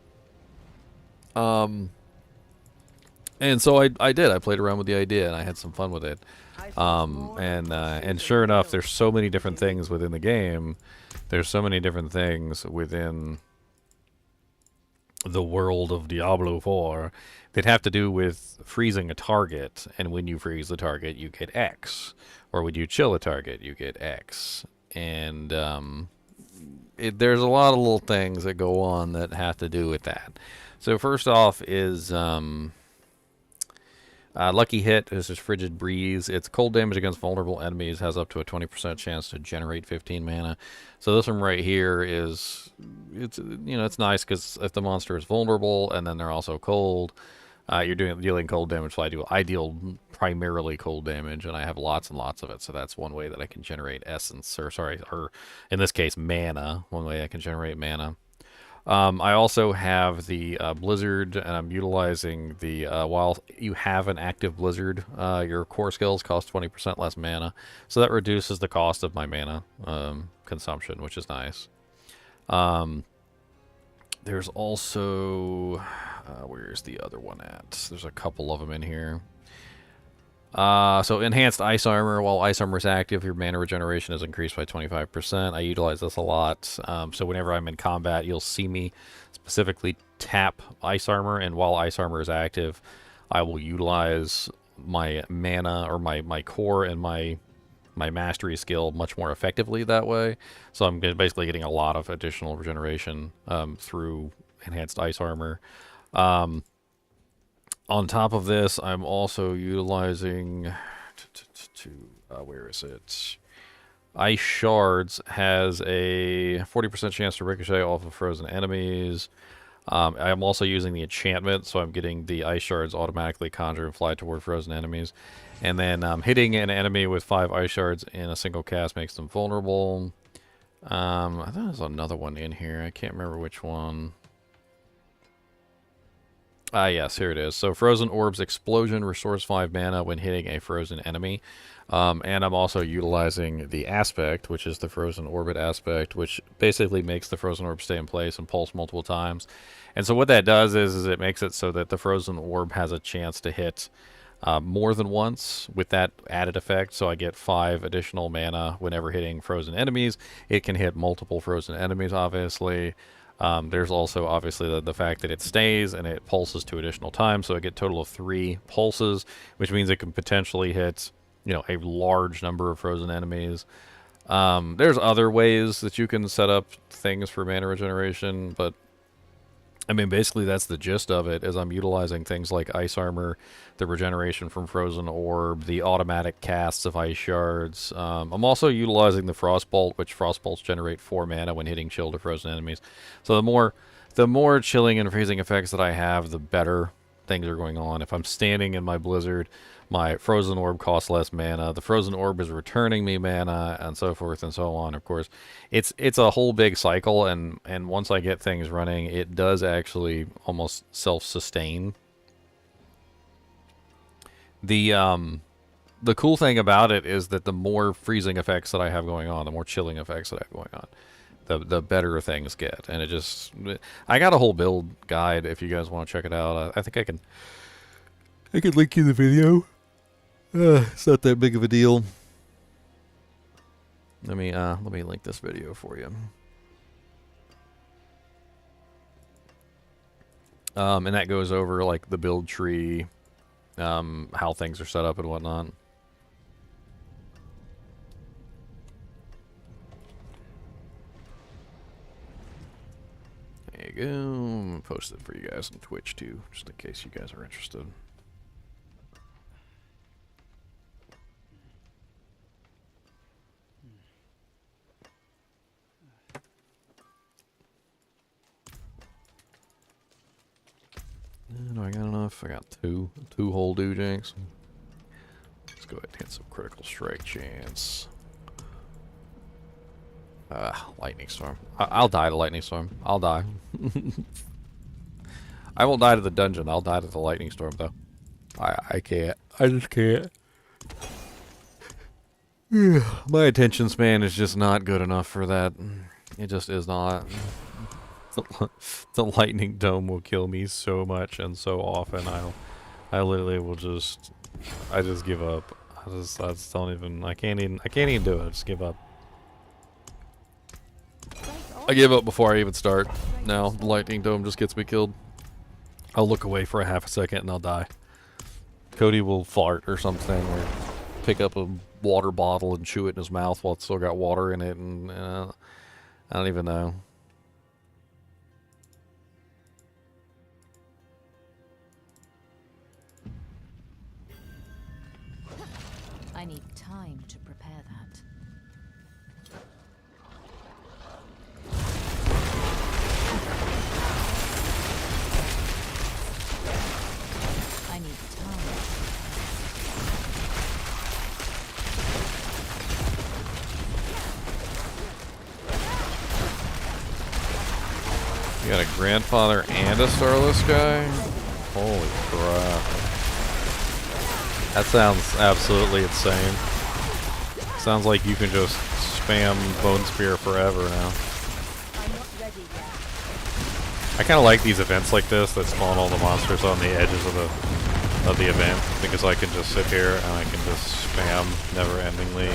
And so I did. I played around with the idea and I had some fun with it. And sure enough, there's so many different things within the game. There's so many different things within the world of Diablo IV that have to do with freezing a target, and when you freeze the target you get X, or when you chill a target you get X, and there's a lot of little things that go on that have to do with that. So first off is Lucky Hit. This is Frigid Breeze. It's cold damage against vulnerable enemies, has up to a 20% chance to generate 15 mana. So this one right here is, it's nice because if the monster is vulnerable and then they're also cold, you're dealing cold damage. So I deal primarily cold damage, and I have lots and lots of it. So that's one way that I can generate essence, or in this case mana. One way I can generate mana. I also have the Blizzard, and I'm utilizing the, while you have an active Blizzard, your core skills cost 20% less mana, so that reduces the cost of my mana consumption, which is nice. There's also, where's the other one at? There's a couple of them in here. So Enhanced Ice Armor. While Ice Armor is active, your mana regeneration is increased by 25%. I utilize this a lot. So whenever I'm in combat, you'll see me specifically tap Ice Armor, and while Ice Armor is active, I will utilize my mana, or my core and my mastery skill much more effectively that way. So I'm basically getting a lot of additional regeneration through Enhanced Ice Armor. On top of this, I'm also utilizing where is it? Ice Shards has a 40% chance to ricochet off of frozen enemies. I'm also using the enchantment, so I'm getting the Ice Shards automatically conjure and fly toward frozen enemies. And then hitting an enemy with 5 Ice Shards in a single cast makes them vulnerable. I think there's another one in here. I can't remember which one. Yes, here it is. So Frozen Orb's Explosion restores 5 mana when hitting a frozen enemy. And I'm also utilizing the Aspect, which is the Frozen Orbit Aspect, which basically makes the Frozen Orb stay in place and pulse multiple times. And so what that does is it makes it so that the Frozen Orb has a chance to hit more than once with that added effect. So I get 5 additional mana whenever hitting frozen enemies. It can hit multiple frozen enemies, obviously. There's also obviously the fact that it stays and it pulses 2 additional times, so I get a total of 3 pulses, which means it can potentially hit, a large number of frozen enemies. There's other ways that you can set up things for mana regeneration, but I mean, basically that's the gist of it, is I'm utilizing things like Ice Armor, the regeneration from Frozen Orb, the automatic casts of Ice Shards. I'm also utilizing the Frostbolt, which Frostbolts generate 4 mana when hitting chilled or frozen enemies. So the more chilling and freezing effects that I have, the better things are going on. If I'm standing in my Blizzard, my Frozen Orb costs less mana. The Frozen Orb is returning me mana, and so forth and so on. Of course, it's a whole big cycle, and once I get things running, it does actually almost self-sustain. The cool thing about it is that the more freezing effects that I have going on, the more chilling effects that I have going on, the better things get. And I got a whole build guide if you guys want to check it out. I think I can link you the video. It's not that big of a deal. Let me link this video for you. And that goes over like the build tree how things are set up and whatnot. There you go. Post it for you guys on Twitch too, just in case you guys are interested. Do I got enough? I got two whole doojanks. Let's go ahead and hit some critical strike chance. Lightning storm. I'll die to lightning storm. I'll die. I won't die to the dungeon. I'll die to the lightning storm though. I can't. I just can't. My attention span is just not good enough for that. It just is not. The lightning dome will kill me so much and so often. I literally will just. I just give up. I just don't even. I can't even do it. I just give up. I give up before I even start. Now the lightning dome just gets me killed. I'll look away for a half a second and I'll die. Cody will fart or something, or pick up a water bottle and chew it in his mouth while it's still got water in it, and I don't even know. I need time to prepare that. I need time. You got a grandfather and a starless guy? Holy crap. That sounds absolutely insane. Sounds like you can just spam Bone Spear forever now. I'm not ready yet. I kind of like these events like this that spawn all the monsters on the edges of the event, because I can just sit here and I can just spam never-endingly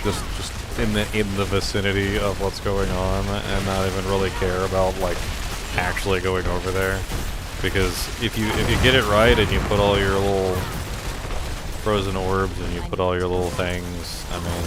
just in the vicinity of what's going on, and not even really care about like actually going over there. Because if you get it right and you put all your little frozen orbs and you put all your little things, I mean,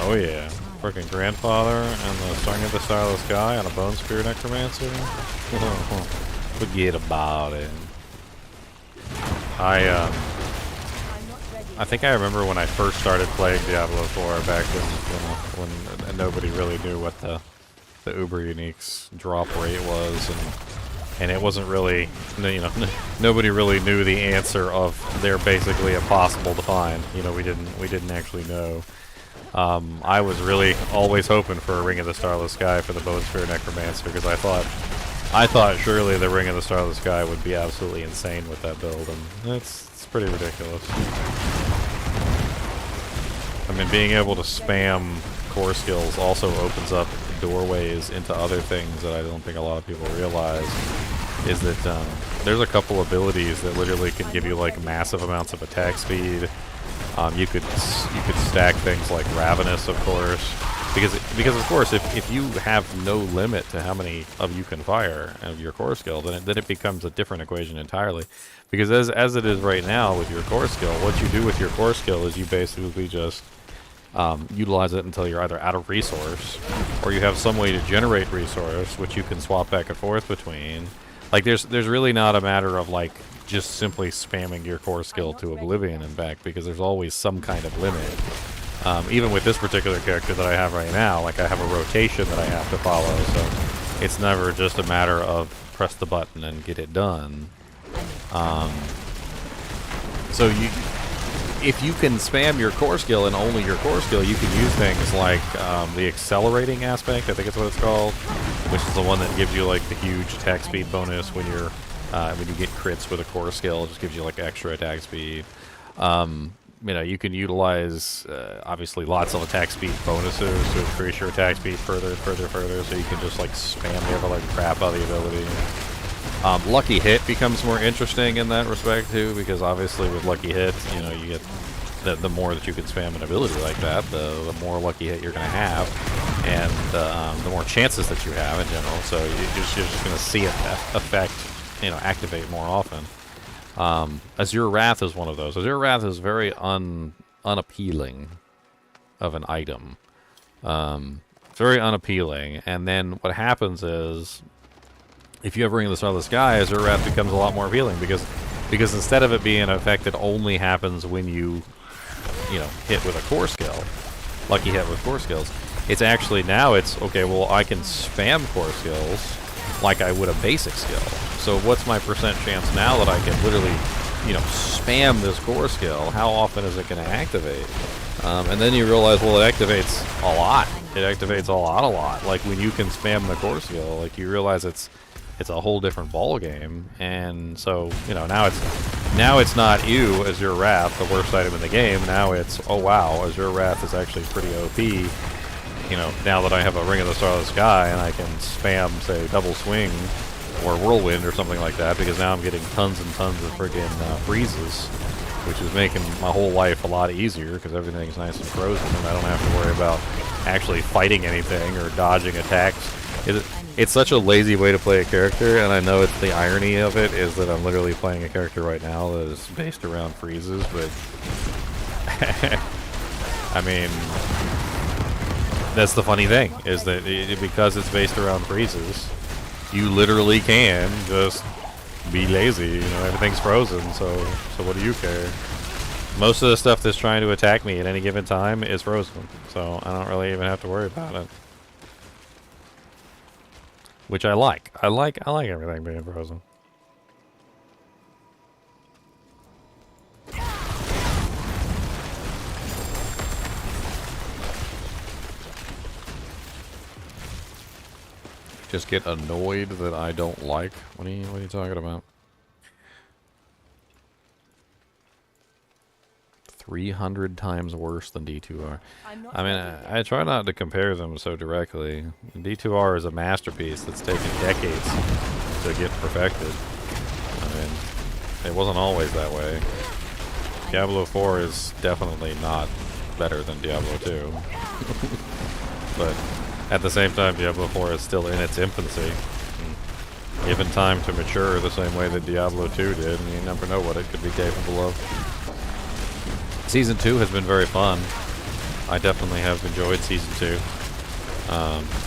oh yeah, freaking grandfather and the Song of the Starless Guy on a Bone Spear Necromancer. Forget about it. I think I remember when I first started playing Diablo 4 back when nobody really knew what the Uber Unique's drop rate was, and it wasn't really, you know, nobody really knew the answer of they're basically impossible to find. You know, we didn't actually know. I was really always hoping for a Ring of the Starless Sky for the Bone Spear Necromancer, because I thought surely the Ring of the Starless Sky would be absolutely insane with that build, and it's pretty ridiculous. I mean, being able to spam core skills also opens up doorways into other things that I don't think a lot of people realize. Is that there's a couple abilities that literally can give you like massive amounts of attack speed. You could stack things like Ravenous, of course, because of course if you have no limit to how many of you can fire of your core skill, then it becomes a different equation entirely. Because as it is right now with your core skill, what you do with your core skill is you basically just utilize it until you're either out of resource, or you have some way to generate resource which you can swap back and forth between. Like there's really not a matter of like just simply spamming your core skill to oblivion and back, because there's always some kind of limit. Even with this particular character that I have right now, like I have a rotation that I have to follow, it's never just a matter of press the button and get it done. So if you can spam your core skill and only your core skill, you can use things like the accelerating aspect, I think it's what it's called, which is the one that gives you like the huge attack speed bonus when you get crits with a core skill. It just gives you like extra attack speed. You know, you can utilize obviously lots of attack speed bonuses to increase your attack speed further, so you can just like spam the ever like crap out of the ability. Lucky Hit becomes more interesting in that respect too, because obviously with Lucky Hit, you know, you get the more that you can spam an ability like that, the more Lucky Hit you're going to have, and the more chances that you have in general. So you're just going to see it affect, you know, activate more often. Azure Wrath is one of those. Azure Wrath is very unappealing of an item. It's very unappealing, and then what happens is, if you ever Ring of the Starless Sky, Azure Wrath becomes a lot more appealing, because instead of it being an effect that only happens when you know, hit with a core skill, Lucky Hit with core skills, it's actually now it's, okay, well, I can spam core skills like I would a basic skill. So what's my percent chance now that I can literally, you know, spam this core skill? How often is it going to activate? And then you realize, well, it activates a lot. It activates a lot. Like when you can spam the core skill, like you realize it's a whole different ball game. And so, you know, now it's not you, Azure Wrath, the worst item in the game. Now it's, oh wow, Azure Wrath is actually pretty OP. You know, now that I have a Ring of the Starless Sky and I can spam, say, Double Swing or Whirlwind or something like that, because now I'm getting tons and tons of friggin' freezes, which is making my whole life a lot easier, because everything's nice and frozen and I don't have to worry about actually fighting anything or dodging attacks. It's such a lazy way to play a character, and I know it's the irony of it is that I'm literally playing a character right now that is based around freezes, but I mean, that's the funny thing, is that because it's based around freezes, you literally can just be lazy. You know, everything's frozen, so what do you care? Most of the stuff that's trying to attack me at any given time is frozen, so I don't really even have to worry about it. Which I like. I like everything being frozen. Just get annoyed that I don't like. What are you talking about? 300 times worse than D2R. I mean, I try not to compare them so directly. D2R is a masterpiece that's taken decades to get perfected. I mean, it wasn't always that way. Diablo 4 is definitely not better than Diablo 2. But at the same time, Diablo 4 is still in its infancy. Given time to mature the same way that Diablo 2 did, and you never know what it could be capable of. Season 2 has been very fun. I definitely have enjoyed Season 2.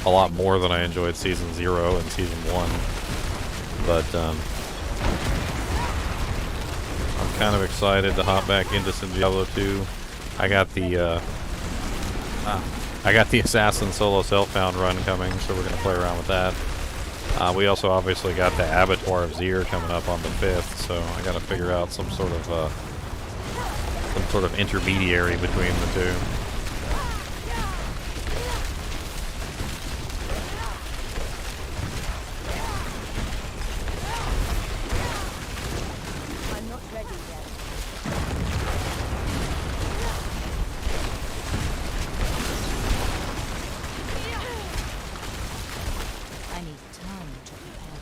A lot more than I enjoyed Season 0 and Season 1. But I'm kind of excited to hop back into some Diablo 2. I got the Assassin Solo Self-Found run coming, so we're going to play around with that. We also obviously got the Abattoir of Zir coming up on the 5th, so I got to figure out some sort of intermediary between the two. I'm not ready yet. I need time to prepare.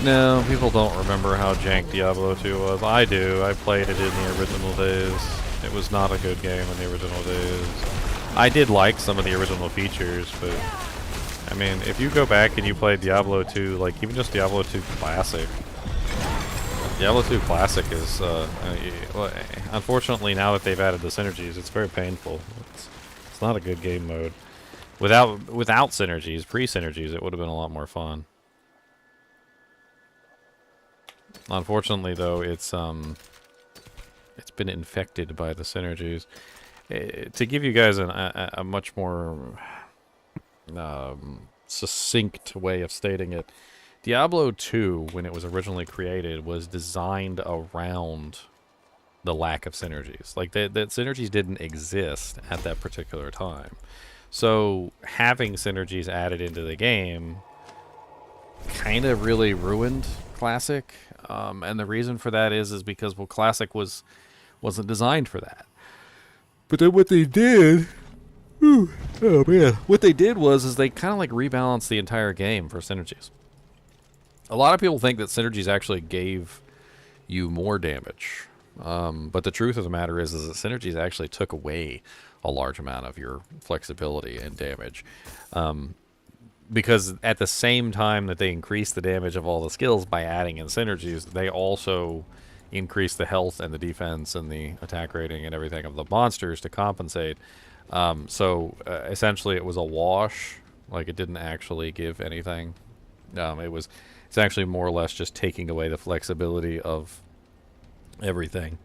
No, people don't remember how jank Diablo 2 was. I do. I played it in the original days. It was not a good game in the original days. I did like some of the original features, but I mean, if you go back and you play Diablo 2, like even just Diablo 2 Classic, Diablo 2 Classic is, unfortunately now that they've added the synergies, it's very painful. It's not a good game mode. Without synergies, pre-synergies, it would have been a lot more fun. Unfortunately, though, it's it's been infected by the synergies. To give you guys a much more succinct way of stating it, Diablo 2, when it was originally created, was designed around the lack of synergies. Like, that synergies didn't exist at that particular time. So, having synergies added into the game kind of really ruined Classic. And the reason for that is because, well, Classic wasn't designed for that. But then what they did... oh, man. What they did was they kind of, like, rebalanced the entire game for synergies. A lot of people think that synergies actually gave you more damage. But the truth of the matter is that synergies actually took away a large amount of your flexibility and damage. Because at the same time that they increased the damage of all the skills by adding in synergies, they also increased the health and the defense and the attack rating and everything of the monsters to compensate. So essentially it was a wash. Like, it didn't actually give anything. It's actually more or less just taking away the flexibility of everything.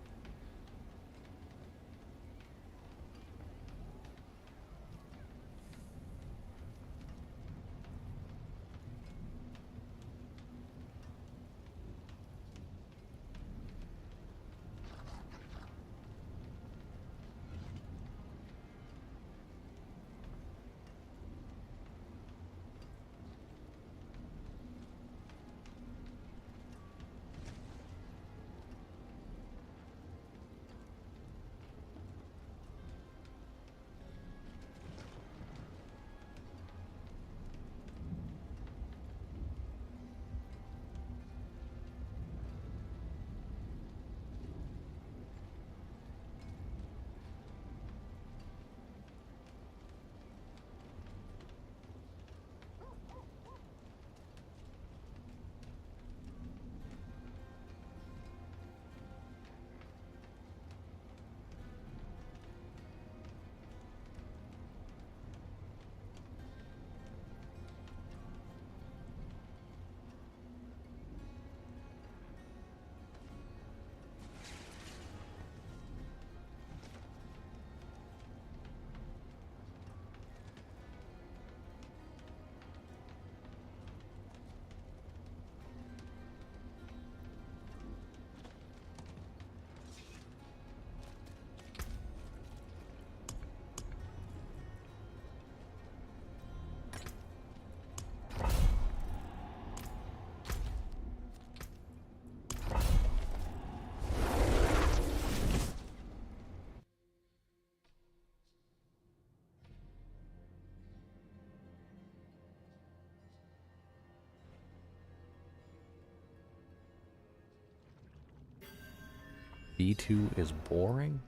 D2 is boring?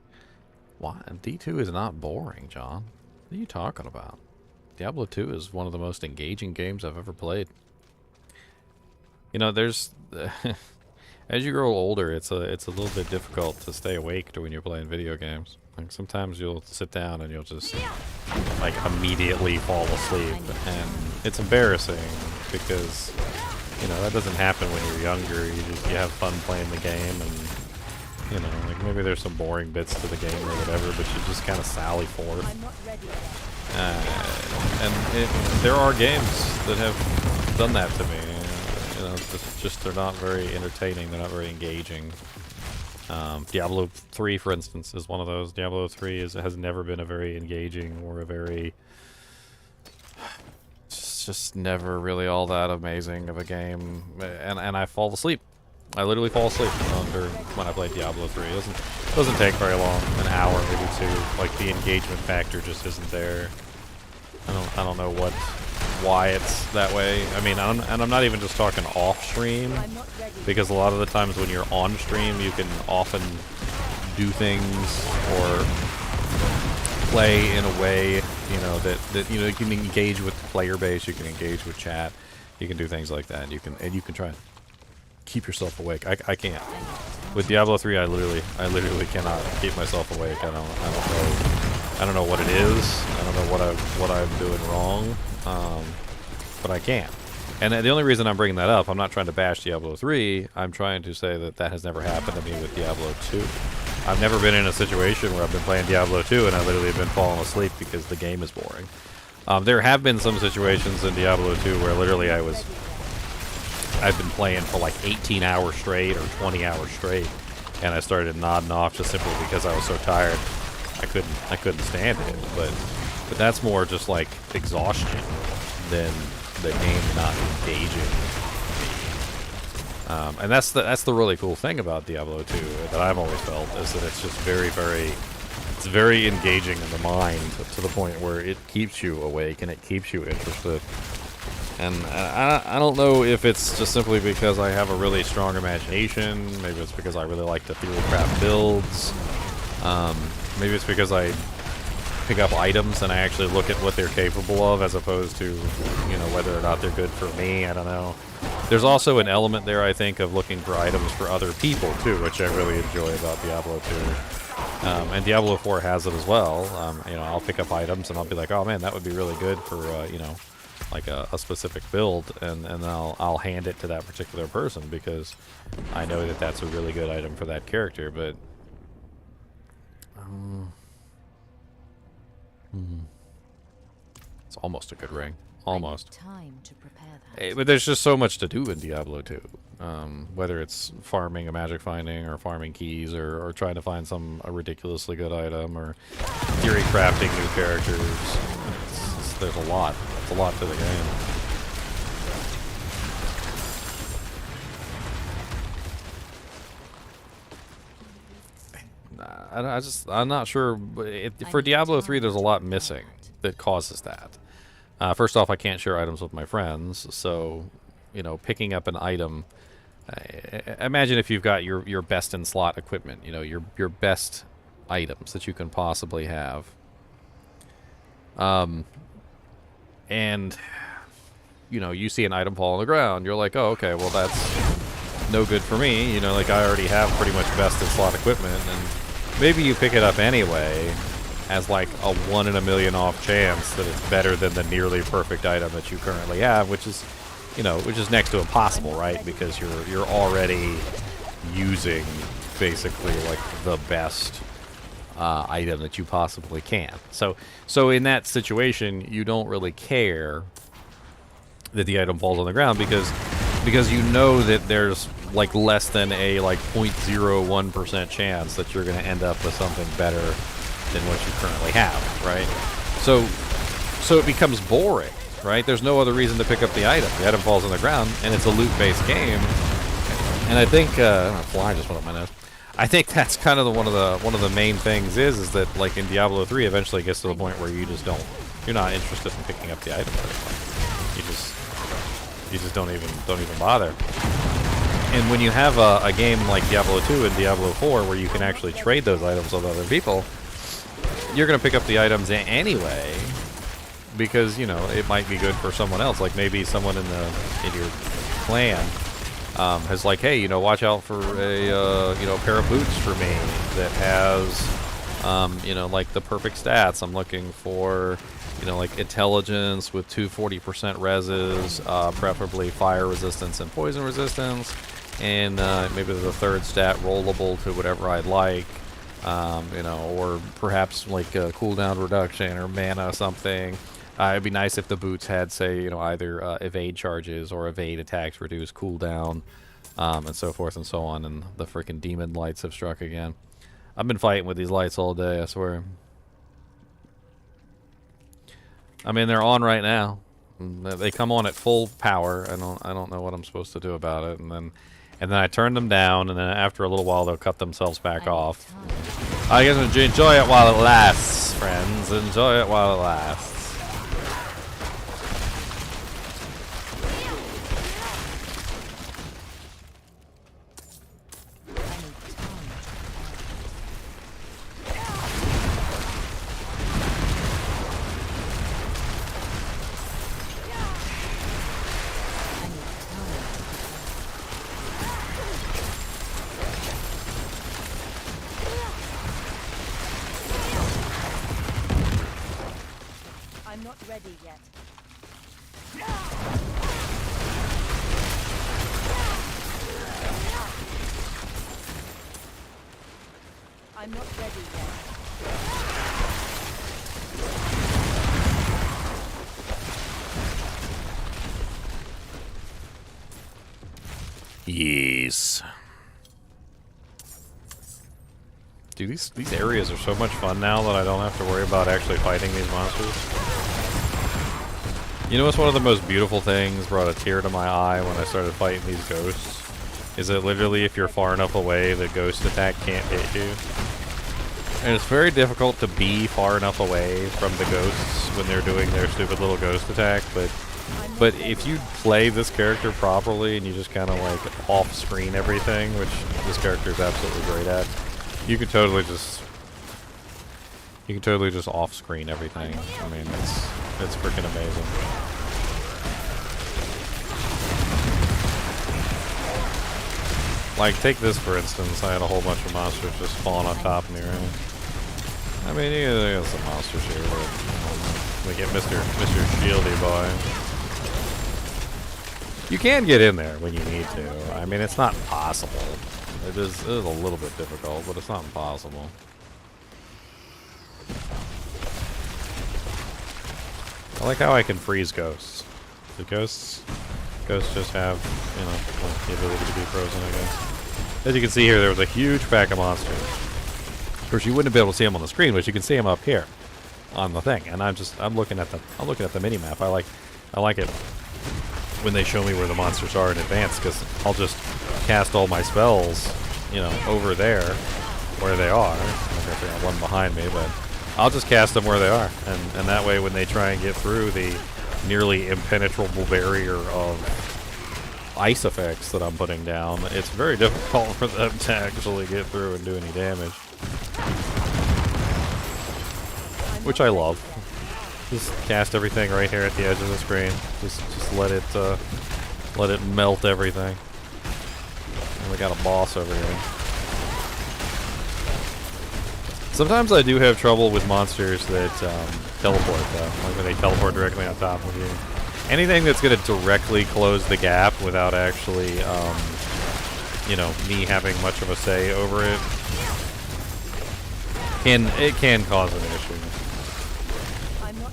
Why? D2 is not boring, John. What are you talking about? Diablo 2 is one of the most engaging games I've ever played. You know, there's... as you grow older, it's a little bit difficult to stay awake when you're playing video games. Like, sometimes you'll sit down and you'll just, like, immediately fall asleep. And it's embarrassing because, you know, that doesn't happen when you're younger. You have fun playing the game, and, you know, like, maybe there's some boring bits to the game or whatever, but you just kind of sally forth. There are games that have done that to me. You know, just they're not very entertaining. They're not very engaging. Diablo 3, for instance, is one of those. Diablo 3 has never been a very engaging or a very... It's just never really all that amazing of a game. And I fall asleep. I literally fall asleep when I play Diablo 3. It doesn't take very long, an hour, maybe two. Like, the engagement factor just isn't there. I don't know why it's that way. I mean, I'm not even just talking off stream, because a lot of the times when you're on stream, you can often do things or play in a way, you know, that you know, you can engage with the player base, you can engage with chat, you can do things like that. You can try and keep yourself awake. I can't. With Diablo 3, I literally cannot keep myself awake. I don't know what it is. I don't know what I'm doing wrong. But I can't. And the only reason I'm bringing that up, I'm not trying to bash Diablo 3. I'm trying to say that has never happened to me with Diablo 2. I've never been in a situation where I've been playing Diablo 2 and I literally have been falling asleep because the game is boring. There have been some situations in Diablo 2 where literally I've been playing for like 18 hours straight or 20 hours straight, and I started nodding off just simply because I was so tired. I couldn't stand it. But that's more just like exhaustion than the game not engaging. And that's the really cool thing about Diablo 2 that I've always felt, is that it's just it's very engaging in the mind to the point where it keeps you awake and it keeps you interested. And I don't know if it's just simply because I have a really strong imagination. Maybe it's because I really like to theory craft builds. Maybe it's because I pick up items and I actually look at what they're capable of as opposed to, you know, whether or not they're good for me. I don't know. There's also an element there, I think, of looking for items for other people too, which I really enjoy about Diablo 2. And Diablo 4 has it as well. You know, I'll pick up items and I'll be like, oh man, that would be really good for, you know, like a specific build, and then I'll hand it to that particular person because I know that that's a really good item for that character. But it's almost a good ring, almost. Time to prepare that. But there's just so much to do in Diablo 2. Whether it's farming a magic finding or farming keys or trying to find a ridiculously good item or theory crafting new characters. There's a lot. It's a lot to the game. I'm not sure. For Diablo 3, there's a lot missing that causes that. First off, I can't share items with my friends, so, you know, picking up an item. Imagine if you've got your best in slot equipment, you know, your best items that you can possibly have. And, you know, you see an item fall on the ground, you're like, oh, okay, well, that's no good for me. You know, like, I already have pretty much best in slot equipment, and maybe you pick it up anyway as like a 1 in a million off chance that it's better than the nearly perfect item that you currently have, which is, you know, which is next to impossible, right? Because you're already using basically like the best item that you possibly can. So in that situation, you don't really care that the item falls on the ground because you know that there's like less than a like 0.01% chance that you're going to end up with something better than what you currently have, right? So it becomes boring, right? There's no other reason to pick up the item. The item falls on the ground, and it's a loot-based game. And I think a fly just went up my nose. I think that's kind of one of the main things is that like in Diablo 3, eventually it gets to the point where you're not interested in picking up the item anymore. You just don't even bother. And when you have a game like Diablo 2 and Diablo 4 where you can actually trade those items with other people, you're going to pick up the items anyway because, you know, it might be good for someone else. Like maybe someone in your clan has like, hey, you know, watch out for a you know, pair of boots for me that has you know, like the perfect stats. I'm looking for, you know, like intelligence with 240% reses, preferably fire resistance and poison resistance, and maybe there's a third stat rollable to whatever I'd like, you know, or perhaps like a cooldown reduction or mana or something. It'd be nice if the boots had, say, you know, either evade charges or evade attacks reduce cooldown, and so forth and so on. And the freaking demon lights have struck again. I've been fighting with these lights all day, I swear. I mean, they're on right now. They come on at full power. I don't know what I'm supposed to do about it. And then I turn them down, and then after a little while, they'll cut themselves back off. I guess enjoy it while it lasts, friends. Enjoy it while it lasts. I'm not ready yet. Yes. Dude, these areas are so much fun now that I don't have to worry about actually fighting these monsters. You know what's one of the most beautiful things, brought a tear to my eye when I started fighting these ghosts? Is that literally if you're far enough away, the ghost attack can't hit you. And it's very difficult to be far enough away from the ghosts when they're doing their stupid little ghost attack, but if you play this character properly and you just kind of like off-screen everything, which this character is absolutely great at, you can totally just off-screen everything. I mean, it's freaking amazing. Like, take this for instance. I had a whole bunch of monsters just falling on top of me, right? I mean, you got some monsters here, but we get Mr. Shieldy Boy. You can get in there when you need to. I mean, it's not impossible. It is a little bit difficult, but it's not impossible. I like how I can freeze ghosts. The ghosts just have, you know, the ability to be frozen, I guess. As you can see here, there was a huge pack of monsters. Of course, you wouldn't be able to see them on the screen, but you can see them up here on the thing. And I'm looking at the mini map. I like it when they show me where the monsters are in advance, because I'll just cast all my spells, you know, over there where they are. I got one behind me, but I'll just cast them where they are, and that way when they try and get through the nearly impenetrable barrier of ice effects that I'm putting down, it's very difficult for them to actually get through and do any damage. Which I love. Just cast everything right here at the edge of the screen. Just let it melt everything. And we got a boss over here. Sometimes I do have trouble with monsters that teleport, though. Like when they teleport directly on top of you. Anything that's going to directly close the gap without actually, you know, me having much of a say over it, can cause an issue. I'm not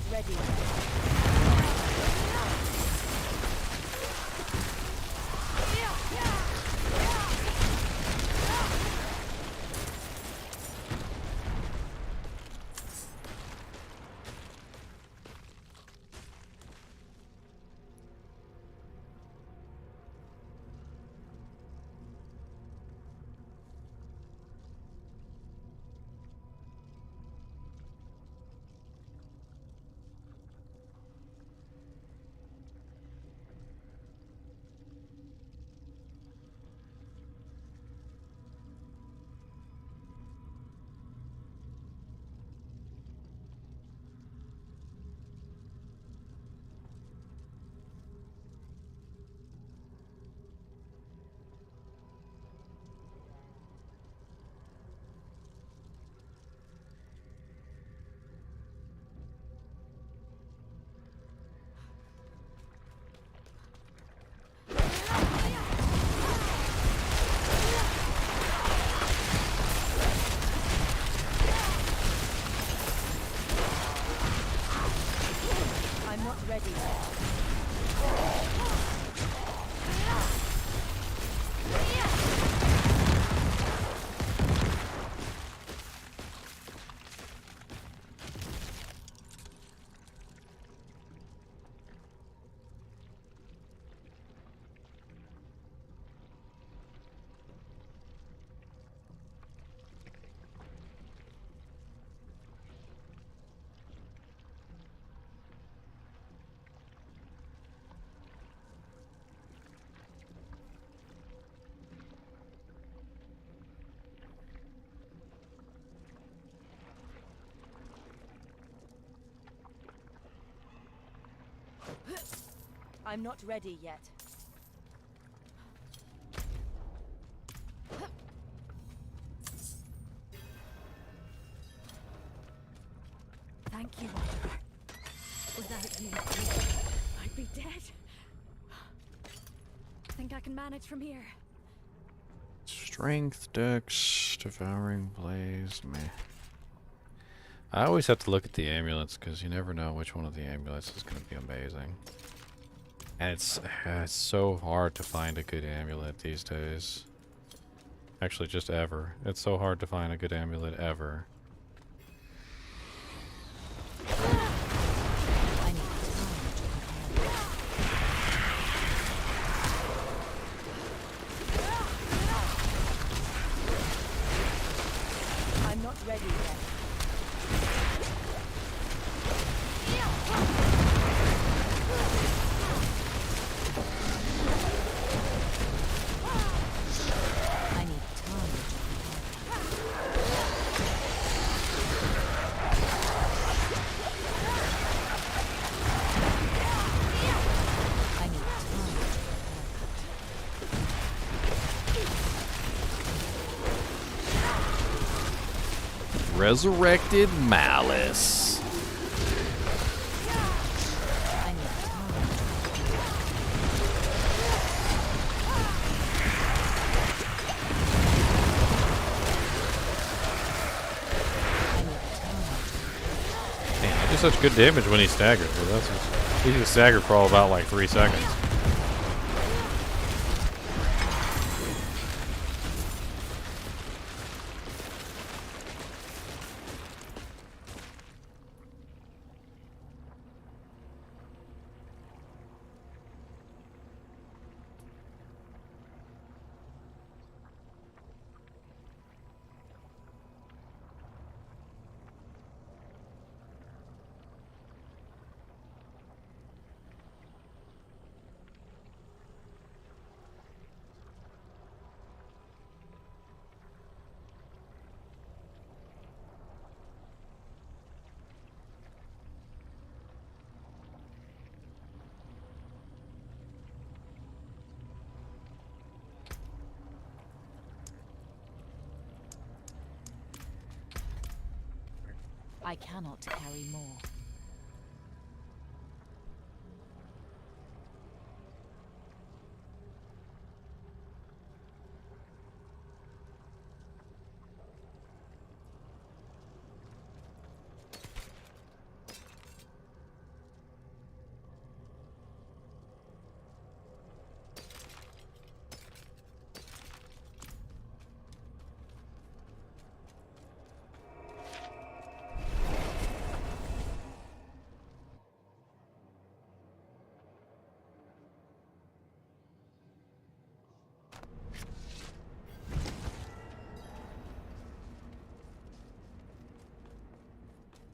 ready. I'm not ready yet. Thank you, Oliver. Without you, I'd be dead. Think I can manage from here? Strength, dex, Devouring Blaze, meh. I always have to look at the amulets because you never know which one of the amulets is going to be amazing. And it's so hard to find a good amulet these days. Actually, just ever. It's so hard to find a good amulet ever. I need time to prepare that. I'm not ready yet. I need time to prepare. I need time to Resurrected Malice. I need time to Man, I do such good damage when he staggers. But he can stagger for all about like 3 seconds. I cannot carry more.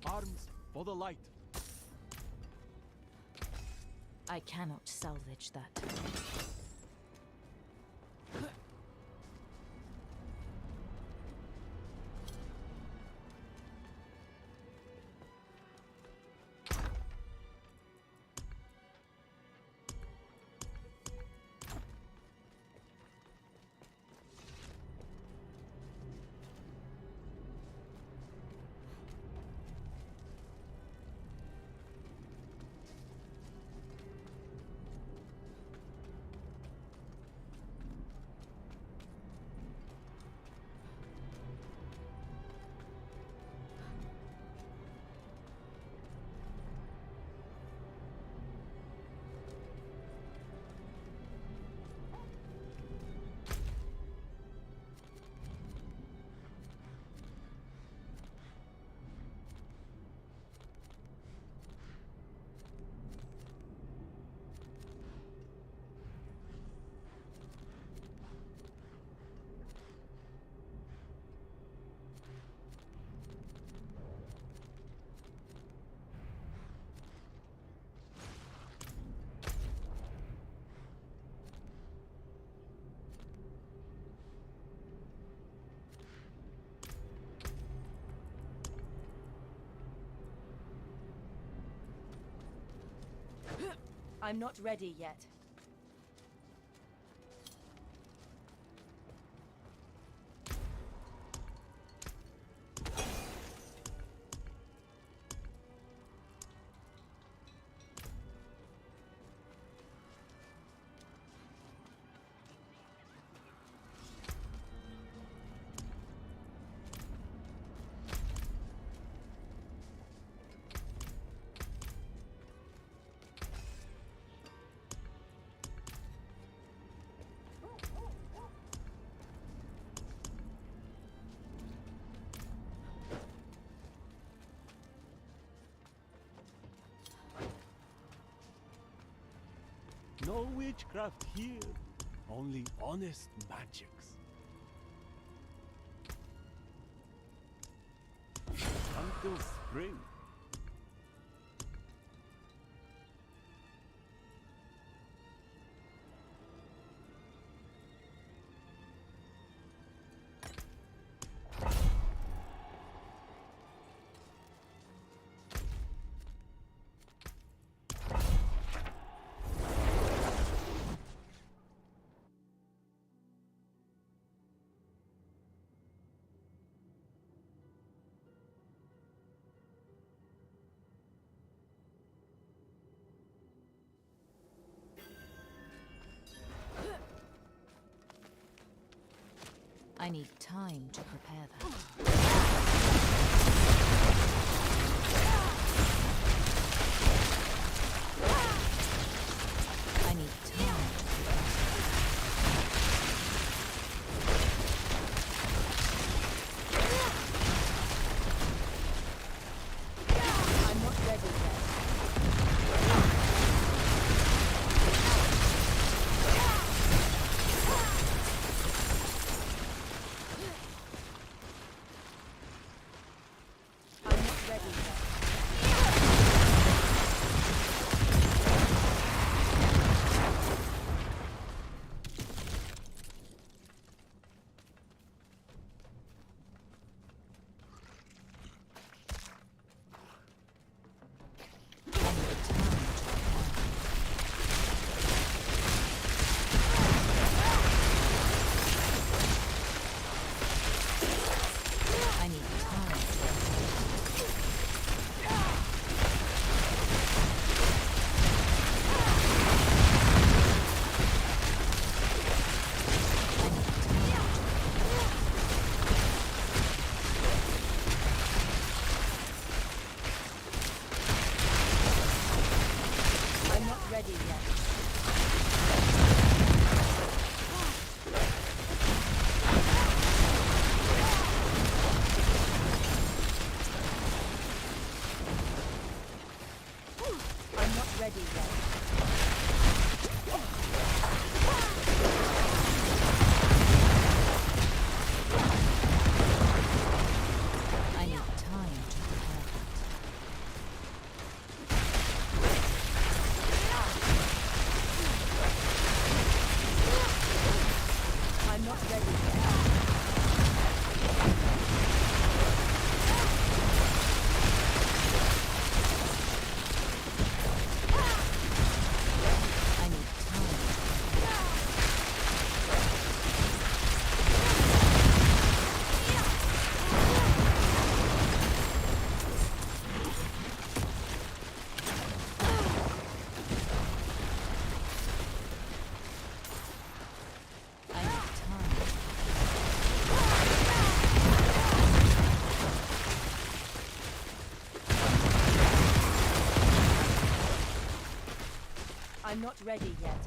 Arms for the light. I cannot salvage that. I'm not ready yet. No witchcraft here. Only honest magics. Until spring. I need time to prepare that. I need time to prepare I'm not ready yet. I'm not ready yet. I need time to I'm not ready yet. I'm not ready yet. I need time to prepare that. I'm not ready yet. I need time. I need time. I'm not ready yet.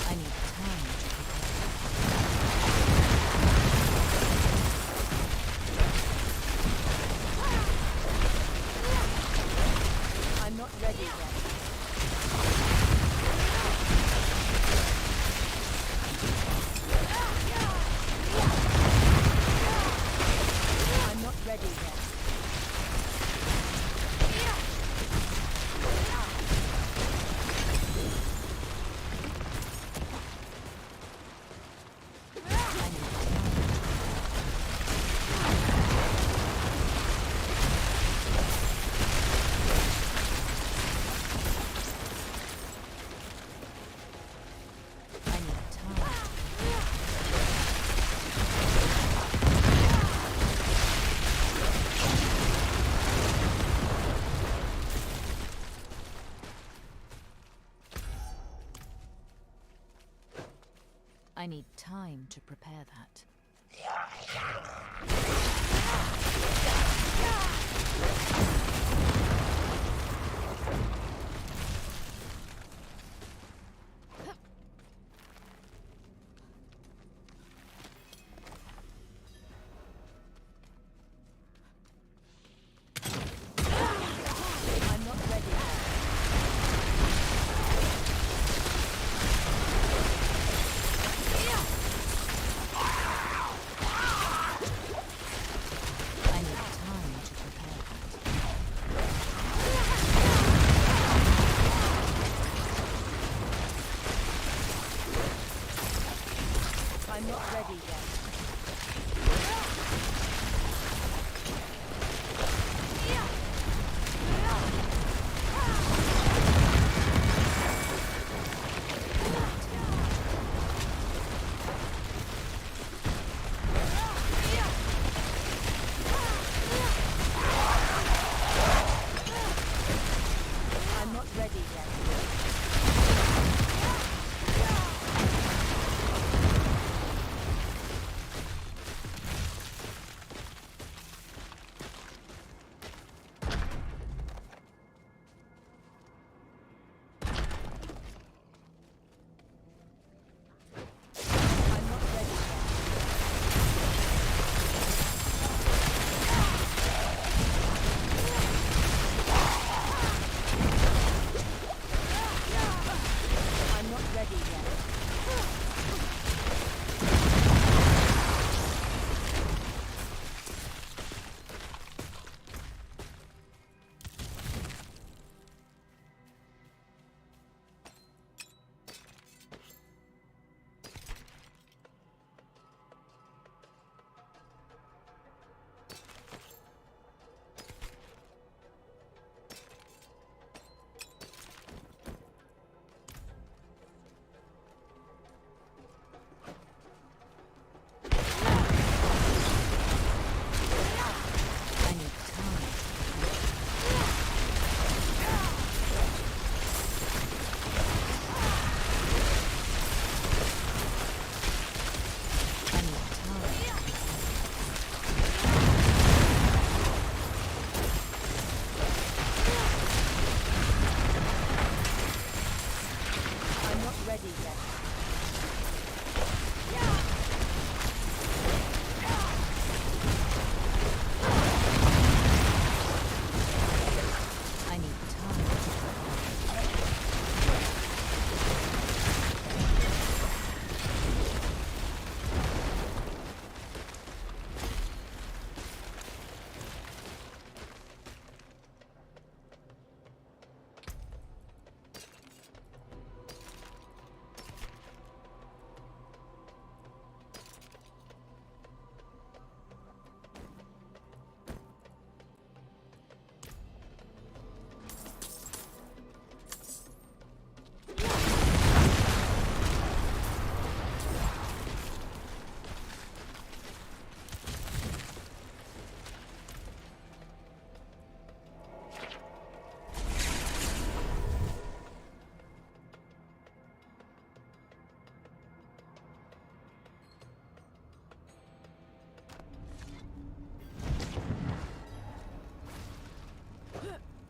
I need time to I'm not ready yet. I'm not ready yet. I need time. I need time. I need time to prepare that.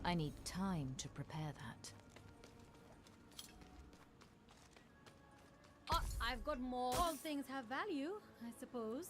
I need time to prepare that. I've got more. All things have value, I suppose.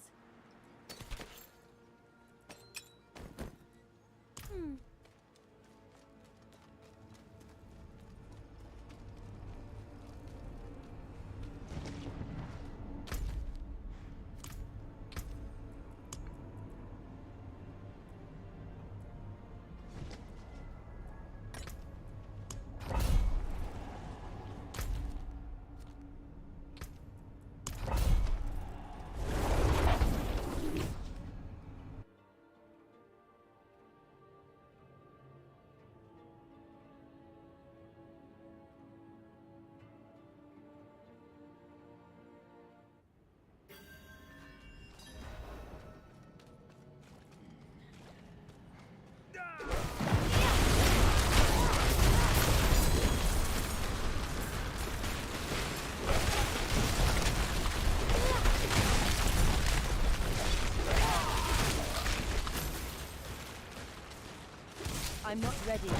I'm not ready yet.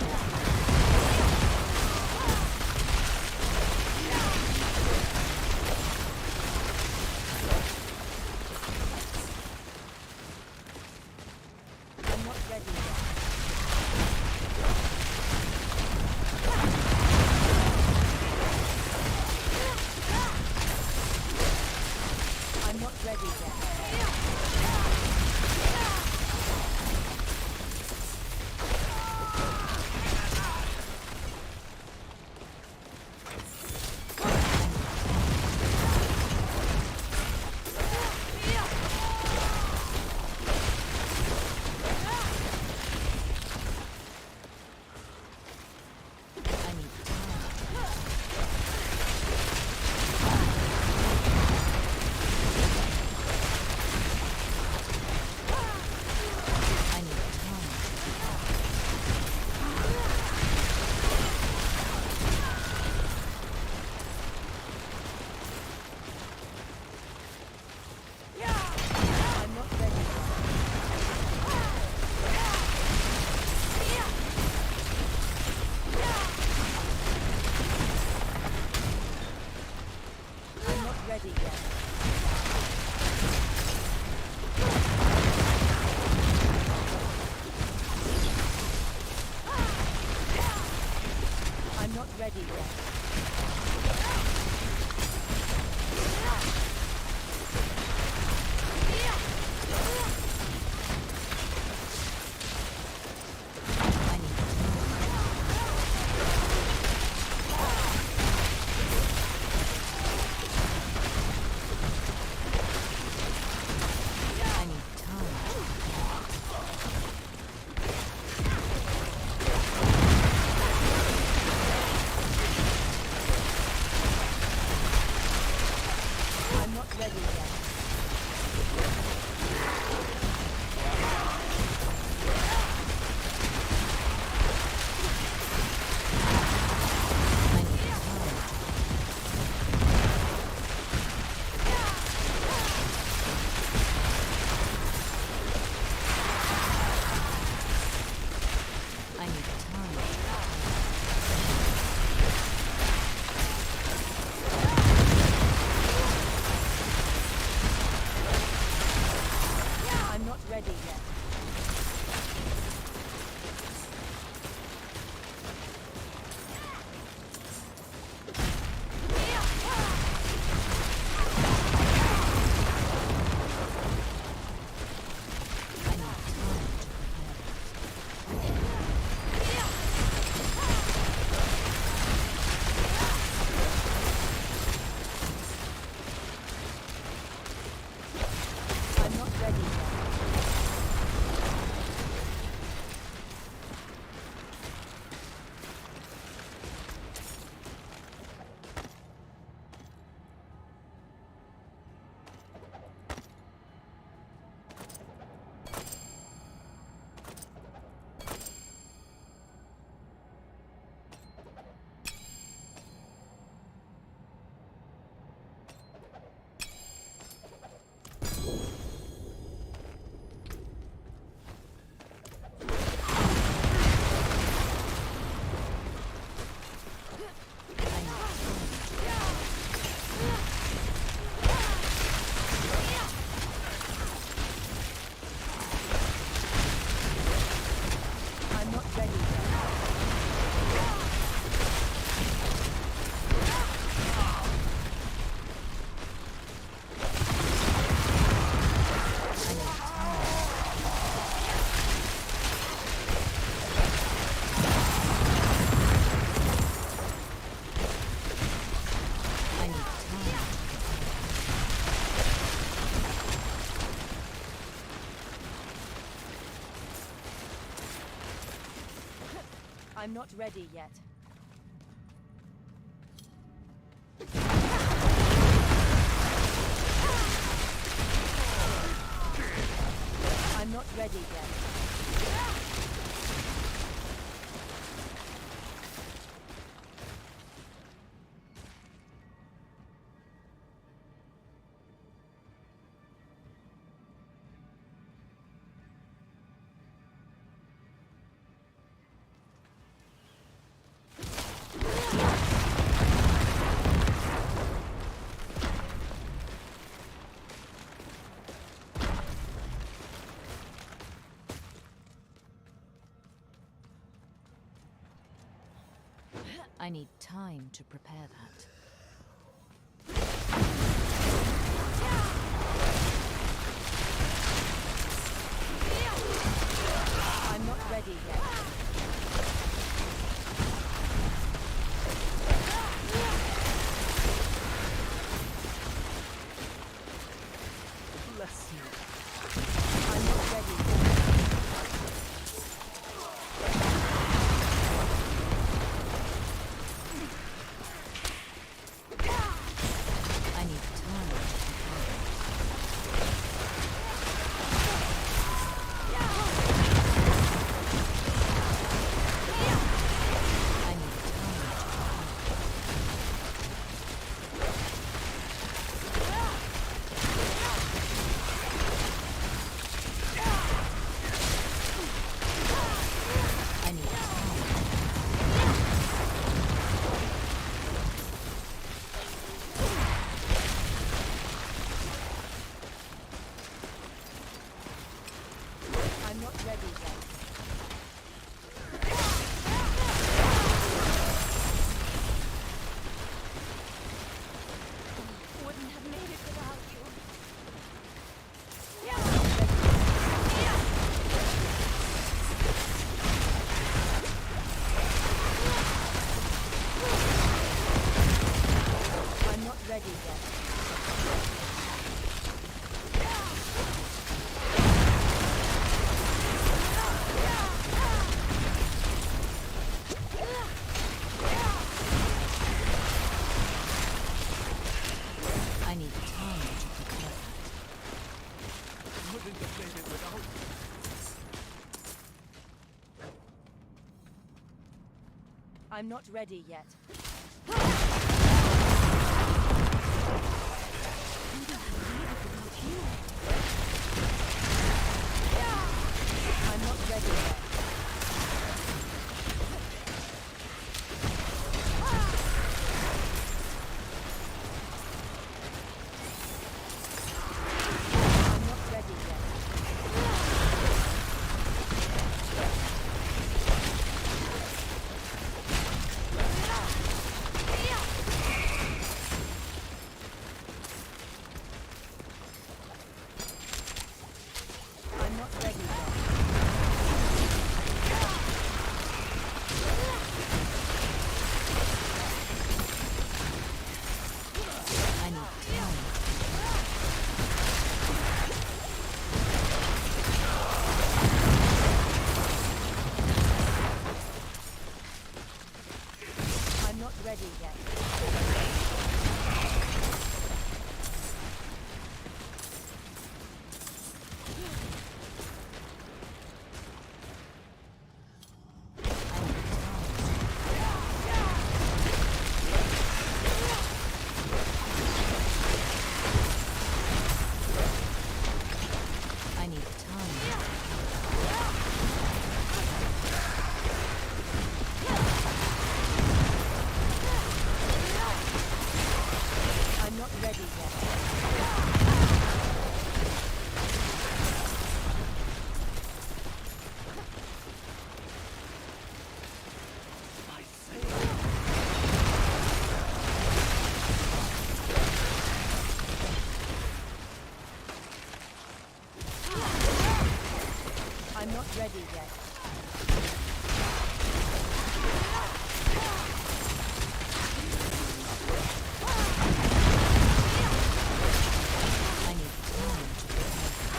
I'm not ready yet. I'm not ready yet. I need time. I need time. I'm not ready yet. I'm not ready yet. I'm not ready yet. I need time. I need time. I'm not ready yet. I'm not ready yet. I need time to prepare that. I'm not ready yet. Bless you. I'm not ready yet. I need time to prepare that. I need I'm not ready yet. Wouldn't have made it without you. I'm not ready yet. I need time to prepare that. Wouldn't have made it without you. I'm not ready yet. I'm not ready yet. I'm not ready yet. I'm not ready yet. I need time. I'm not ready yet. I need time. I'm not ready yet. I'm not ready yet. I need time to prepare that.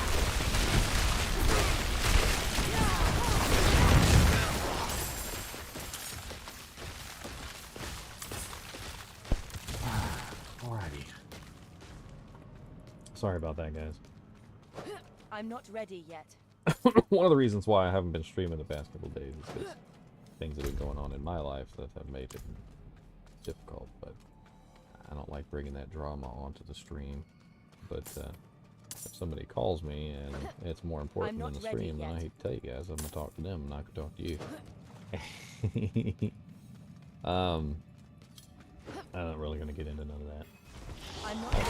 Sorry about that, guys. I'm not ready yet. One of the reasons why I haven't been streaming the past couple days is because things have been going on in my life that have made it difficult, but I don't like bringing that drama onto the stream. But if somebody calls me and it's more important than the stream, then I hate to tell you guys, I'm going to talk to them and I can talk to you. I'm not really going to get into none of that. I'm not ready.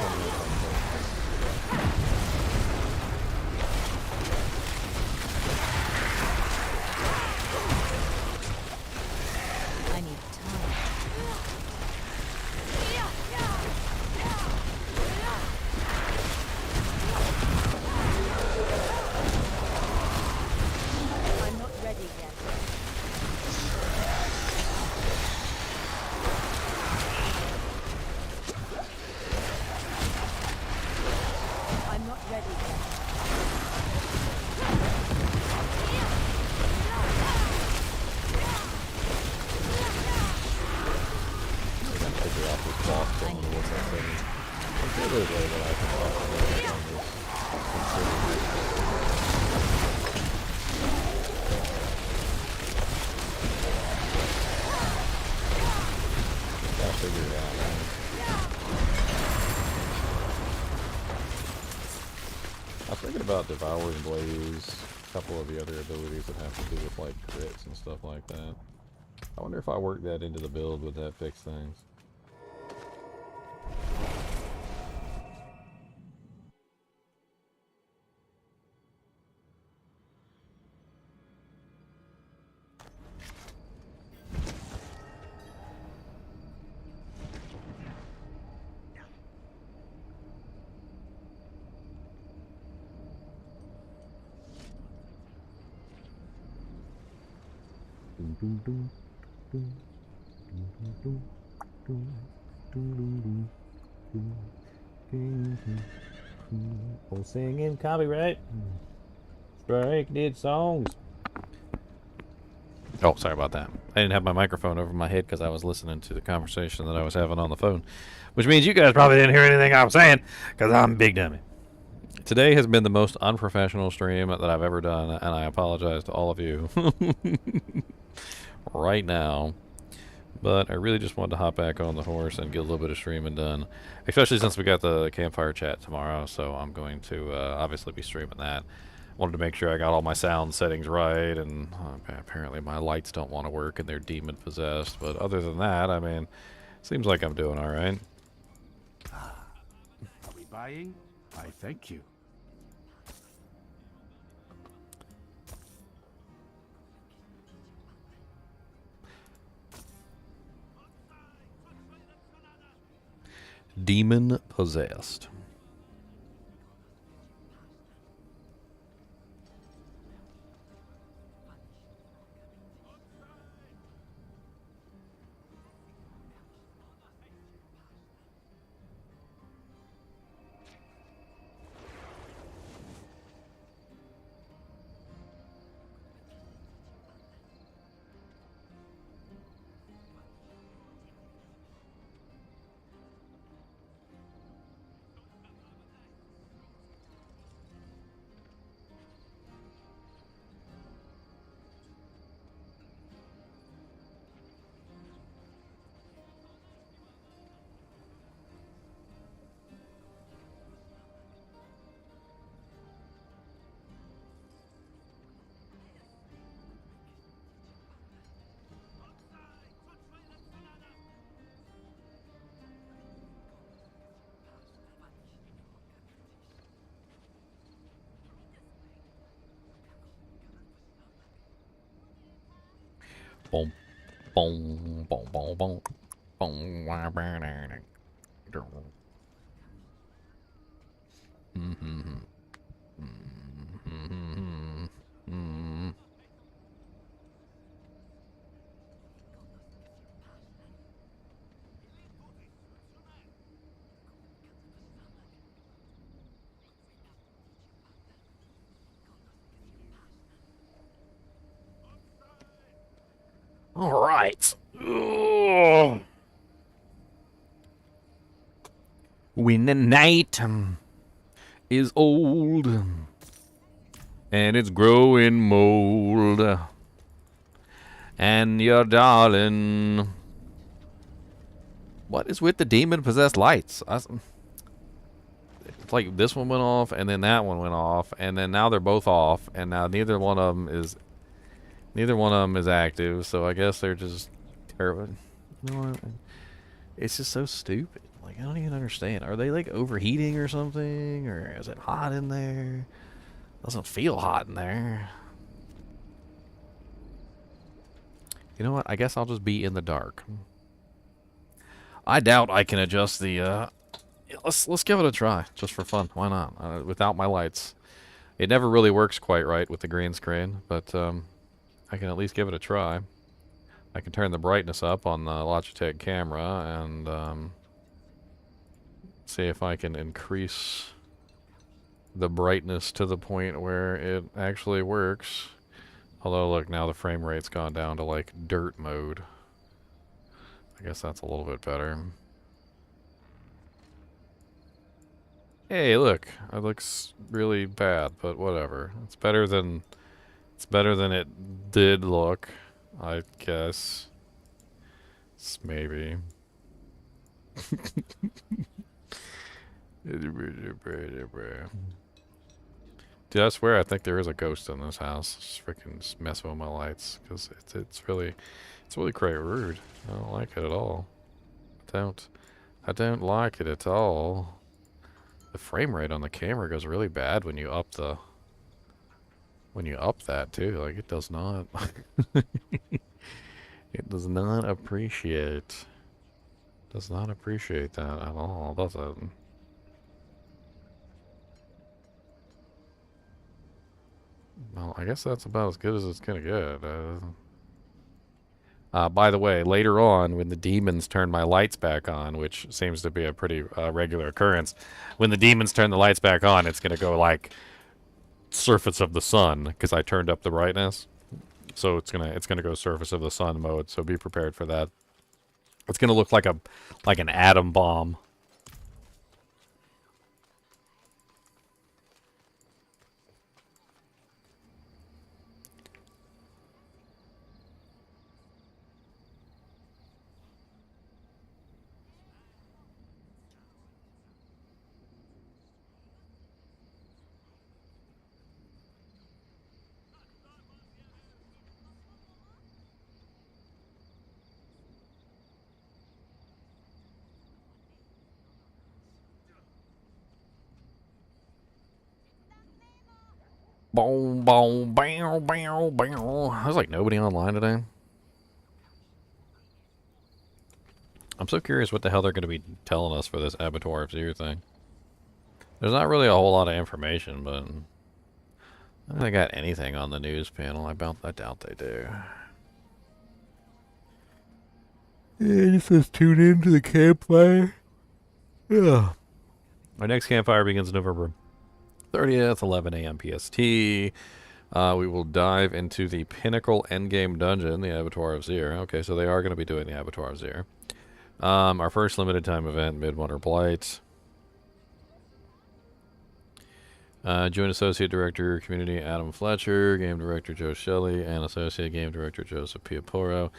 I need time. I'm not ready yet. I'm not ready yet. Figure out this boss, don't know what's that thing. There's a way that I can talk about it on this. Gotta figure it out, man. I was thinking about Devouring Blaze, a couple of the other abilities that have to do with like crits and stuff like that. I wonder if I work that into the build, would that fix things? Oh, singing copyright. Strike did songs. Oh, sorry about that. I didn't have my microphone over my head because I was listening to the conversation that I was having on the phone, which means you guys probably didn't hear anything I was saying because I'm a big dummy. Today has been the most unprofessional stream that I've ever done, and I apologize to all of you right now. But I really just wanted to hop back on the horse and get a little bit of streaming done, especially since we got the Campfire chat tomorrow, so I'm going to obviously be streaming that. Wanted to make sure I got all my sound settings right, and apparently my lights don't want to work and they're demon possessed, but other than that, I mean, seems like I'm doing alright. Are we buying? I thank you. Demon possessed. Boom, boom, boom, boom, boom, boom. All right. Ugh. Win the night. is old, and it's growing mold. And your darling, what is with the demon-possessed lights? It's like this one went off, and then that one went off, and then now they're both off, and now neither one of them is active. So I guess they're just terrible. You know what? It's just so stupid. Like, I don't even understand. Are they like overheating or something, or is it hot in there? Doesn't feel hot in there. You know what? I guess I'll just be in the dark. I doubt I can adjust the. Let's give it a try, just for fun. Why not? Without my lights, it never really works quite right with the green screen, but I can at least give it a try. I can turn the brightness up on the Logitech camera and see if I can increase the brightness to the point where it actually works. Although, look, now the frame rate's gone down to, like, dirt mode. I guess that's a little bit better. Hey, look. It looks really bad, but whatever. It's better than it did look, I guess. Maybe. Dude, I swear I think there is a ghost in this house. Just freaking messing with my lights, because it's really quite rude. I don't like it at all. I don't like it at all. The frame rate on the camera goes really bad when you up that too. Like, it does not. It does not appreciate. Does not appreciate that at all, does it? Well, I guess that's about as good as it's gonna get. By the way, later on, when the demons turn my lights back on, which seems to be a pretty regular occurrence, when the demons turn the lights back on, it's gonna go like surface of the sun, because I turned up the brightness. So it's gonna go surface of the sun mode. So be prepared for that. It's gonna look like an atom bomb. Boom, boom, bow, bow, bow. There's like nobody online today. I'm so curious what the hell they're going to be telling us for this Abattoir of Zero thing. There's not really a whole lot of information, but I don't think they got anything on the news panel. I doubt they do. Yeah, it says tune in to the campfire. Yeah. Our next campfire begins November 30th, 11 a.m. PST. We will dive into the pinnacle endgame dungeon, the Abattoir of Zero. Okay, so they are going to be doing the Abattoir of Zero. Our first limited time event, Midwinter Blight. Joint Associate Director, Community, Adam Fletcher, Game Director, Joe Shelley, and Associate Game Director, Joseph Piaporo,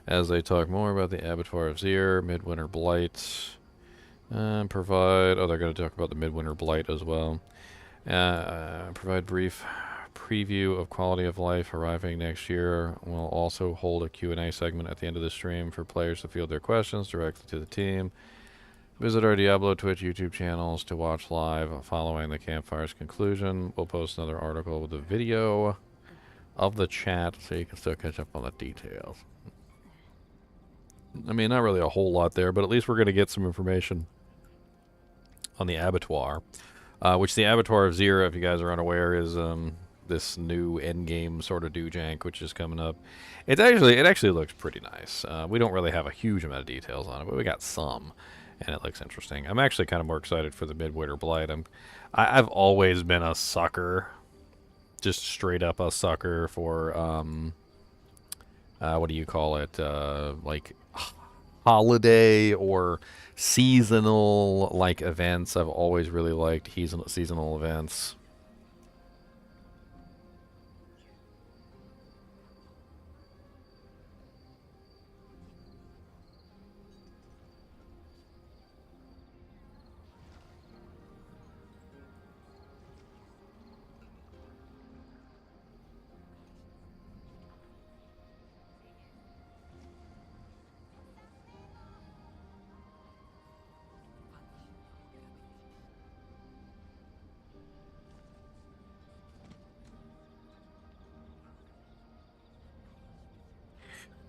as they talk more about the Abattoir of Zero, Midwinter Blight. They're going to talk about the Midwinter Blight as well. Provide brief preview of Quality of Life arriving next year. We'll also hold a Q&A segment at the end of the stream for players to field their questions directly to the team. Visit our Diablo, Twitch, YouTube channels to watch live following the campfire's conclusion. We'll post another article with a video of the chat so you can still catch up on the details. I mean, not really a whole lot there, but at least we're going to get some information on the Abattoir. Which the Abattoir of Zero, if you guys are unaware, is this new endgame sort of doojank, which is coming up. It actually looks pretty nice. We don't really have a huge amount of details on it, but we got some, and it looks interesting. I'm actually kind of more excited for the Midwinter Blight. I've always been a sucker, just straight up a sucker for what do you call it? Like holiday or seasonal like events. I've always really liked seasonal events.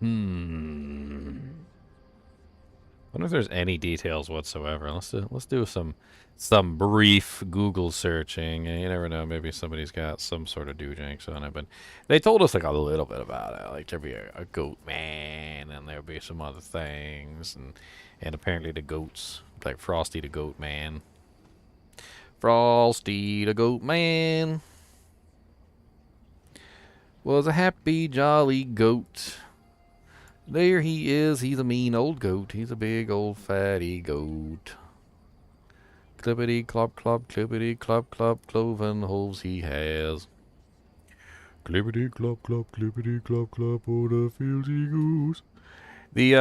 I wonder if there's any details whatsoever. Let's do some brief Google searching. You never know, maybe somebody's got some sort of doojanks on it. But they told us like a little bit about it. Like there'd be a goat man, and there'd be some other things, and apparently the goats, like Frosty the Goat Man. Frosty the Goat Man was a happy, jolly goat. There he is. He's a mean old goat. He's a big old fatty goat. Clippity clop clop, clippity clop clop, cloven hooves he has. Clippity clop clop, clippity clop clop, oh the fields he goes. The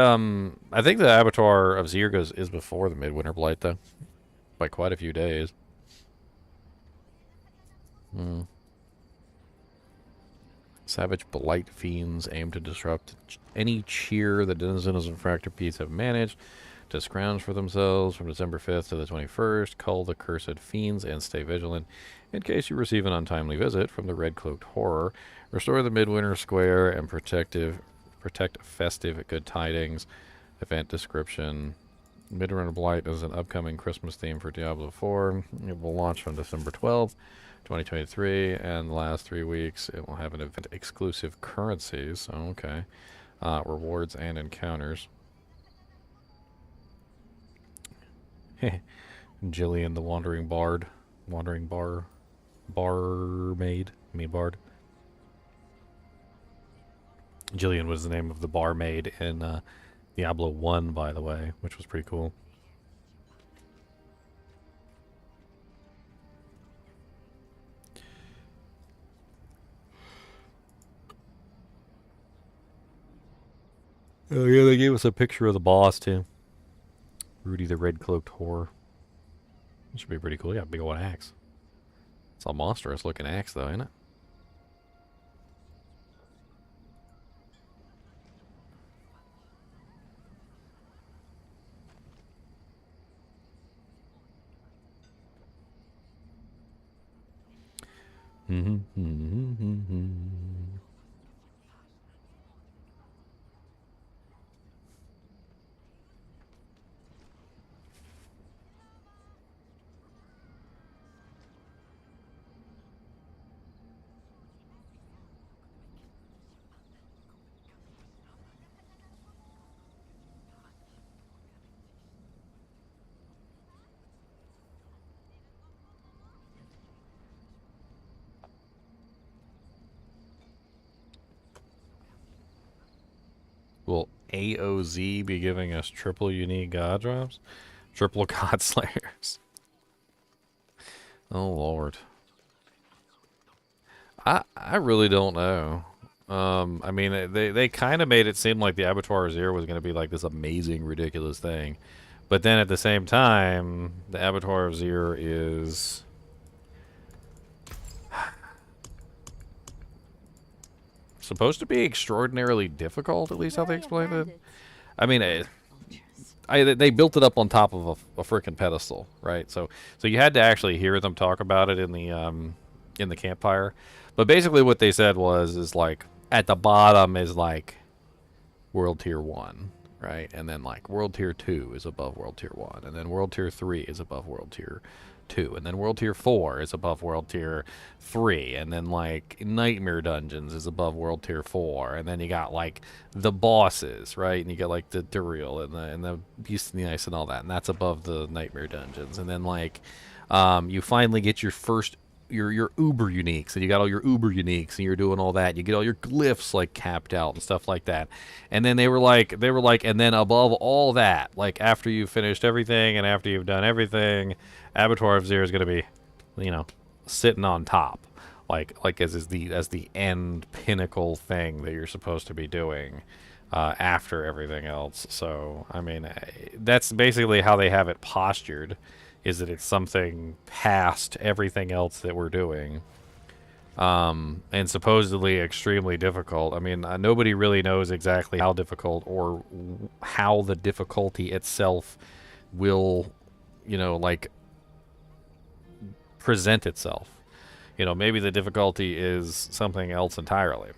I think the Abattoir of Zirga is before the Midwinter Blight though, by quite a few days. Savage Blight fiends aim to disrupt any cheer the denizens of Fracture Peace have managed to scrounge for themselves from December 5th to the 21st. Cull the cursed fiends and stay vigilant in case you receive an untimely visit from the Red-Cloaked Horror. Restore the Midwinter Square and protect festive good tidings. Event description. Midwinter Blight is an upcoming Christmas theme for Diablo IV. It will launch on December 12th. 2023, and the last 3 weeks it will have an event exclusive currencies. Okay. Rewards and encounters. Jillian the Wandering Bard. Barmaid. Bard. Jillian was the name of the barmaid in Diablo 1, by the way, which was pretty cool. Oh yeah, they gave us a picture of the boss too. Rudy the Red-Cloaked Horror. It should be pretty cool. Yeah, big old axe. It's a monstrous looking axe though, ain't it? Will AOZ be giving us triple unique god drops? Triple god slayers. Oh lord. I really don't know. I mean they kind of made it seem like the Abattoir Zero was going to be like this amazing ridiculous thing. But then at the same time, the Abattoir of Zir is supposed to be extraordinarily difficult, at least how they explained it. I mean, they built it up on top of a freaking pedestal, right? So you had to actually hear them talk about it in the campfire. But basically what they said is like at the bottom is like World Tier 1, right? And then like World Tier 2 is above World Tier 1, and then World Tier 3 is above World Tier 2, and then World Tier 4 is above World Tier 3, and then like Nightmare Dungeons is above World Tier 4, and then you got like the bosses, right? And you got like the Duriel and the Beast in the Ice and all that, and that's above the Nightmare Dungeons. And then like you finally get your first your uber uniques, and you got all your uber uniques, and you're doing all that. You get all your glyphs like capped out and stuff like that. And then they were like, and then above all that, like after you've finished everything and after you've done everything, Abattoir of Zir is going to be, you know, sitting on top, like as the end pinnacle thing that you're supposed to be doing after everything else. So I mean, that's basically how they have it postured, is that it's something past everything else that we're doing, and supposedly extremely difficult. I mean, nobody really knows exactly how difficult or how the difficulty itself will, you know, like present itself. You know, maybe the difficulty is something else entirely.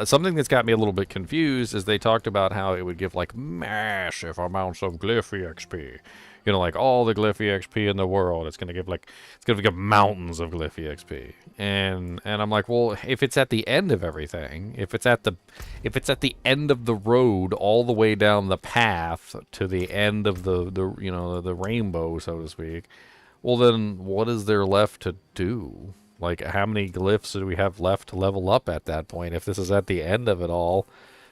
Something that's got me a little bit confused is they talked about how it would give like massive amounts of glyph EXP. You know, like all the glyph EXP in the world. It's gonna give mountains of glyph EXP. And I'm like, well, if it's at the end of everything, if it's at the end of the road, all the way down the path to the end of the you know, the rainbow, so to speak, well then what is there left to do? Like, how many glyphs do we have left to level up at that point? If this is at the end of it all,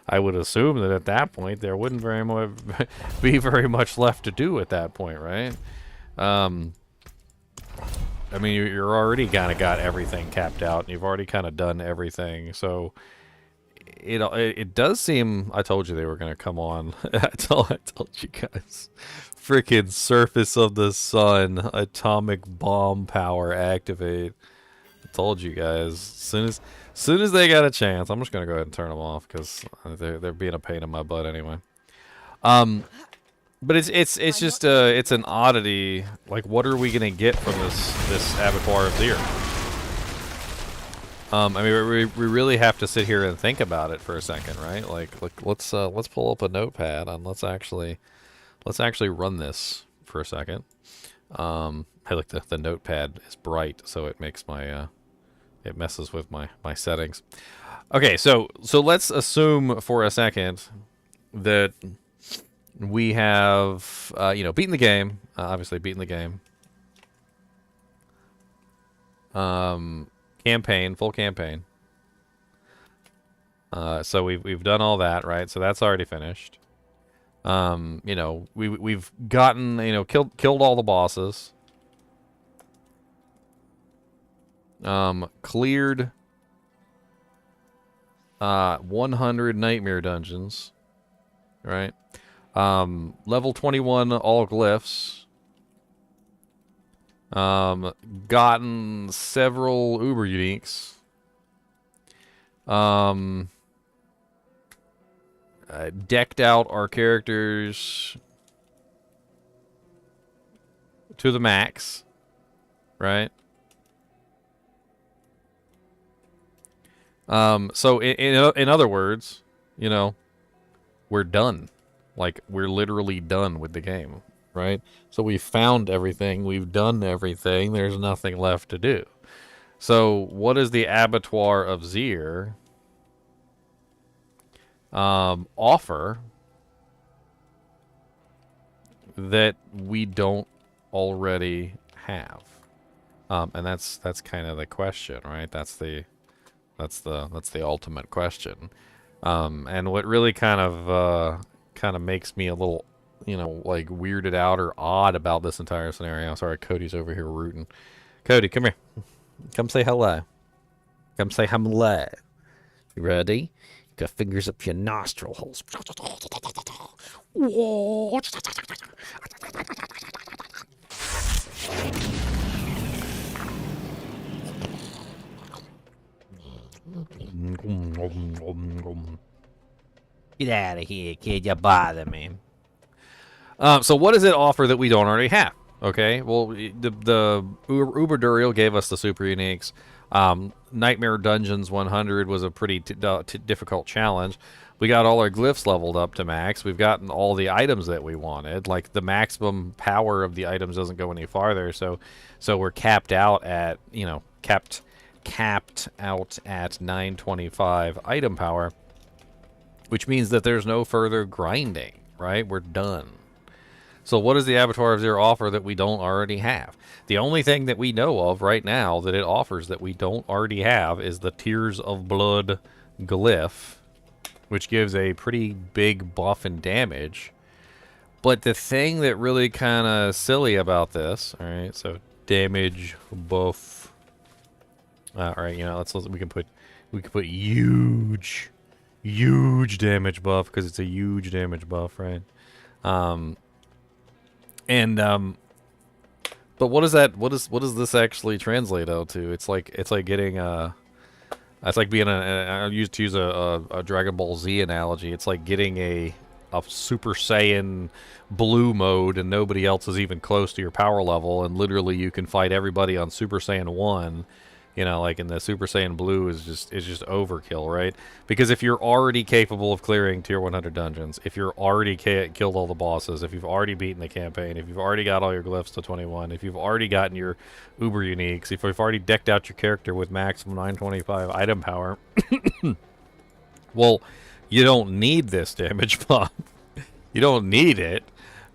I would assume that at that point there wouldn't be very much left to do at that point, right? I mean, you're already kind of got everything capped out, and you've already kind of done everything. So it does seem. I told you they were going to come on. I told you guys. Freaking surface of the sun, atomic bomb power activate. I told you guys. As soon as they got a chance, I'm just gonna go ahead and turn them off because they're being a pain in my butt anyway. But it's just it's an oddity. Like, what are we gonna get from this Abattoir of Zir? I mean, we really have to sit here and think about it for a second, right? Like let's pull up a notepad and let's actually run this for a second. Hey, look, the notepad is bright, so it makes my it messes with my settings. Okay, so let's assume for a second that we have you know, beaten the game, obviously beaten the game. Campaign, full campaign. So we've done all that, right? So that's already finished. You know, we've gotten, you know, killed all the bosses. Cleared 100 nightmare dungeons, right? Level 21 all glyphs. Gotten several uber uniques. Decked out our characters to the max, right? So in other words, you know, we're done. Like, we're literally done with the game, right? So we've found everything, we've done everything, there's nothing left to do. So what is the Abattoir of Zir offer that we don't already have? And that's kind of the question, right? That's the ultimate question. And what really kind of makes me a little, you know, like weirded out or odd about this entire scenario. Sorry, Cody's over here rooting. Cody, come here. Come say hello. Come say hello. You ready? Got fingers up your nostril holes. Get out of here, kid. You bother me. So what does it offer that we don't already have? Okay, well, the Uber Duriel gave us the super uniques. Nightmare Dungeons 100 was a pretty difficult challenge. We got all our glyphs leveled up to max. We've gotten all the items that we wanted. Like, the maximum power of the items doesn't go any farther, so we're capped out at, you know, capped out at 925 item power, which means that there's no further grinding, right? We're done. So what does the Abattoir of Zero offer that we don't already have? The only thing that we know of right now that it offers that we don't already have is the Tears of Blood glyph, which gives a pretty big buff and damage. But the thing that really kind of silly about this, all right, so damage buff. All right, you know, we can put huge damage buff because it's a huge damage buff, right? But what is that? What does this actually translate out to? It's like getting it's like being I used to use a Dragon Ball Z analogy. It's like getting a Super Saiyan blue mode and nobody else is even close to your power level, and literally you can fight everybody on Super Saiyan 1. You know, like in the Super Saiyan Blue is just overkill, right? Because if you're already capable of clearing Tier 100 dungeons, if you're already killed all the bosses, if you've already beaten the campaign, if you've already got all your glyphs to 21, if you've already gotten your uber uniques, if you've already decked out your character with maximum 925 item power, well, you don't need this damage buff. You don't need it.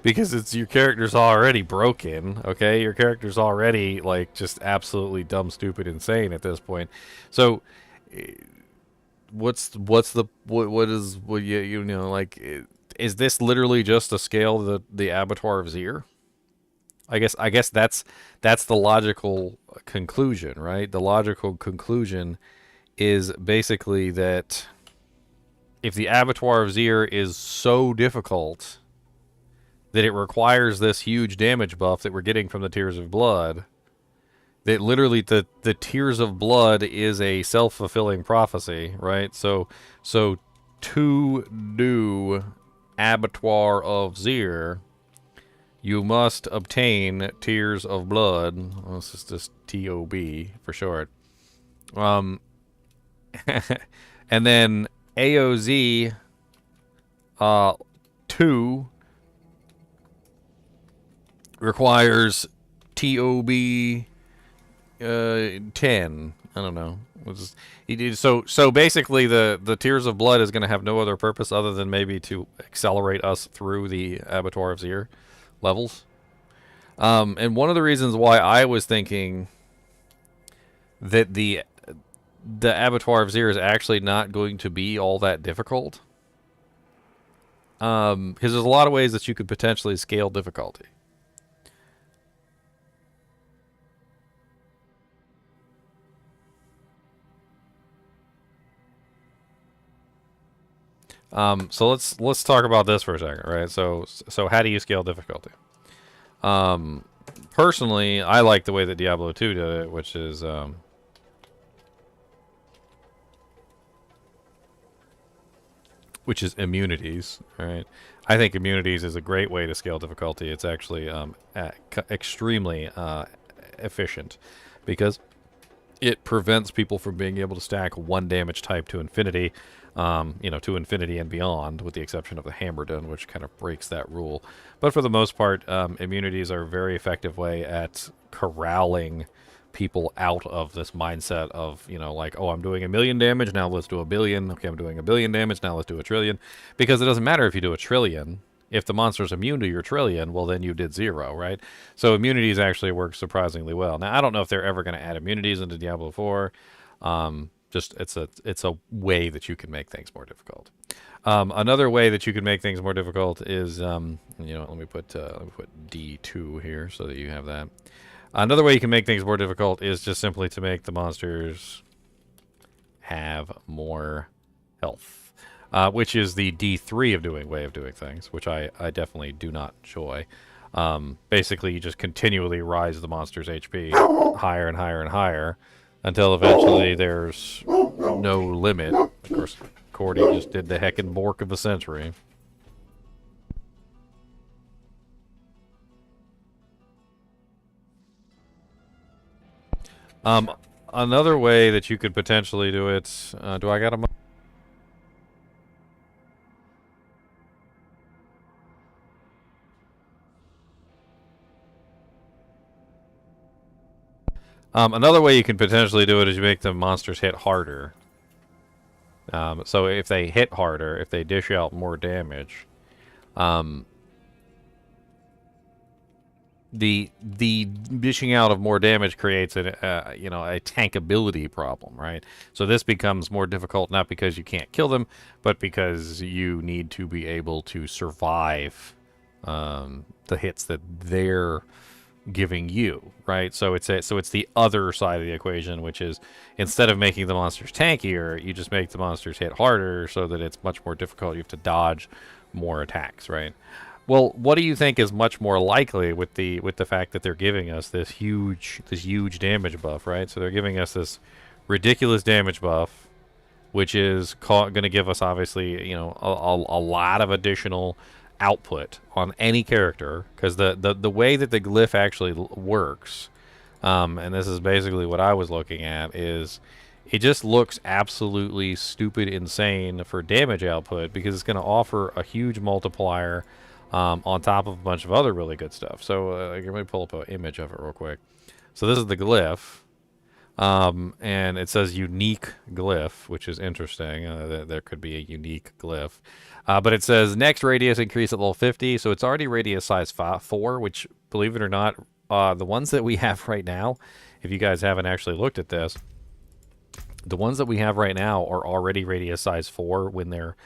Because your character's already broken, okay? Your character's already, like, just absolutely dumb, stupid, insane at this point. So, what you know, like, is this literally just to scale the Abattoir of Zir? I guess that's the logical conclusion, right? The logical conclusion is basically that if the Abattoir of Zir is so difficult that it requires this huge damage buff that we're getting from the Tears of Blood, that literally the Tears of Blood is a self-fulfilling prophecy, right? So to do Abattoir of Zir, you must obtain Tears of Blood. Well, this is just TOB for short. And then AOZ 2 requires TOB 10. I don't know. So basically the Tears of Blood is going to have no other purpose other than maybe to accelerate us through the Abattoir of Zir levels. And one of the reasons why I was thinking that the Abattoir of Zir is actually not going to be all that difficult, because there's a lot of ways that you could potentially scale difficulty. So let's talk about this for a second, right? So how do you scale difficulty? Personally, I like the way that Diablo 2 did it, which is immunities, right? I think immunities is a great way to scale difficulty. It's actually extremely efficient because it prevents people from being able to stack one damage type to infinity, to infinity and beyond, with the exception of the Hammerdon, which kind of breaks that rule. But for the most part, immunities are a very effective way at corralling people out of this mindset of, like, oh, I'm doing 1,000,000 damage, now let's do 1,000,000,000. Okay, I'm doing 1,000,000,000 damage, now let's do 1,000,000,000,000. Because it doesn't matter if you do 1,000,000,000,000. If the monster's immune to your 1,000,000,000,000, well, then you did 0, right? So immunities actually work surprisingly well. Now, I don't know if they're ever going to add immunities into Diablo 4. Just it's a way that you can make things more difficult. Another way that you can make things more difficult is, let me put D2 here so that you have that. Another way you can make things more difficult is just simply to make the monsters have more health. Which is the D3 way of doing things, which I definitely do not enjoy. Basically, you just continually rise the monster's HP higher and higher and higher until eventually there's no limit. Of course, Cordy just did the heckin' bork of the century. Another way that you could potentially do it... do I got a... Another way you can potentially do it is you make the monsters hit harder. So if they hit harder, if they dish out more damage, the dishing out of more damage creates a you know, a tankability problem, right? So this becomes more difficult not because you can't kill them, but because you need to be able to survive the hits that they're giving you, right? So it's the other side of the equation, which is instead of making the monsters tankier, you just make the monsters hit harder, so that it's much more difficult. You have to dodge more attacks, right? Well, what do you think is much more likely with the fact that they're giving us this huge damage buff, right? So they're giving us this ridiculous damage buff, which is going to give us, obviously, you know, a lot of additional output on any character, because the way that the glyph actually works, and this is basically what I was looking at, is it just looks absolutely stupid insane for damage output, because it's going to offer a huge multiplier on top of a bunch of other really good stuff. So let me pull up an image of it real quick. So this is the glyph, and it says unique glyph, which is interesting. There could be a unique glyph. But it says next radius increase at level 50, so it's already radius size 4, which, believe it or not, the ones that we have right now, if you guys haven't actually looked at this, the ones that we have right now are already radius size 4 when they're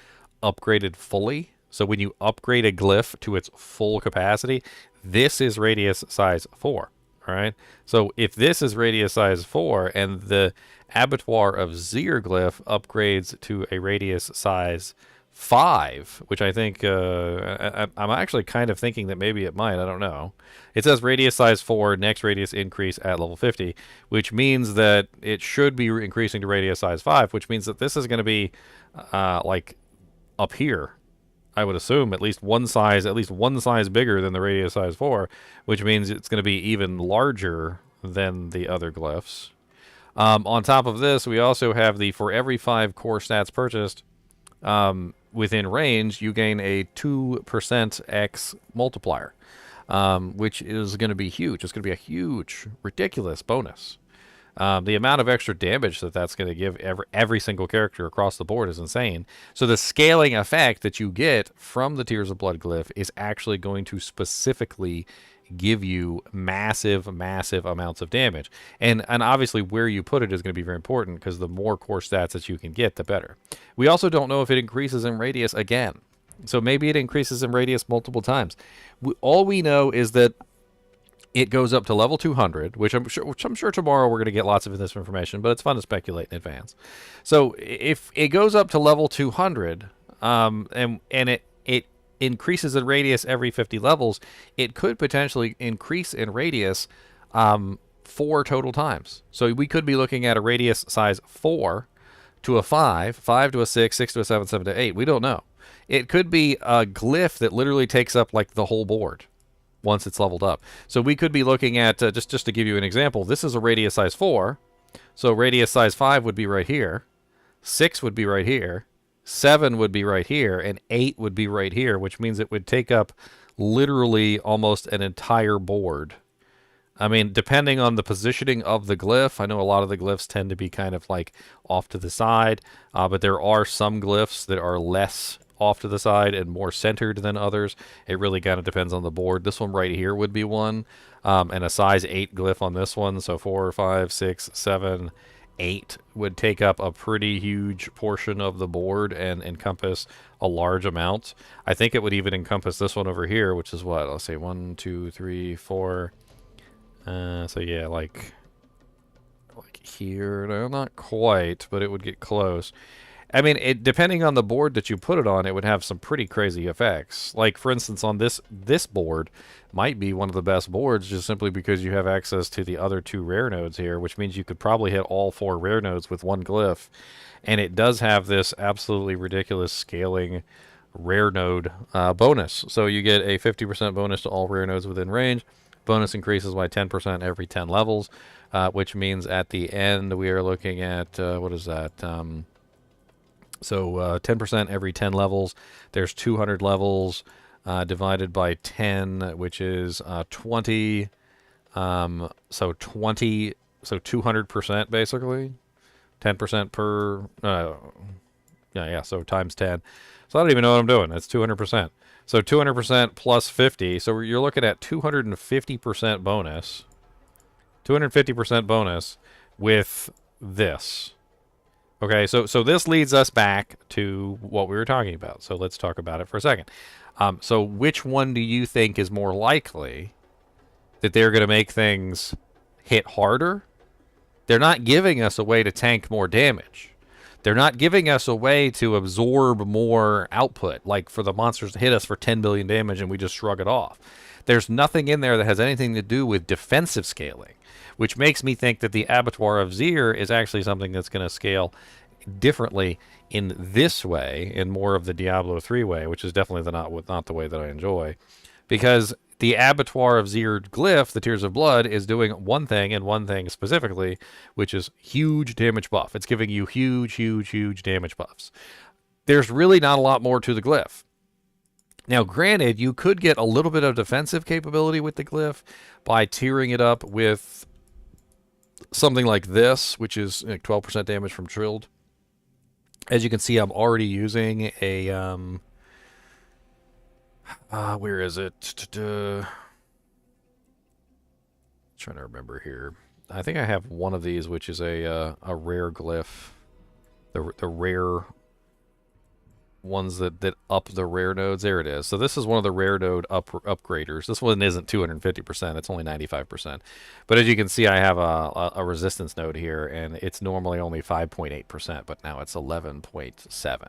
upgraded fully. So when you upgrade a glyph to its full capacity, this is radius size 4, all right? So if this is radius size 4 and the Abattoir of Zir glyph upgrades to a radius size 5, which I think, I'm actually kind of thinking that maybe it might, I don't know. It says radius size 4, next radius increase at level 50, which means that it should be increasing to radius size 5, which means that this is going to be, like, up here. I would assume at least one size bigger than the radius size 4, which means it's going to be even larger than the other glyphs. On top of this, we also have the for every 5 core stats purchased within range, you gain a 2% X multiplier, which is going to be huge. It's going to be a huge, ridiculous bonus. The amount of extra damage that's going to give every single character across the board is insane. So the scaling effect that you get from the Tears of Blood glyph is actually going to specifically give you massive amounts of damage. And obviously where you put it is going to be very important, because the more core stats that you can get, the better. We also don't know if it increases in radius again. So maybe it increases in radius multiple times. All we know is that it goes up to level 200, which I'm sure tomorrow we're going to get lots of this information, but it's fun to speculate in advance. So if it goes up to level 200, and it increases in radius every 50 levels, it could potentially increase in radius 4 total times. So we could be looking at a radius size 4 to a 5, 5 to a 6, 6 to a 7, 7 to 8. We don't know. It could be a glyph that literally takes up like the whole board once it's leveled up. So we could be looking at, just to give you an example, this is a radius size 4, so radius size 5 would be right here, 6 would be right here, 7 would be right here, and 8 would be right here, which means it would take up literally almost an entire board. I mean, depending on the positioning of the glyph, I know a lot of the glyphs tend to be kind of like off to the side, but there are some glyphs that are less off to the side and more centered than others. It really kind of depends on the board. This one right here would be one, and a size 8 glyph on this one, so 4, 5, 6, 7, 8 would take up a pretty huge portion of the board and encompass a large amount. I think it would even encompass this one over here, which is what, let's say 1, 2, 3, 4, so yeah, like here. No, not quite, but it would get close. I mean, depending on the board that you put it on, it would have some pretty crazy effects. Like, for instance, on this board might be one of the best boards, just simply because you have access to the other 2 rare nodes here, which means you could probably hit all 4 rare nodes with one glyph. And it does have this absolutely ridiculous scaling rare node bonus. So you get a 50% bonus to all rare nodes within range. Bonus increases by 10% every 10 levels, which means at the end we are looking at, what is that? So 10% every 10 levels. There's 200 levels divided by 10, which is 20. So 200% basically. 10% per. Yeah, so times 10. So I don't even know what I'm doing. That's 200%. So 200% plus 50. So you're looking at 250% bonus. 250% bonus with this. Okay, so this leads us back to what we were talking about. So let's talk about it for a second. So which one do you think is more likely that they're going to make things hit harder? They're not giving us a way to tank more damage. They're not giving us a way to absorb more output, like for the monsters to hit us for 10 billion damage and we just shrug it off. There's nothing in there that has anything to do with defensive scaling, which makes me think that the Abattoir of Zir is actually something that's going to scale differently in this way, in more of the Diablo 3 way, which is definitely not the way that I enjoy. Because the Abattoir of Zir glyph, the Tears of Blood, is doing one thing, and one thing specifically, which is huge damage buff. It's giving you huge damage buffs. There's really not a lot more to the glyph. Now, granted, you could get a little bit of defensive capability with the glyph by tiering it up with something like this, which is 12% damage from Trilled. As you can see, I'm already using a... where is it? Trying to remember here. I think I have one of these, which is a rare glyph. The rare ones that up the rare nodes. There it is. So this is one of the rare node upgraders. This one isn't 250%. It's only 95%. But as you can see, I have a resistance node here, and it's normally only 5.8%, but now it's 11.7.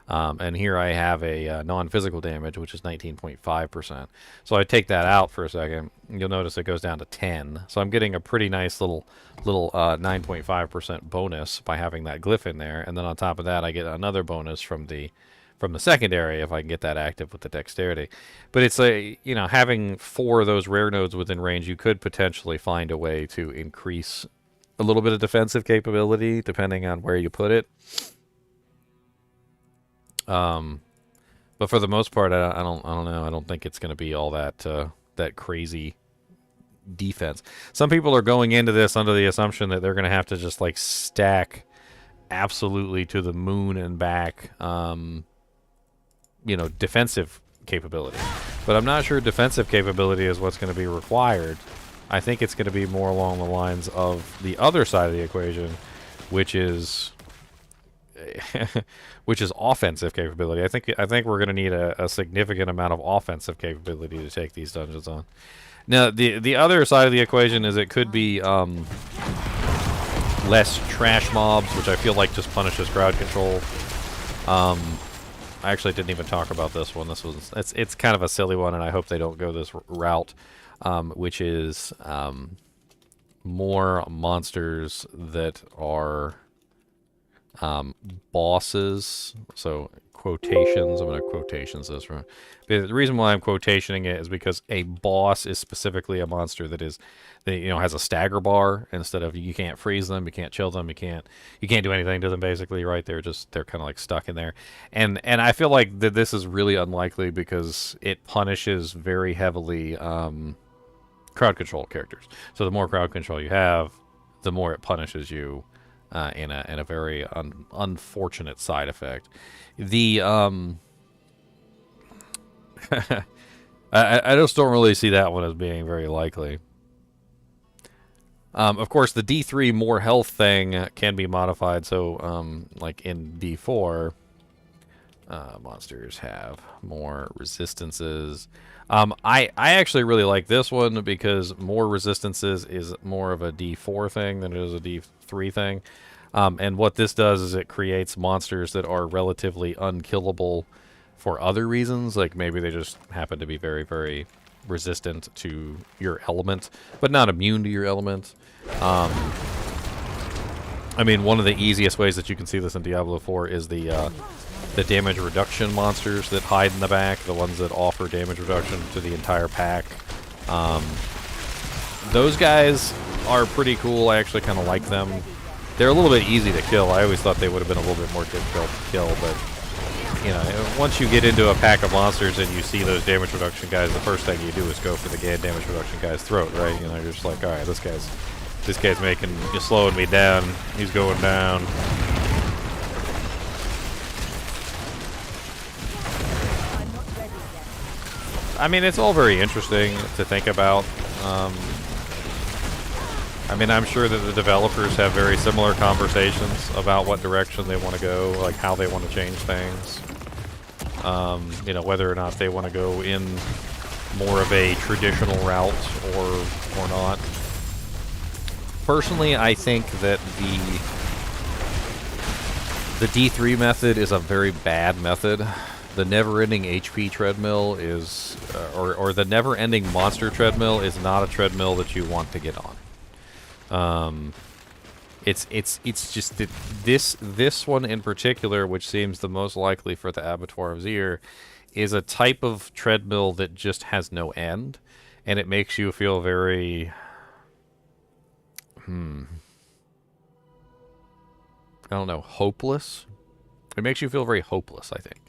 And here I have a non-physical damage, which is 19.5%. So I take that out for a second. You'll notice it goes down to 10. So I'm getting a pretty nice little 9.5% bonus by having that glyph in there. And then on top of that, I get another bonus from the secondary if I can get that active with the dexterity. But it's having 4 of those rare nodes within range, you could potentially find a way to increase a little bit of defensive capability depending on where you put it. But for the most part, I don't know. I don't think it's going to be all that crazy defense. Some people are going into this under the assumption that they're going to have to just like stack absolutely to the moon and back, defensive capability. But I'm not sure defensive capability is what's going to be required. I think it's going to be more along the lines of the other side of the equation, which is offensive capability. I think we're going to need a significant amount of offensive capability to take these dungeons on. Now, the other side of the equation is it could be less trash mobs, which I feel like just punishes crowd control. I actually didn't even talk about this one. It's kind of a silly one, and I hope they don't go this route, which is more monsters that are bosses. So quotations. I'm going to quotations this one. The reason why I'm quotationing it is because a boss is specifically a monster that has a stagger bar instead of you can't freeze them, you can't chill them, you can't do anything to them basically, right? They're kind of like stuck in there. And I feel like that this is really unlikely because it punishes very heavily crowd control characters. So the more crowd control you have, the more it punishes you in a very unfortunate side effect. The I just don't really see that one as being very likely. Of course, the D3 more health thing can be modified. So, like in D4, monsters have more resistances. I actually really like this one because more resistances is more of a D4 thing than it is a D3 thing. And what this does is it creates monsters that are relatively unkillable for other reasons, like maybe they just happen to be very, very resistant to your element, but not immune to your element. I mean, one of the easiest ways that you can see this in Diablo 4 is the damage reduction monsters that hide in the back, the ones that offer damage reduction to the entire pack. Those guys are pretty cool. I actually kind of like them. They're a little bit easy to kill. I always thought they would have been a little bit more difficult to kill, but once you get into a pack of monsters and you see those damage reduction guys, the first thing you do is go for the damage reduction guy's throat, right? You're just like, all right, this guy's slowing me down. He's going down. I mean, it's all very interesting to think about. I mean, I'm sure that the developers have very similar conversations about what direction they want to go, like how they want to change things. You know, whether or not they want to go in more of a traditional route or not. Personally, I think that the D3 method is a very bad method. The never-ending HP treadmill is, or the never-ending monster treadmill is not a treadmill that you want to get on. It's just that this one in particular, which seems the most likely for the Abattoir of Zir, is a type of treadmill that just has no end, and it makes you feel very, I don't know, hopeless. It makes you feel very hopeless, I think.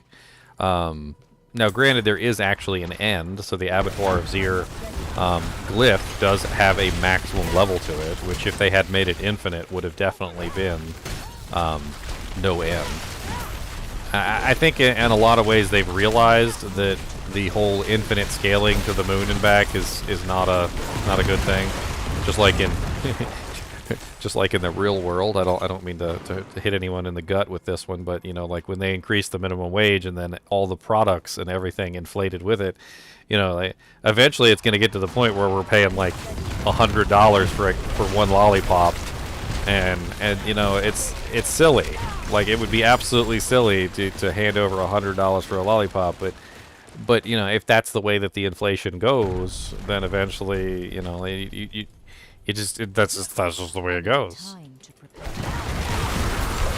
Now, granted, there is actually an end, so the Abattoir of Zir glyph does have a maximum level to it, which if they had made it infinite would have definitely been no end. I think in a lot of ways they've realized that the whole infinite scaling to the moon and back is not a good thing. Just like in just like in the real world. I don't mean to hit anyone in the gut with this one, but you know, like when they increased the minimum wage and then all the products and everything inflated with it, you know, like, eventually it's going to get to the point where we're paying like $100 for one lollipop, and you know, it's silly. Like, it would be absolutely silly to hand over $100 for a lollipop, but you know, if that's the way that the inflation goes, then eventually, you know, that's just the way it goes.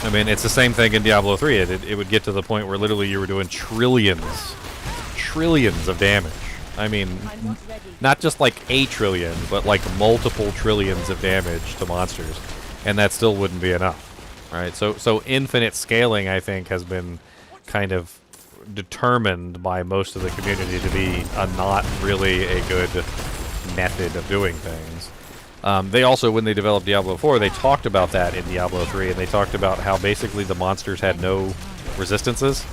I mean, it's the same thing in Diablo 3. It would get to the point where literally you were doing trillions of damage. I mean, not just like a trillion, but like multiple trillions of damage to monsters, and that still wouldn't be enough, right? So infinite scaling, I think, has been kind of determined by most of the community to be not really a good method of doing things. They also, when they developed Diablo 4, they talked about that in Diablo 3, and they talked about how basically the monsters had no resistances.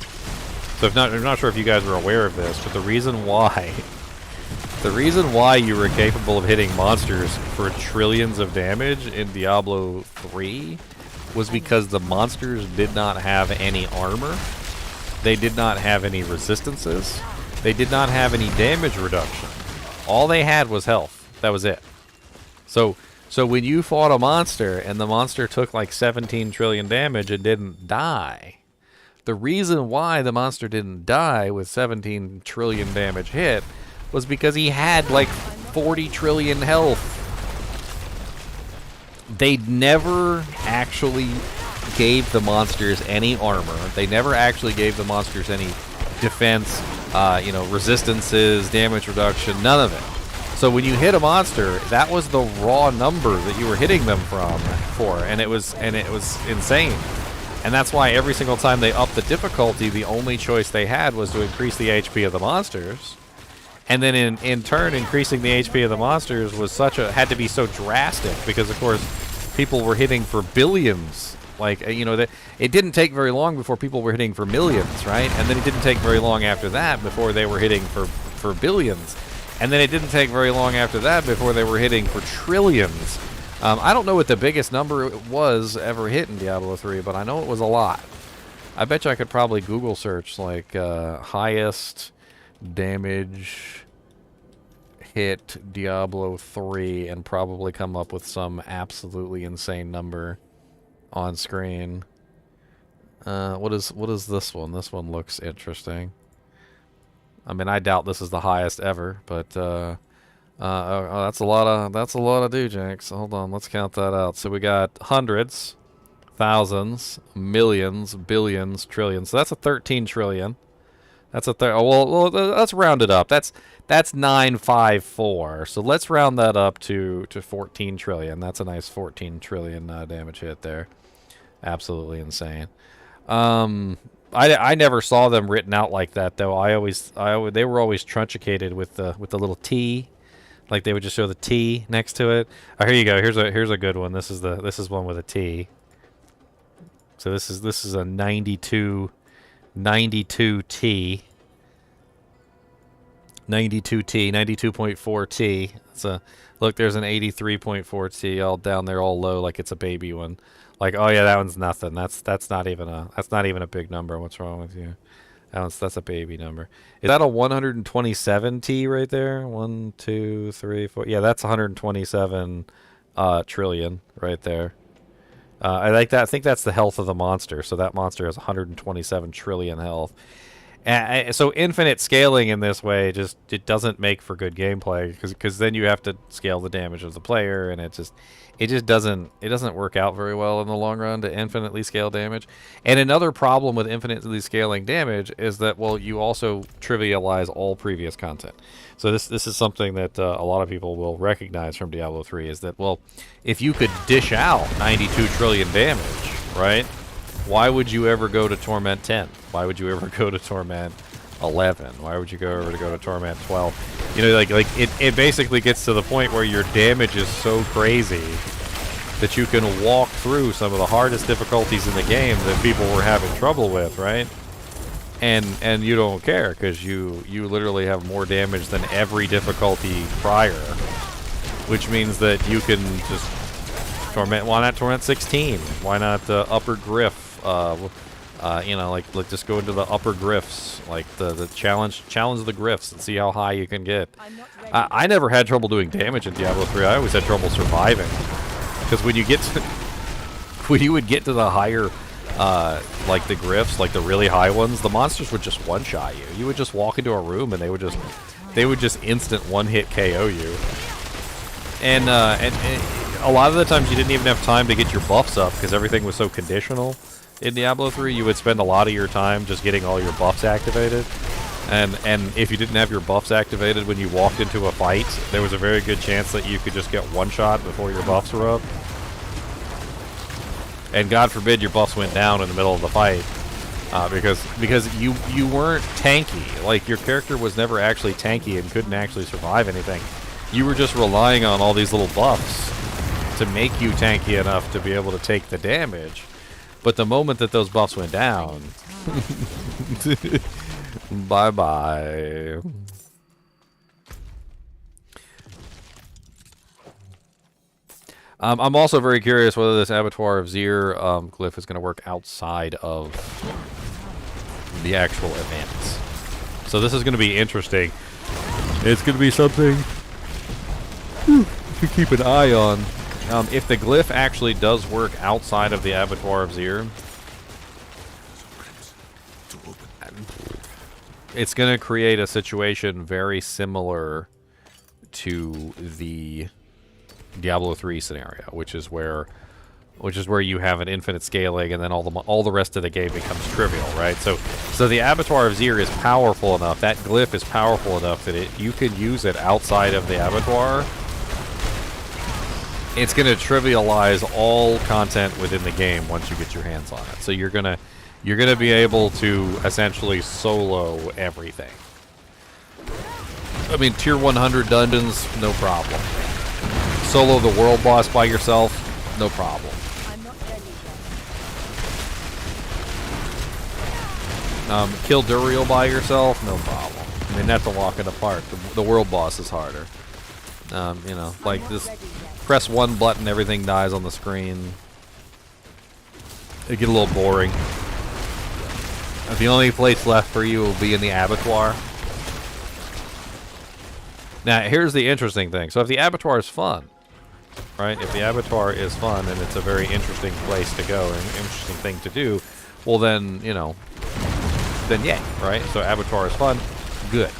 So I'm not sure if you guys were aware of this, but the reason why you were capable of hitting monsters for trillions of damage in Diablo 3 was because the monsters did not have any armor, they did not have any resistances, they did not have any damage reduction. All they had was health. That was it. So when you fought a monster and the monster took like 17 trillion damage and didn't die, the reason why the monster didn't die with 17 trillion damage hit was because he had like 40 trillion health. They never actually gave the monsters any armor. They never actually gave the monsters any defense, you know, resistances, damage reduction, none of it. So when you hit a monster, that was the raw number that you were hitting them for, and it was insane. And that's why every single time they upped the difficulty, the only choice they had was to increase the HP of the monsters. And then in turn, increasing the HP of the monsters was had to be so drastic, because of course people were hitting for billions. Like, you know, it didn't take very long before people were hitting for millions, right? And then it didn't take very long after that before they were hitting for billions. And then it didn't take very long after that before they were hitting for trillions. I don't know what the biggest number it was ever hit in Diablo 3, but I know it was a lot. I bet you I could probably Google search, like, highest damage hit Diablo 3 and probably come up with some absolutely insane number on screen. What is this one? This one looks interesting. I mean, I doubt this is the highest ever, but that's a lot of doojax. Hold on, let's count that out. So we got hundreds, thousands, millions, billions, trillions. So that's a 13 trillion. That's a well, let's round it up. That's 954. So let's round that up to 14 trillion. That's a nice 14 trillion damage hit there. Absolutely insane. I never saw them written out like that, though. They were always truncated with the little T, like they would just show the T next to it. Oh, here you go. Here's a good one. This is one with a T. So this is a 92 T. 92T, 92.4T. So look, there's an 83.4T all down there, all low, like it's a baby one. Like, oh yeah, that one's nothing. That's not even a big number. What's wrong with you? That's a baby number. Is that a 127T right there? 1, 2, 3, 4. Yeah, that's 127 trillion right there. I like that. I think that's the health of the monster. So that monster has 127 trillion health. So infinite scaling in this way it doesn't make for good gameplay because then you have to scale the damage of the player, and it just doesn't work out very well in the long run to infinitely scale damage. And another problem with infinitely scaling damage is that, well, you also trivialize all previous content. So this is something that a lot of people will recognize from Diablo 3 is that, well, if you could dish out 92 trillion damage, right? Why would you ever go to Torment 10? Why would you ever go to Torment 11? Why would you go to Torment 12? You know, like it basically gets to the point where your damage is so crazy that you can walk through some of the hardest difficulties in the game that people were having trouble with, right? And you don't care because you literally have more damage than every difficulty prior, which means that you can just Torment. Why not Torment 16? Why not Upper Griff? You know, like just go into the upper grifts, like the challenge the grifts and see how high you can get. I never had trouble doing damage in Diablo 3. I always had trouble surviving, because when you would get to the higher, like the grifts, like the really high ones, the monsters would just one-shot you. You would just walk into a room and they would just instant one-hit KO you. And a lot of the times you didn't even have time to get your buffs up because everything was so conditional. In Diablo 3, you would spend a lot of your time just getting all your buffs activated. And if you didn't have your buffs activated when you walked into a fight, there was a very good chance that you could just get one shot before your buffs were up. And God forbid your buffs went down in the middle of the fight. Because you weren't tanky. Like, your character was never actually tanky and couldn't actually survive anything. You were just relying on all these little buffs to make you tanky enough to be able to take the damage. But the moment that those buffs went down, bye-bye. I'm also very curious whether this Abattoir of Zir glyph is going to work outside of the actual events. So this is going to be interesting. It's going to be something to keep an eye on. If the glyph actually does work outside of the Abattoir of Zir, it's going to create a situation very similar to the Diablo 3 scenario, which is where you have an infinite scaling, and then all the rest of the game becomes trivial, right? So the Abattoir of Zir is powerful enough. That glyph is powerful enough that you can use it outside of the Abattoir. It's going to trivialize all content within the game once you get your hands on it. So you're gonna be able to essentially solo everything. I mean, tier 100 dungeons, no problem. Solo the world boss by yourself, no problem. I'm not ready yet. Kill Duriel by yourself, no problem. I mean, that's a walk in the park. The world boss is harder. You know, like this. Press one button, everything dies on the screen. It get a little boring. The only place left for you will be in the Abattoir. Now, here's the interesting thing. So if the Abattoir is fun, right? If the Abattoir is fun and it's a very interesting place to go and interesting thing to do, well then, you know, then yay, right? So Abattoir is fun, good.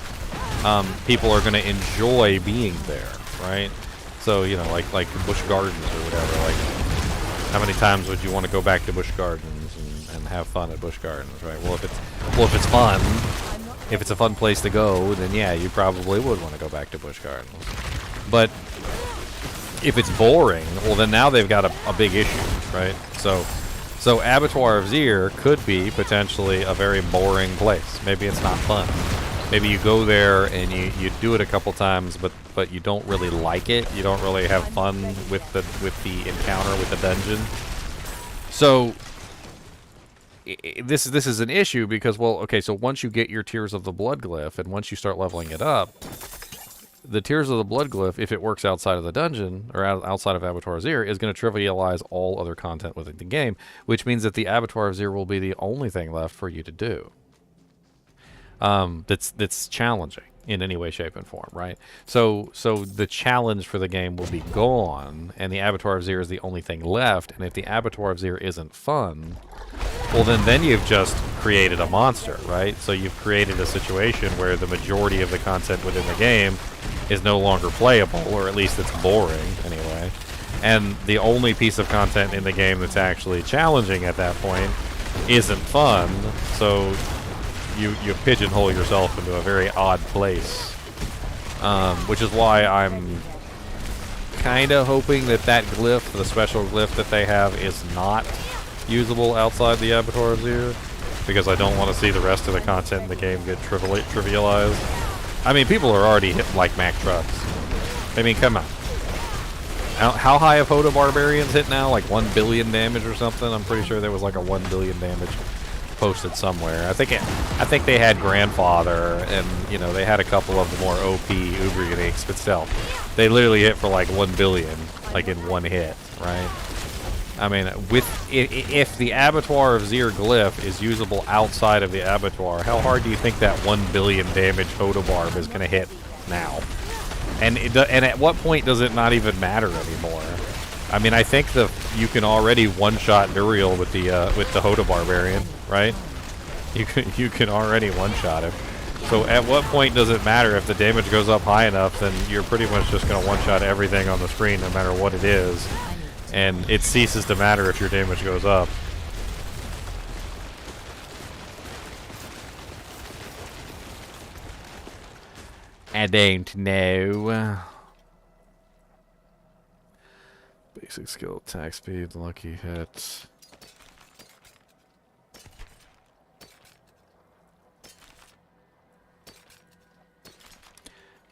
People are going to enjoy being there, right? So, you know, like Busch Gardens or whatever, like, how many times would you want to go back to Busch Gardens and have fun at Busch Gardens, right? Well, if it's fun, if it's a fun place to go, then yeah, you probably would want to go back to Busch Gardens. But if it's boring, well, then now they've got a big issue, right? So Abattoir of Zir could be potentially a very boring place. Maybe it's not fun. Maybe you go there and you do it a couple times, but you don't really like it. You don't really have fun with the encounter with the dungeon. So this is an issue because, well, okay, so once you get your Tears of the Blood glyph and once you start leveling it up, the Tears of the Blood glyph, if it works outside of the dungeon or outside of Abattoir Zir, is going to trivialize all other content within the game, which means that the Abattoir Zir will be the only thing left for you to do. That's challenging in any way, shape, and form, right? So the challenge for the game will be gone, and the Abattoir of Zir is the only thing left. And if the Abattoir of Zir isn't fun, well, then you've just created a monster, right? So you've created a situation where the majority of the content within the game is no longer playable, or at least it's boring anyway. And the only piece of content in the game that's actually challenging at that point isn't fun. So you pigeonhole yourself into a very odd place, which is why I'm kind of hoping that glyph, the special glyph that they have, is not usable outside the Abattoir of Zir, because I don't want to see the rest of the content in the game get trivialized. I mean, people are already hitting like Mack trucks. I mean, come on. How high have Hoda Barbarians hit now? Like 1 billion damage or something? I'm pretty sure there was like a 1 billion damage posted somewhere. I think they had Grandfather, and you know, they had a couple of the more OP Uber uniques, but still, they literally hit for like 1 billion, like in one hit, right? I mean, if the Abattoir of Zir glyph is usable outside of the Abattoir, how hard do you think that 1 billion damage Hoda Barb is going to hit now? And at what point does it not even matter anymore? I mean, I think you can already one-shot Duriel with the Hoda Barbarian, right? You can already one-shot him. So at what point does it matter if the damage goes up high enough? Then you're pretty much just going to one-shot everything on the screen, no matter what it is, and it ceases to matter if your damage goes up. I don't know. Basic skill, attack speed, lucky hits.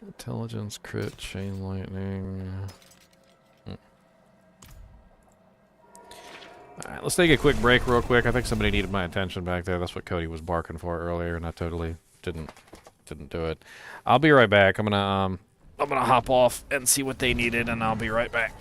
Intelligence, crit, chain lightning. Alright, let's take a quick break real quick. I think somebody needed my attention back there. That's what Cody was barking for earlier, and I totally didn't do it. I'll be right back. I'm gonna hop off and see what they needed, and I'll be right back.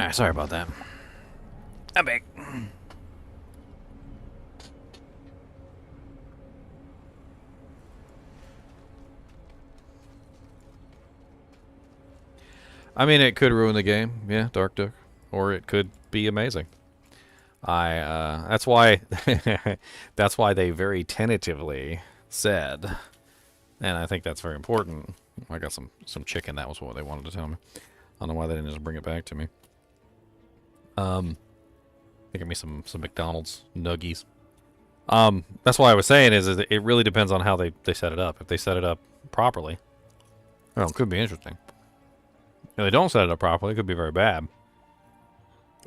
Alright, sorry about that. I'm back. I mean, it could ruin the game, yeah, Dark Duck, or it could be amazing. That's why, that's why they very tentatively said, and I think that's very important. I got some chicken. That was what they wanted to tell me. I don't know why they didn't just bring it back to me. They give me some McDonald's nuggies. That's why I was saying is it really depends on how they set it up. If they set it up properly, well, it could be interesting. If they don't set it up properly, it could be very bad.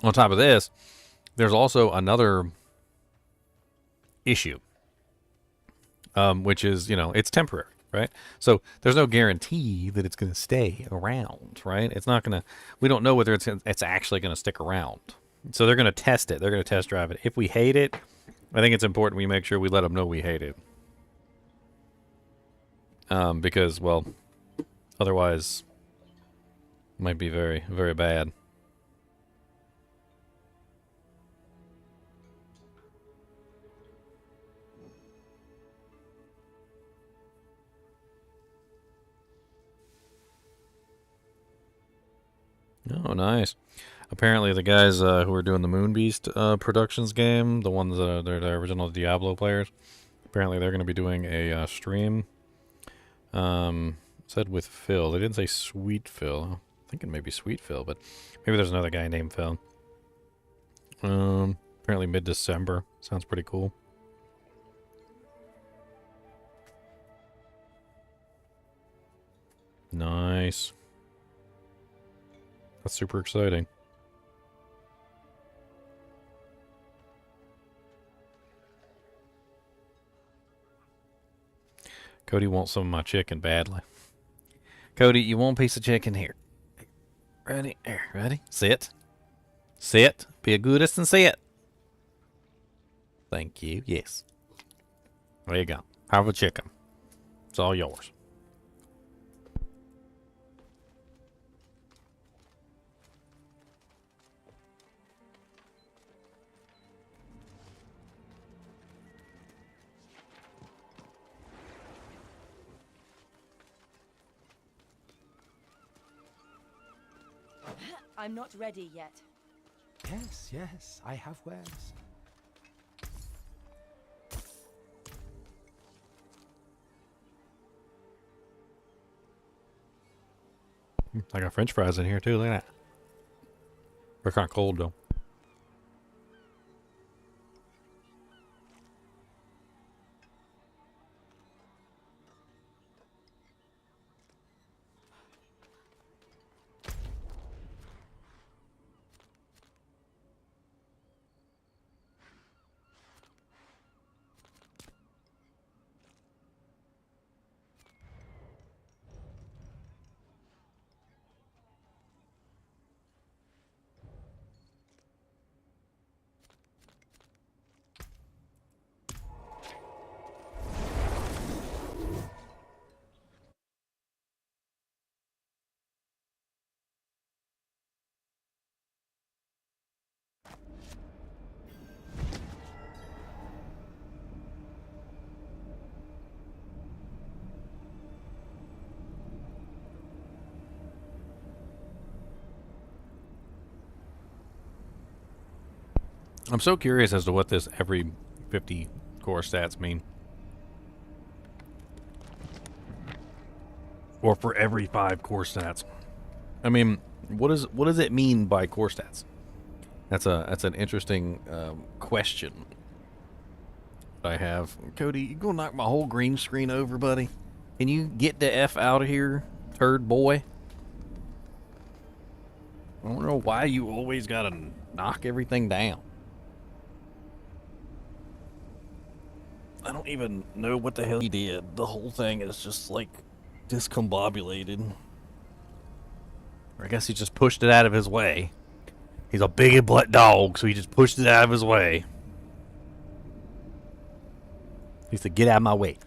On top of this, there's also another issue, which is, you know, it's temporary, right? So there's no guarantee that it's going to stay around, right? It's not going to, we don't know whether it's actually going to stick around. So they're going to test it. They're going to test drive it. If we hate it, I think it's important we make sure we let them know we hate it. Because, well, otherwise it might be very, very bad. Oh, nice. Apparently the guys who are doing the Moonbeast Productions game, the ones that are the original Diablo players, apparently they're going to be doing a stream. Said with Phil. They didn't say Sweet Phil. I'm thinking maybe Sweet Phil, but maybe there's another guy named Phil. Apparently mid-December. Sounds pretty cool. Nice. That's super exciting. Cody wants some of my chicken badly. Cody, you want a piece of chicken here? Ready? Here, ready? Sit. Sit. Be a goodest and sit. Thank you. Yes. There you go. Have a chicken. It's all yours. I'm not ready yet. Yes, yes, I have wares. I got French fries in here too. Look at that. They're kind of cold though. I'm so curious as to what this every 50 core stats mean. Or for every 5 core stats. I mean, what does it mean by core stats? That's an interesting question I have. Cody, you gonna knock my whole green screen over, buddy? Can you get the F out of here, turd boy? I don't know why you always gotta knock everything down. I don't even know what the hell he did. The whole thing is just like discombobulated. Or I guess he just pushed it out of his way. He's a big black dog, so he just pushed it out of his way. He said, "Get out of my way.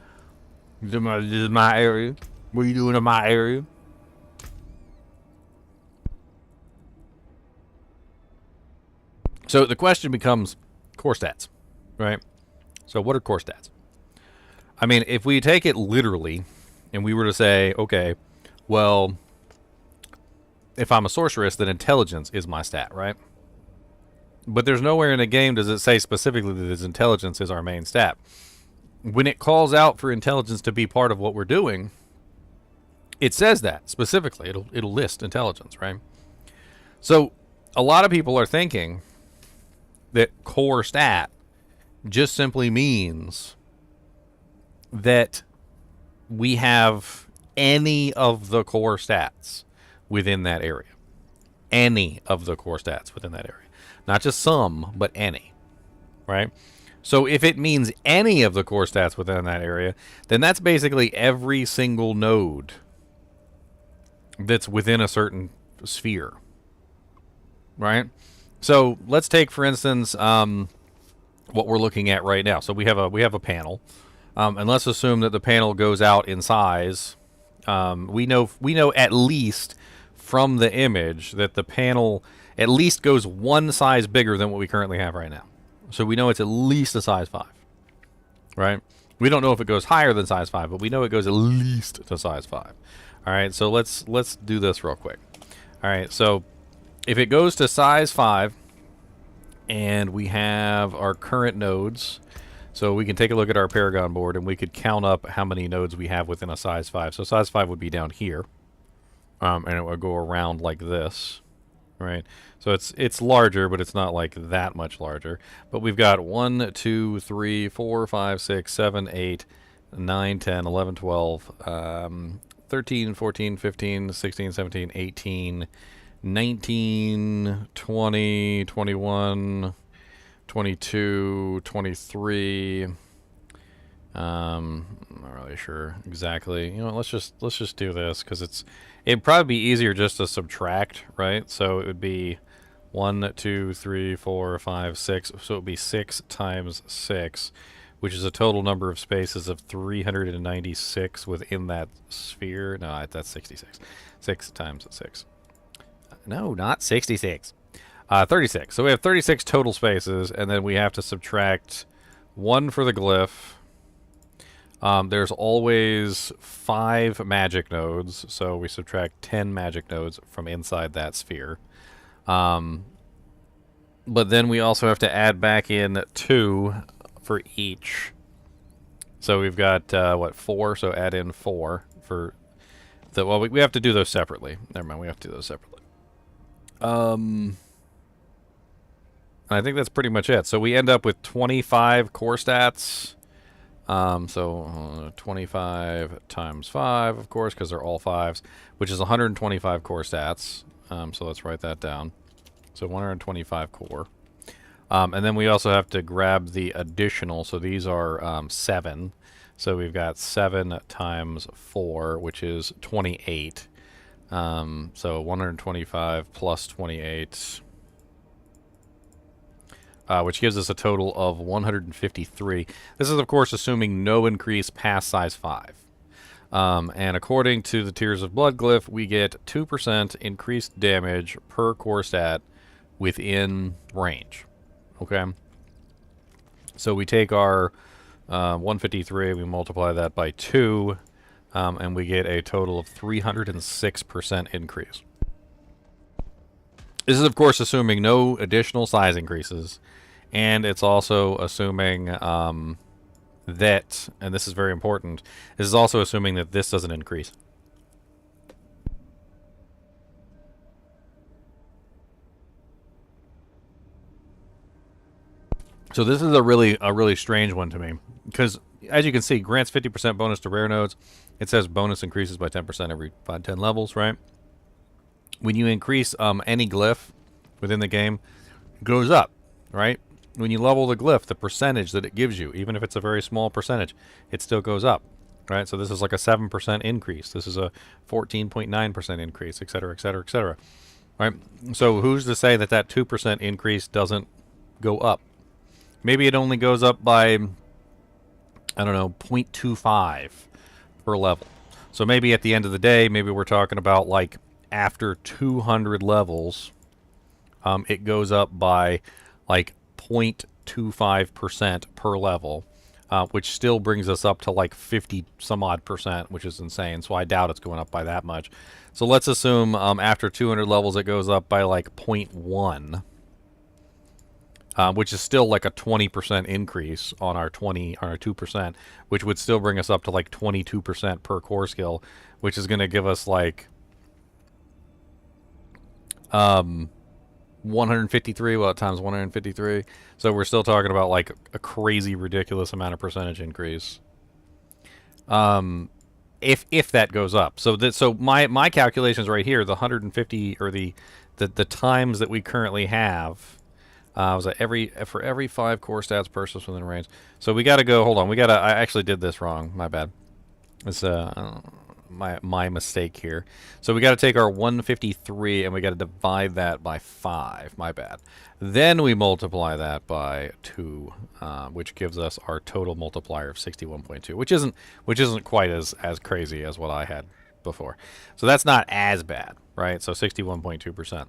This is my area. What are you doing in my area?" So the question becomes core stats, right? So what are core stats? I mean, if we take it literally and we were to say, okay, well, if I'm a sorceress, then intelligence is my stat, right? But there's nowhere in the game does it say specifically that this intelligence is our main stat. When it calls out for intelligence to be part of what we're doing, it says that specifically. It'll list intelligence, right? So a lot of people are thinking that core stat just simply means that we have any of the core stats within that area. Any of the core stats within that area. Not just some, but any. Right? So if it means any of the core stats within that area, then that's basically every single node that's within a certain sphere. Right? So let's take, for instance, what we're looking at right now. So we have a panel, and let's assume that the panel goes out in size. We know at least from the image that the panel at least goes one size bigger than what we currently have right now. So we know it's at least a size 5, right? We don't know if it goes higher than size 5, but we know it goes at least to size 5. All right, so let's do this real quick. All right, so if it goes to size 5, and we have our current nodes, so we can take a look at our Paragon board, and we could count up how many nodes we have within a size 5. So size 5 would be down here, and it would go around like this, right? So it's larger, but it's not like that much larger. But we've got 1, 2, 3, 4, 5, 6, 7, 8, 9, 10, 11, 12, 13, 14, 15, 16, 17, 18, 19, 20, 21, 22, 23. I'm not really sure exactly. You know, let's just do this because it'd probably be easier just to subtract, right? So it would be 1, 2, 3, 4, 5, 6. So it would be 6 times 6, which is a total number of spaces of 396 within that sphere. No, that's 66. 6 times 6. No, not 66. 36. So we have 36 total spaces, and then we have to subtract 1 for the glyph. There's always 5 magic nodes, so we subtract 10 magic nodes from inside that sphere. But then we also have to add back in 2 for each. So we've got, 4? So add in 4 for the... Well, we have to do those separately. Never mind, we have to do those separately. I think that's pretty much it. So we end up with 25 core stats. So 25 times 5, of course, because they're all 5s, which is 125 core stats. So let's write that down. So 125 core. And then we also have to grab the additional. So these are 7. So we've got 7 times 4, which is 28. So 125 plus 28, which gives us a total of 153. This is, of course, assuming no increase past size 5. And according to the Tears of Blood glyph, we get 2% increased damage per core stat within range. Okay? So we take our 153, we multiply that by 2, and we get a total of 306% increase. This is, of course, assuming no additional size increases, and it's also assuming that, and this is very important, this is also assuming that this doesn't increase. So this is a really strange one to me, because as you can see, grants 50% bonus to rare nodes. It says bonus increases by 10% every 10 levels, right? When you increase any glyph within the game, it goes up, right? When you level the glyph, the percentage that it gives you, even if it's a very small percentage, it still goes up, right? So this is like a 7% increase. This is a 14.9% increase, et cetera, et cetera, et cetera, right? So who's to say that that 2% increase doesn't go up? Maybe it only goes up by, I don't know, 0.25 per level. So maybe at the end of the day, maybe we're talking about like after 200 levels, it goes up by like 0.25% per level, which still brings us up to like 50 some odd percent, which is insane. So I doubt it's going up by that much. So let's assume after 200 levels it goes up by like 0.1, which is still like a 20% increase on our 2%, which would still bring us up to like 22% per core skill, which is going to give us like 153, well, times 153. So we're still talking about like a crazy, ridiculous amount of percentage increase. If that goes up. So my calculations right here, the 150 or the times that we currently have, was that for every 5 core stats persons within range. So we got to go. Hold on, I actually did this wrong. My bad. It's my mistake here. So we got to take our 153 and we got to divide that by 5. My bad. Then we multiply that by 2, which gives us our total multiplier of 61.2, which isn't quite as crazy as what I had before. So that's not as bad, right? So 61.2%.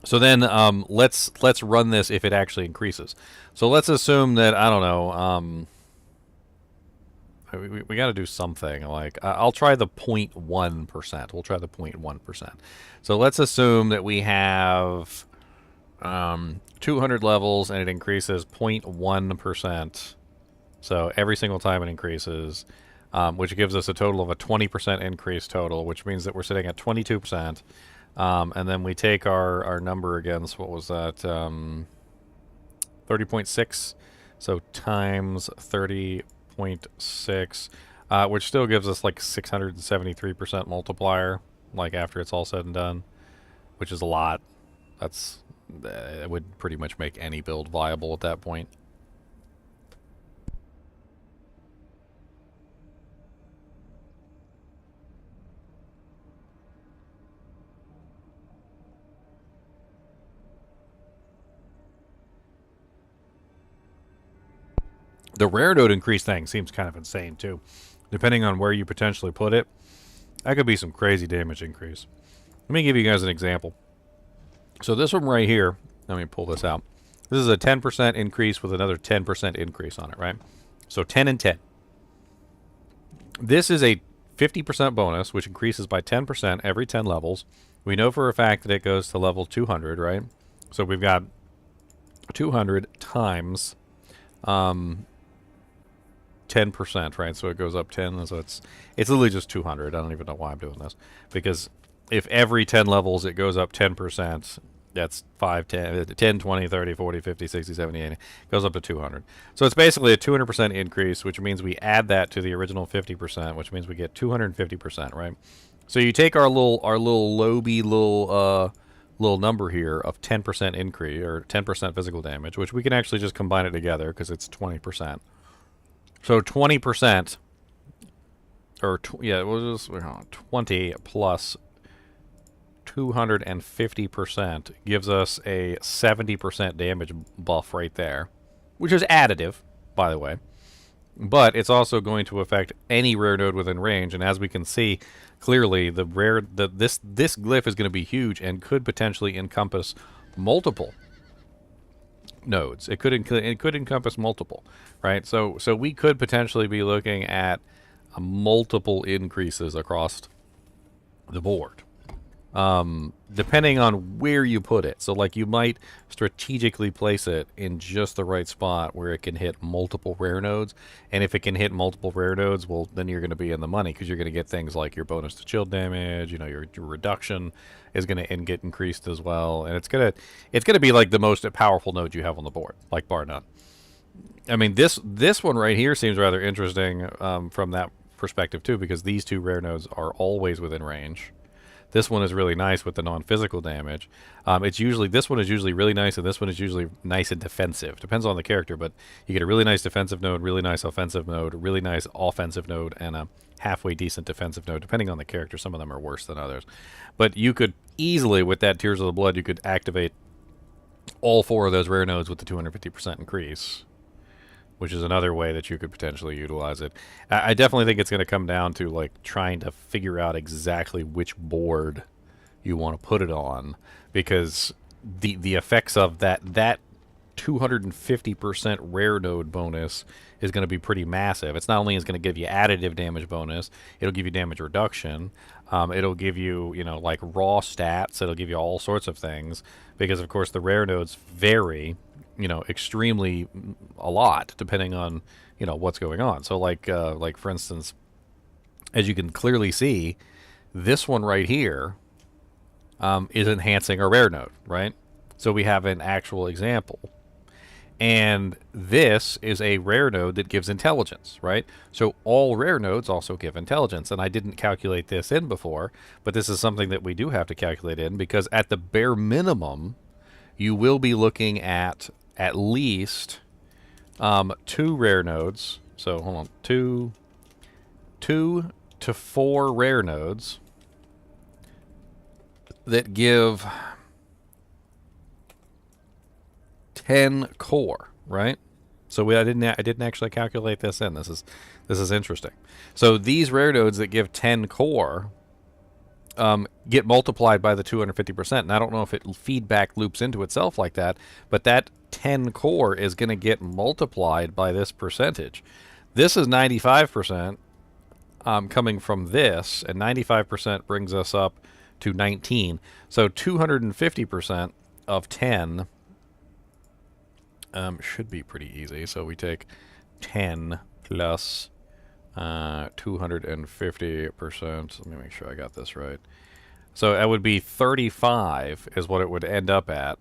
So then let's run this if it actually increases. So let's assume that, I don't know, we got to do something. Like, I'll try the 0.1%. We'll try the 0.1%. So let's assume that we have 200 levels and it increases 0.1%. So every single time it increases, which gives us a total of a 20% increase total, which means that we're sitting at 22%. And then we take our number again. So what was that? 30.6. So times 30.6, which still gives us like 673% multiplier, like after it's all said and done, which is a lot. It would pretty much make any build viable at that point. The rare node increase thing seems kind of insane too. Depending on where you potentially put it, that could be some crazy damage increase. Let me give you guys an example. So this one right here, let me pull this out. This is a 10% increase with another 10% increase on it, right? So 10 and 10. This is a 50% bonus, which increases by 10% every 10 levels. We know for a fact that it goes to level 200, right? So we've got 200 times 10%, right? So it goes up 10, so it's literally just 200. I don't even know why I'm doing this. Because if every 10 levels it goes up 10%, that's 5, 10, 10, 20, 30, 40, 50, 60, 70, 80. It goes up to 200. So it's basically a 200% increase, which means we add that to the original 50%, which means we get 250%, right? So you take our little lowbie little number here of 10% increase, or 10% physical damage, which we can actually just combine it together because it's 20%. So 20%, or yeah, it was just 20 plus 250% gives us a 70% damage buff right there, which is additive, by the way. But it's also going to affect any rare node within range, and as we can see clearly, this glyph is going to be huge and could potentially encompass multiple nodes. It could encompass multiple, right? So we could potentially be looking at multiple increases across the board, depending on where you put it. So like you might strategically place it in just the right spot where it can hit multiple rare nodes, and if it can hit multiple rare nodes, well, then you're going to be in the money because you're going to get things like your bonus to shield damage, you know, your reduction is going to get increased as well, and it's gonna be like the most powerful node you have on the board, like bar none. I mean, this one right here seems rather interesting from that perspective too, because these two rare nodes are always within range. This one is really nice with the non-physical damage. This one is usually really nice, and this one is usually nice and defensive. Depends on the character, but you get a really nice defensive node, really nice offensive node, really nice offensive node, and a halfway decent defensive node, depending on the character. Some of them are worse than others. But you could easily, with that Tears of the Blood, you could activate all 4 of those rare nodes with the 250% increase, which is another way that you could potentially utilize it. I definitely think it's going to come down to like trying to figure out exactly which board you want to put it on, because the effects of that 250% rare node bonus is going to be pretty massive. It's not only is going to give you additive damage bonus, it'll give you damage reduction. It'll give you, you know, like raw stats. It'll give you all sorts of things because, of course, the rare nodes vary, you know, extremely a lot depending on, you know, what's going on. So, like for instance, as you can clearly see, this one right here is enhancing a rare node, right? So we have an actual example. And this is a rare node that gives intelligence, right? So all rare nodes also give intelligence. And I didn't calculate this in before, but this is something that we do have to calculate in because at the bare minimum, you will be looking at least 2 rare nodes. So hold on, 2 to 4 rare nodes that give 10 core, right? So I didn't actually calculate this in. This is interesting. So these rare nodes that give 10 core get multiplied by the 250%. And I don't know if it feedback loops into itself like that, but that 10 core is going to get multiplied by this percentage. This is 95% coming from this, and 95% brings us up to 19. So 250% of 10 should be pretty easy. So we take 10 plus 250%. Let me make sure I got this right. So that would be 35 is what it would end up at.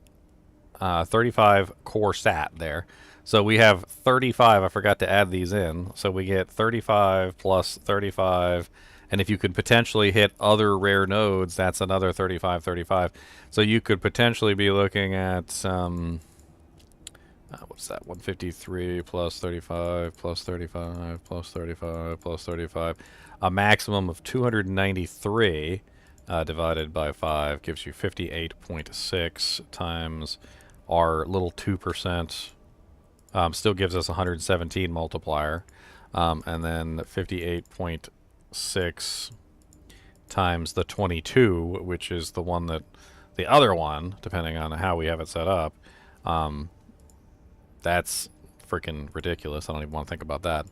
35 core stat there. So we have 35. I forgot to add these in. So we get 35 plus 35. And if you could potentially hit other rare nodes, that's another 35, 35. So you could potentially be looking at, what's that, 153 plus 35 plus 35 plus 35 plus 35. A maximum of 293 divided by 5 gives you 58.6 times our little 2%. Still gives us 117 multiplier. And then 58.6 times the 22, which is the one that, the other one, depending on how we have it set up, that's freaking ridiculous. I don't even want to think about that.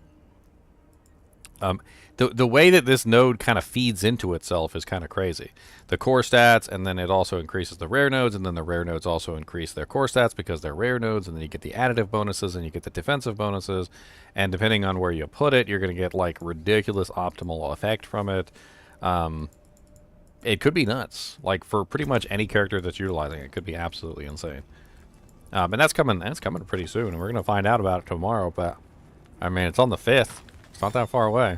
The way that this node kind of feeds into itself is kind of crazy. The core stats, and then it also increases the rare nodes, and then the rare nodes also increase their core stats because they're rare nodes, and then you get the additive bonuses, and you get the defensive bonuses, and depending on where you put it, you're going to get like ridiculous optimal effect from it. It could be nuts. Like for pretty much any character that's utilizing it, could be absolutely insane. And that's coming pretty soon, and we're going to find out about it tomorrow, but I mean, it's on the 5th. It's not that far away.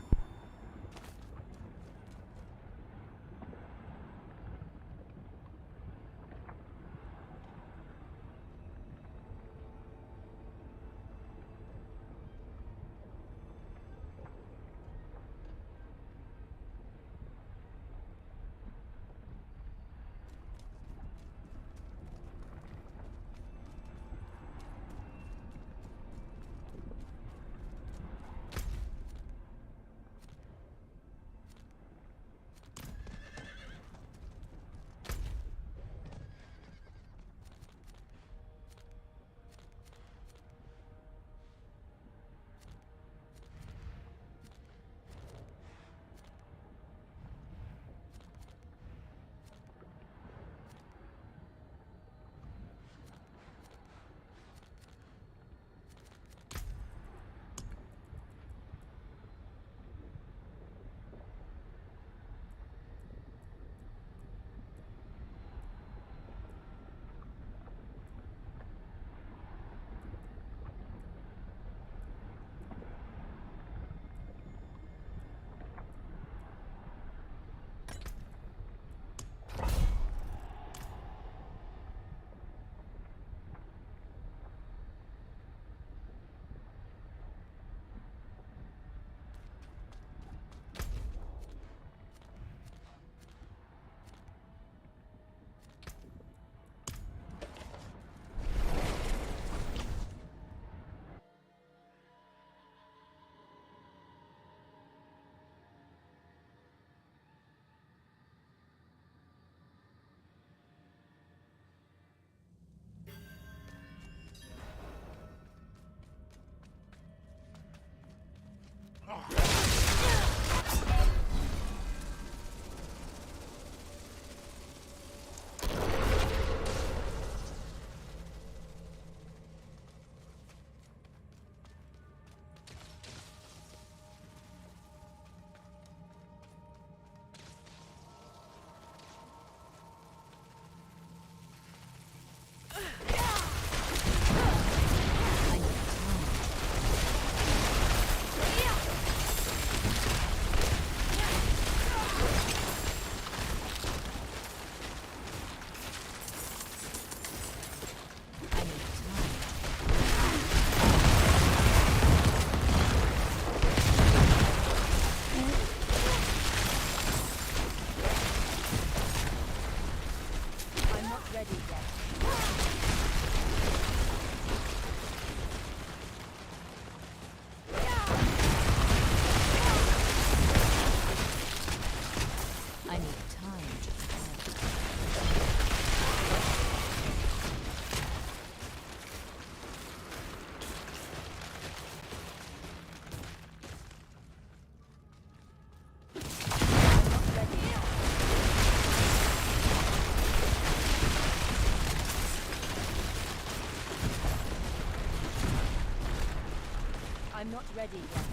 not ready yet.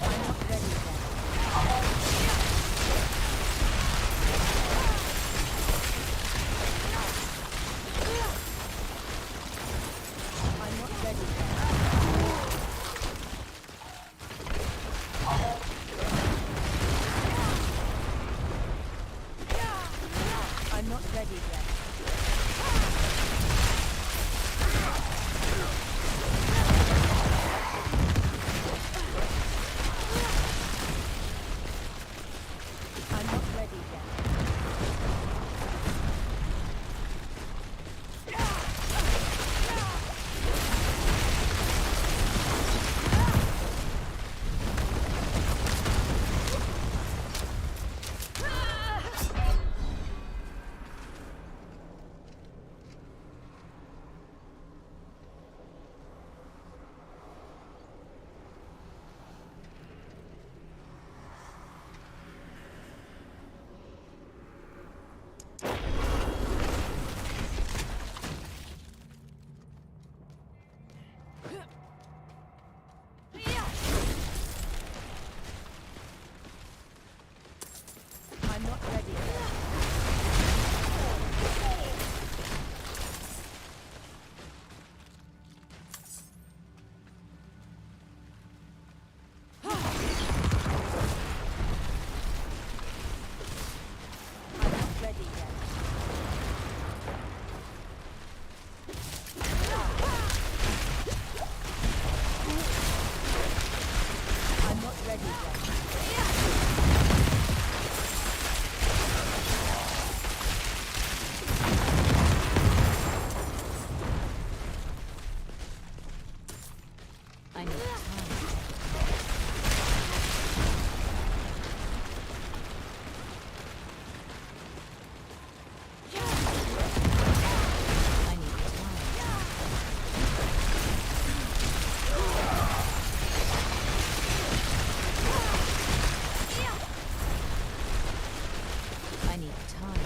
I'm not ready yet. I'm not ready yet. I'm not ready yet. I'm not ready yet. I'm not ready yet. I'm not ready yet. I'm not ready yet. I need time. I need time. I need time.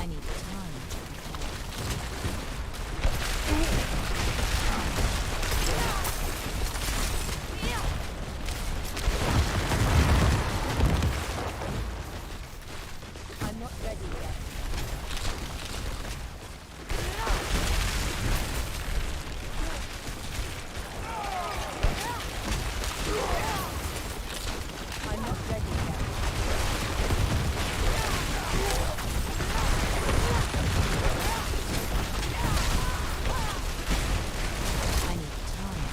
I need time. I'm not ready yet. I'm not ready yet. I need time.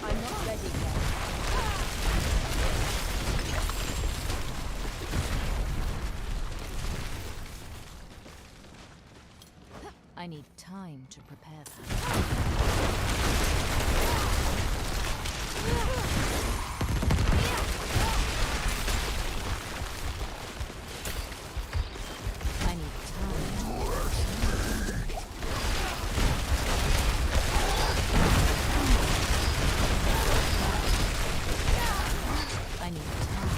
I'm not ready yet. I need time to prepare that. I need time. I need time.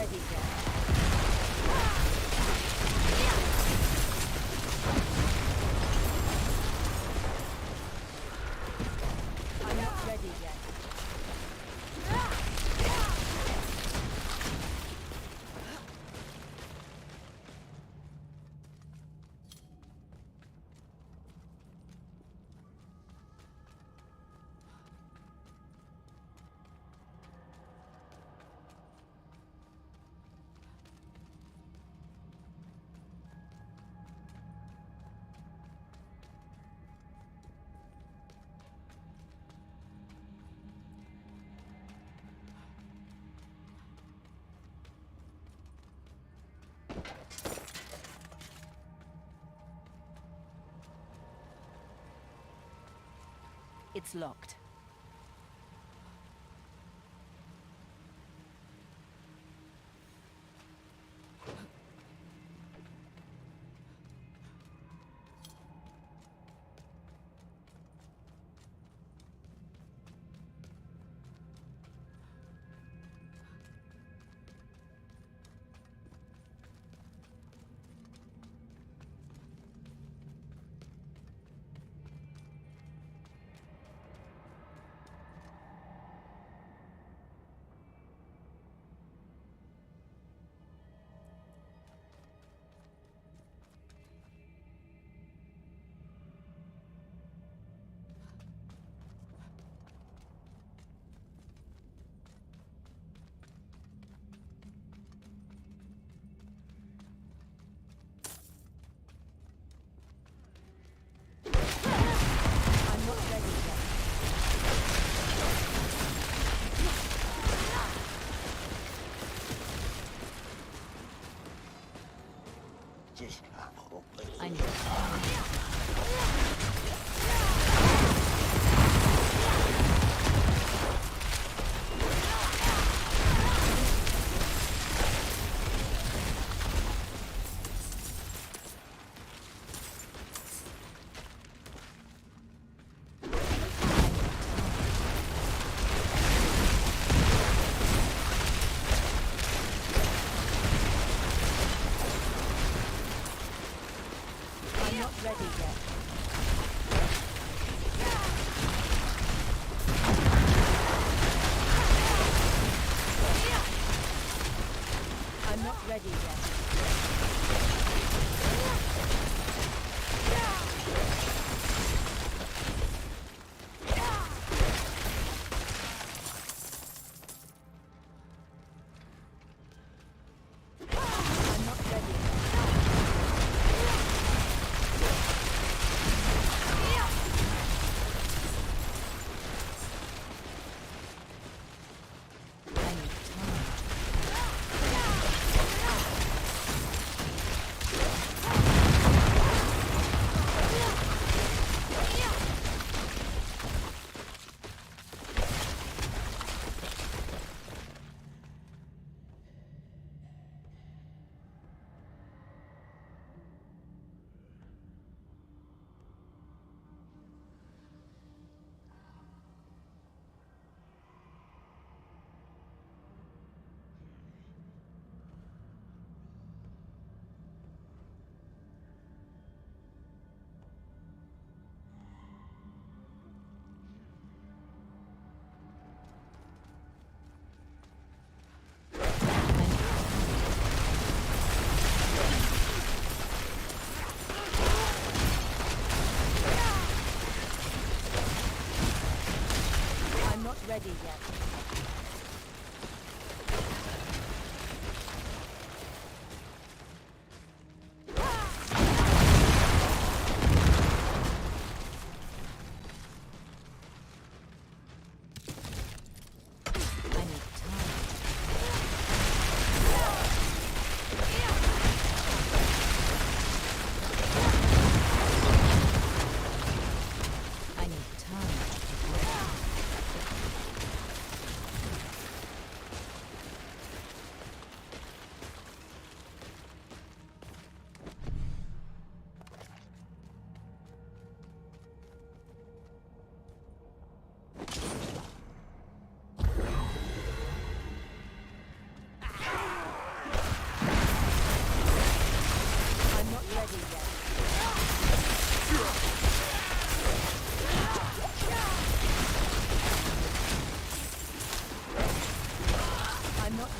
ready yet. I'm not ready yet. It's locked. I'm not ready yet. I need time. I'm not ready yet. I'm not ready yet. I'm not ready yet. I need time.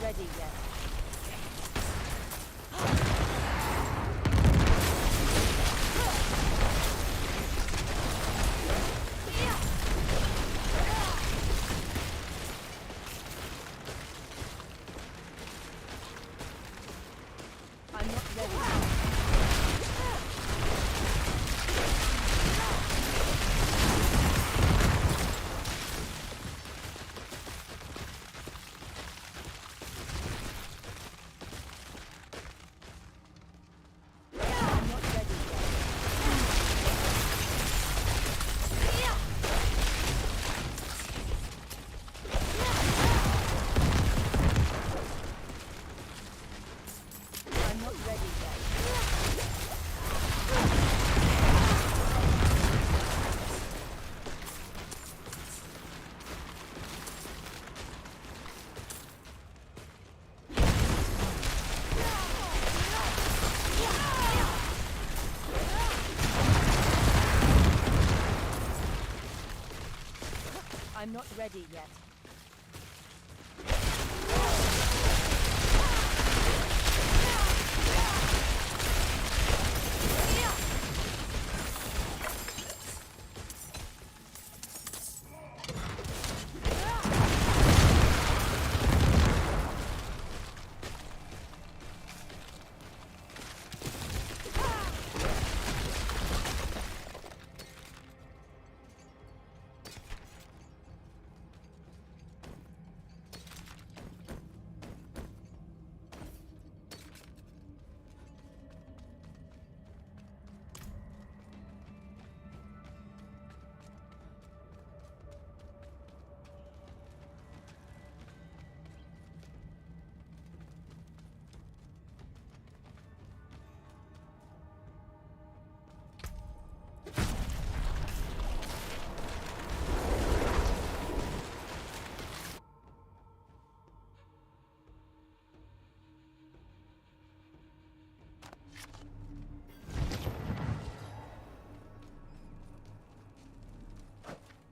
ready yet. I'm not ready yet. I'm not ready yet. I'm not ready yet. I'm not ready yet.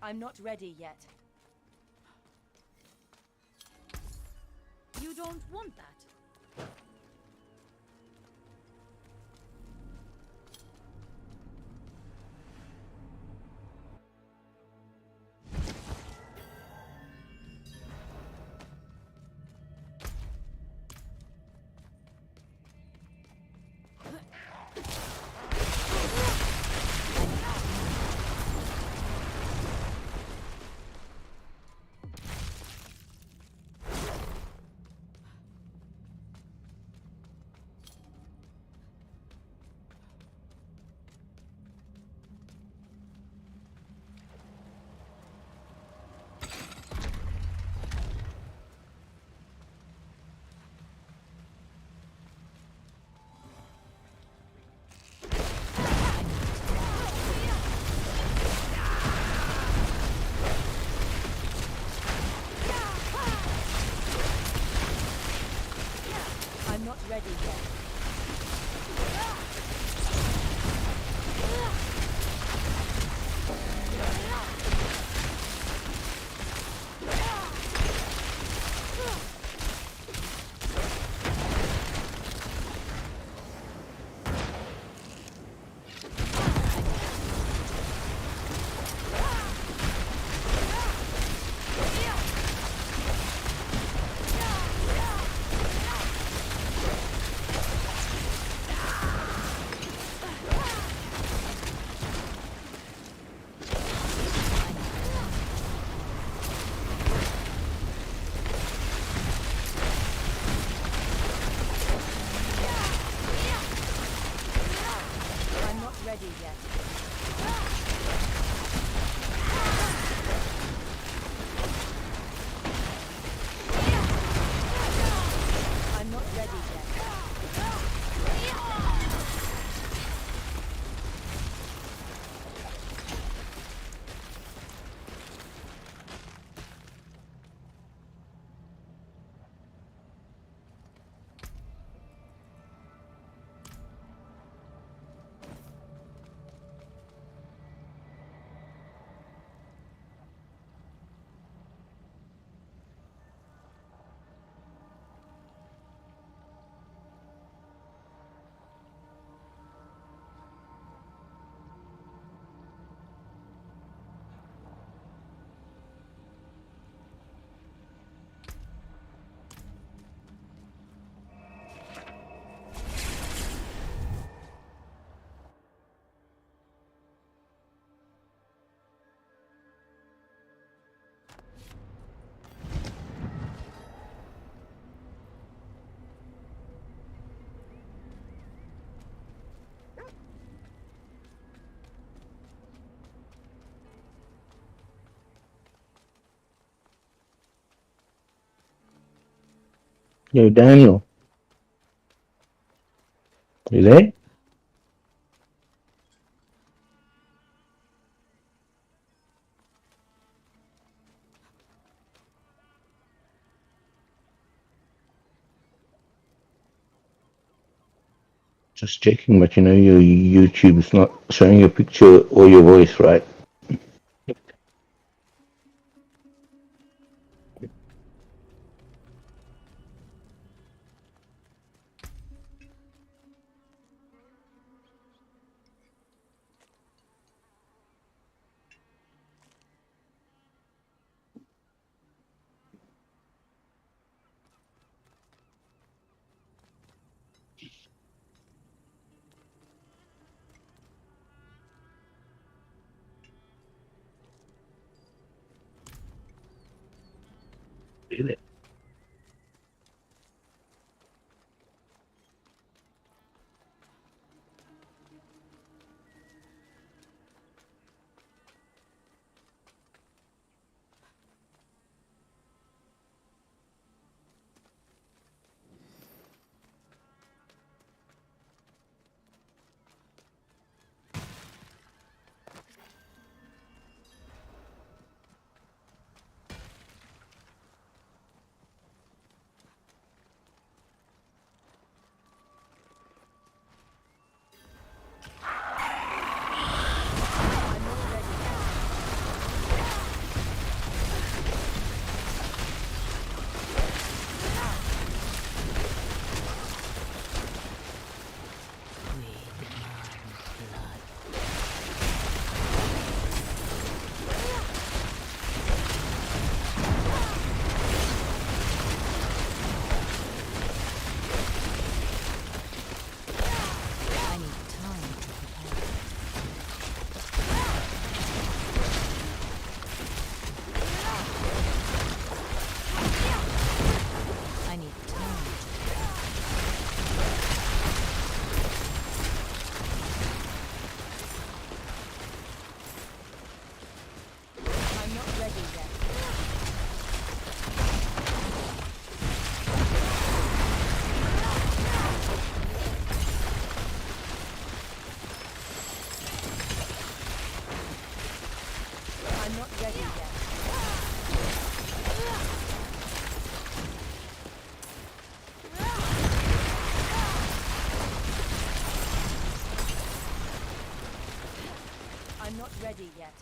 I'm not ready yet. You don't want that. I'm not ready yet. Yo, Daniel, you there? Just checking, but you know your YouTube's not showing your picture or your voice, right? Really? I need time to prepare that. I need time. I'm not ready yet. I'm not ready yet. I'm not ready yet.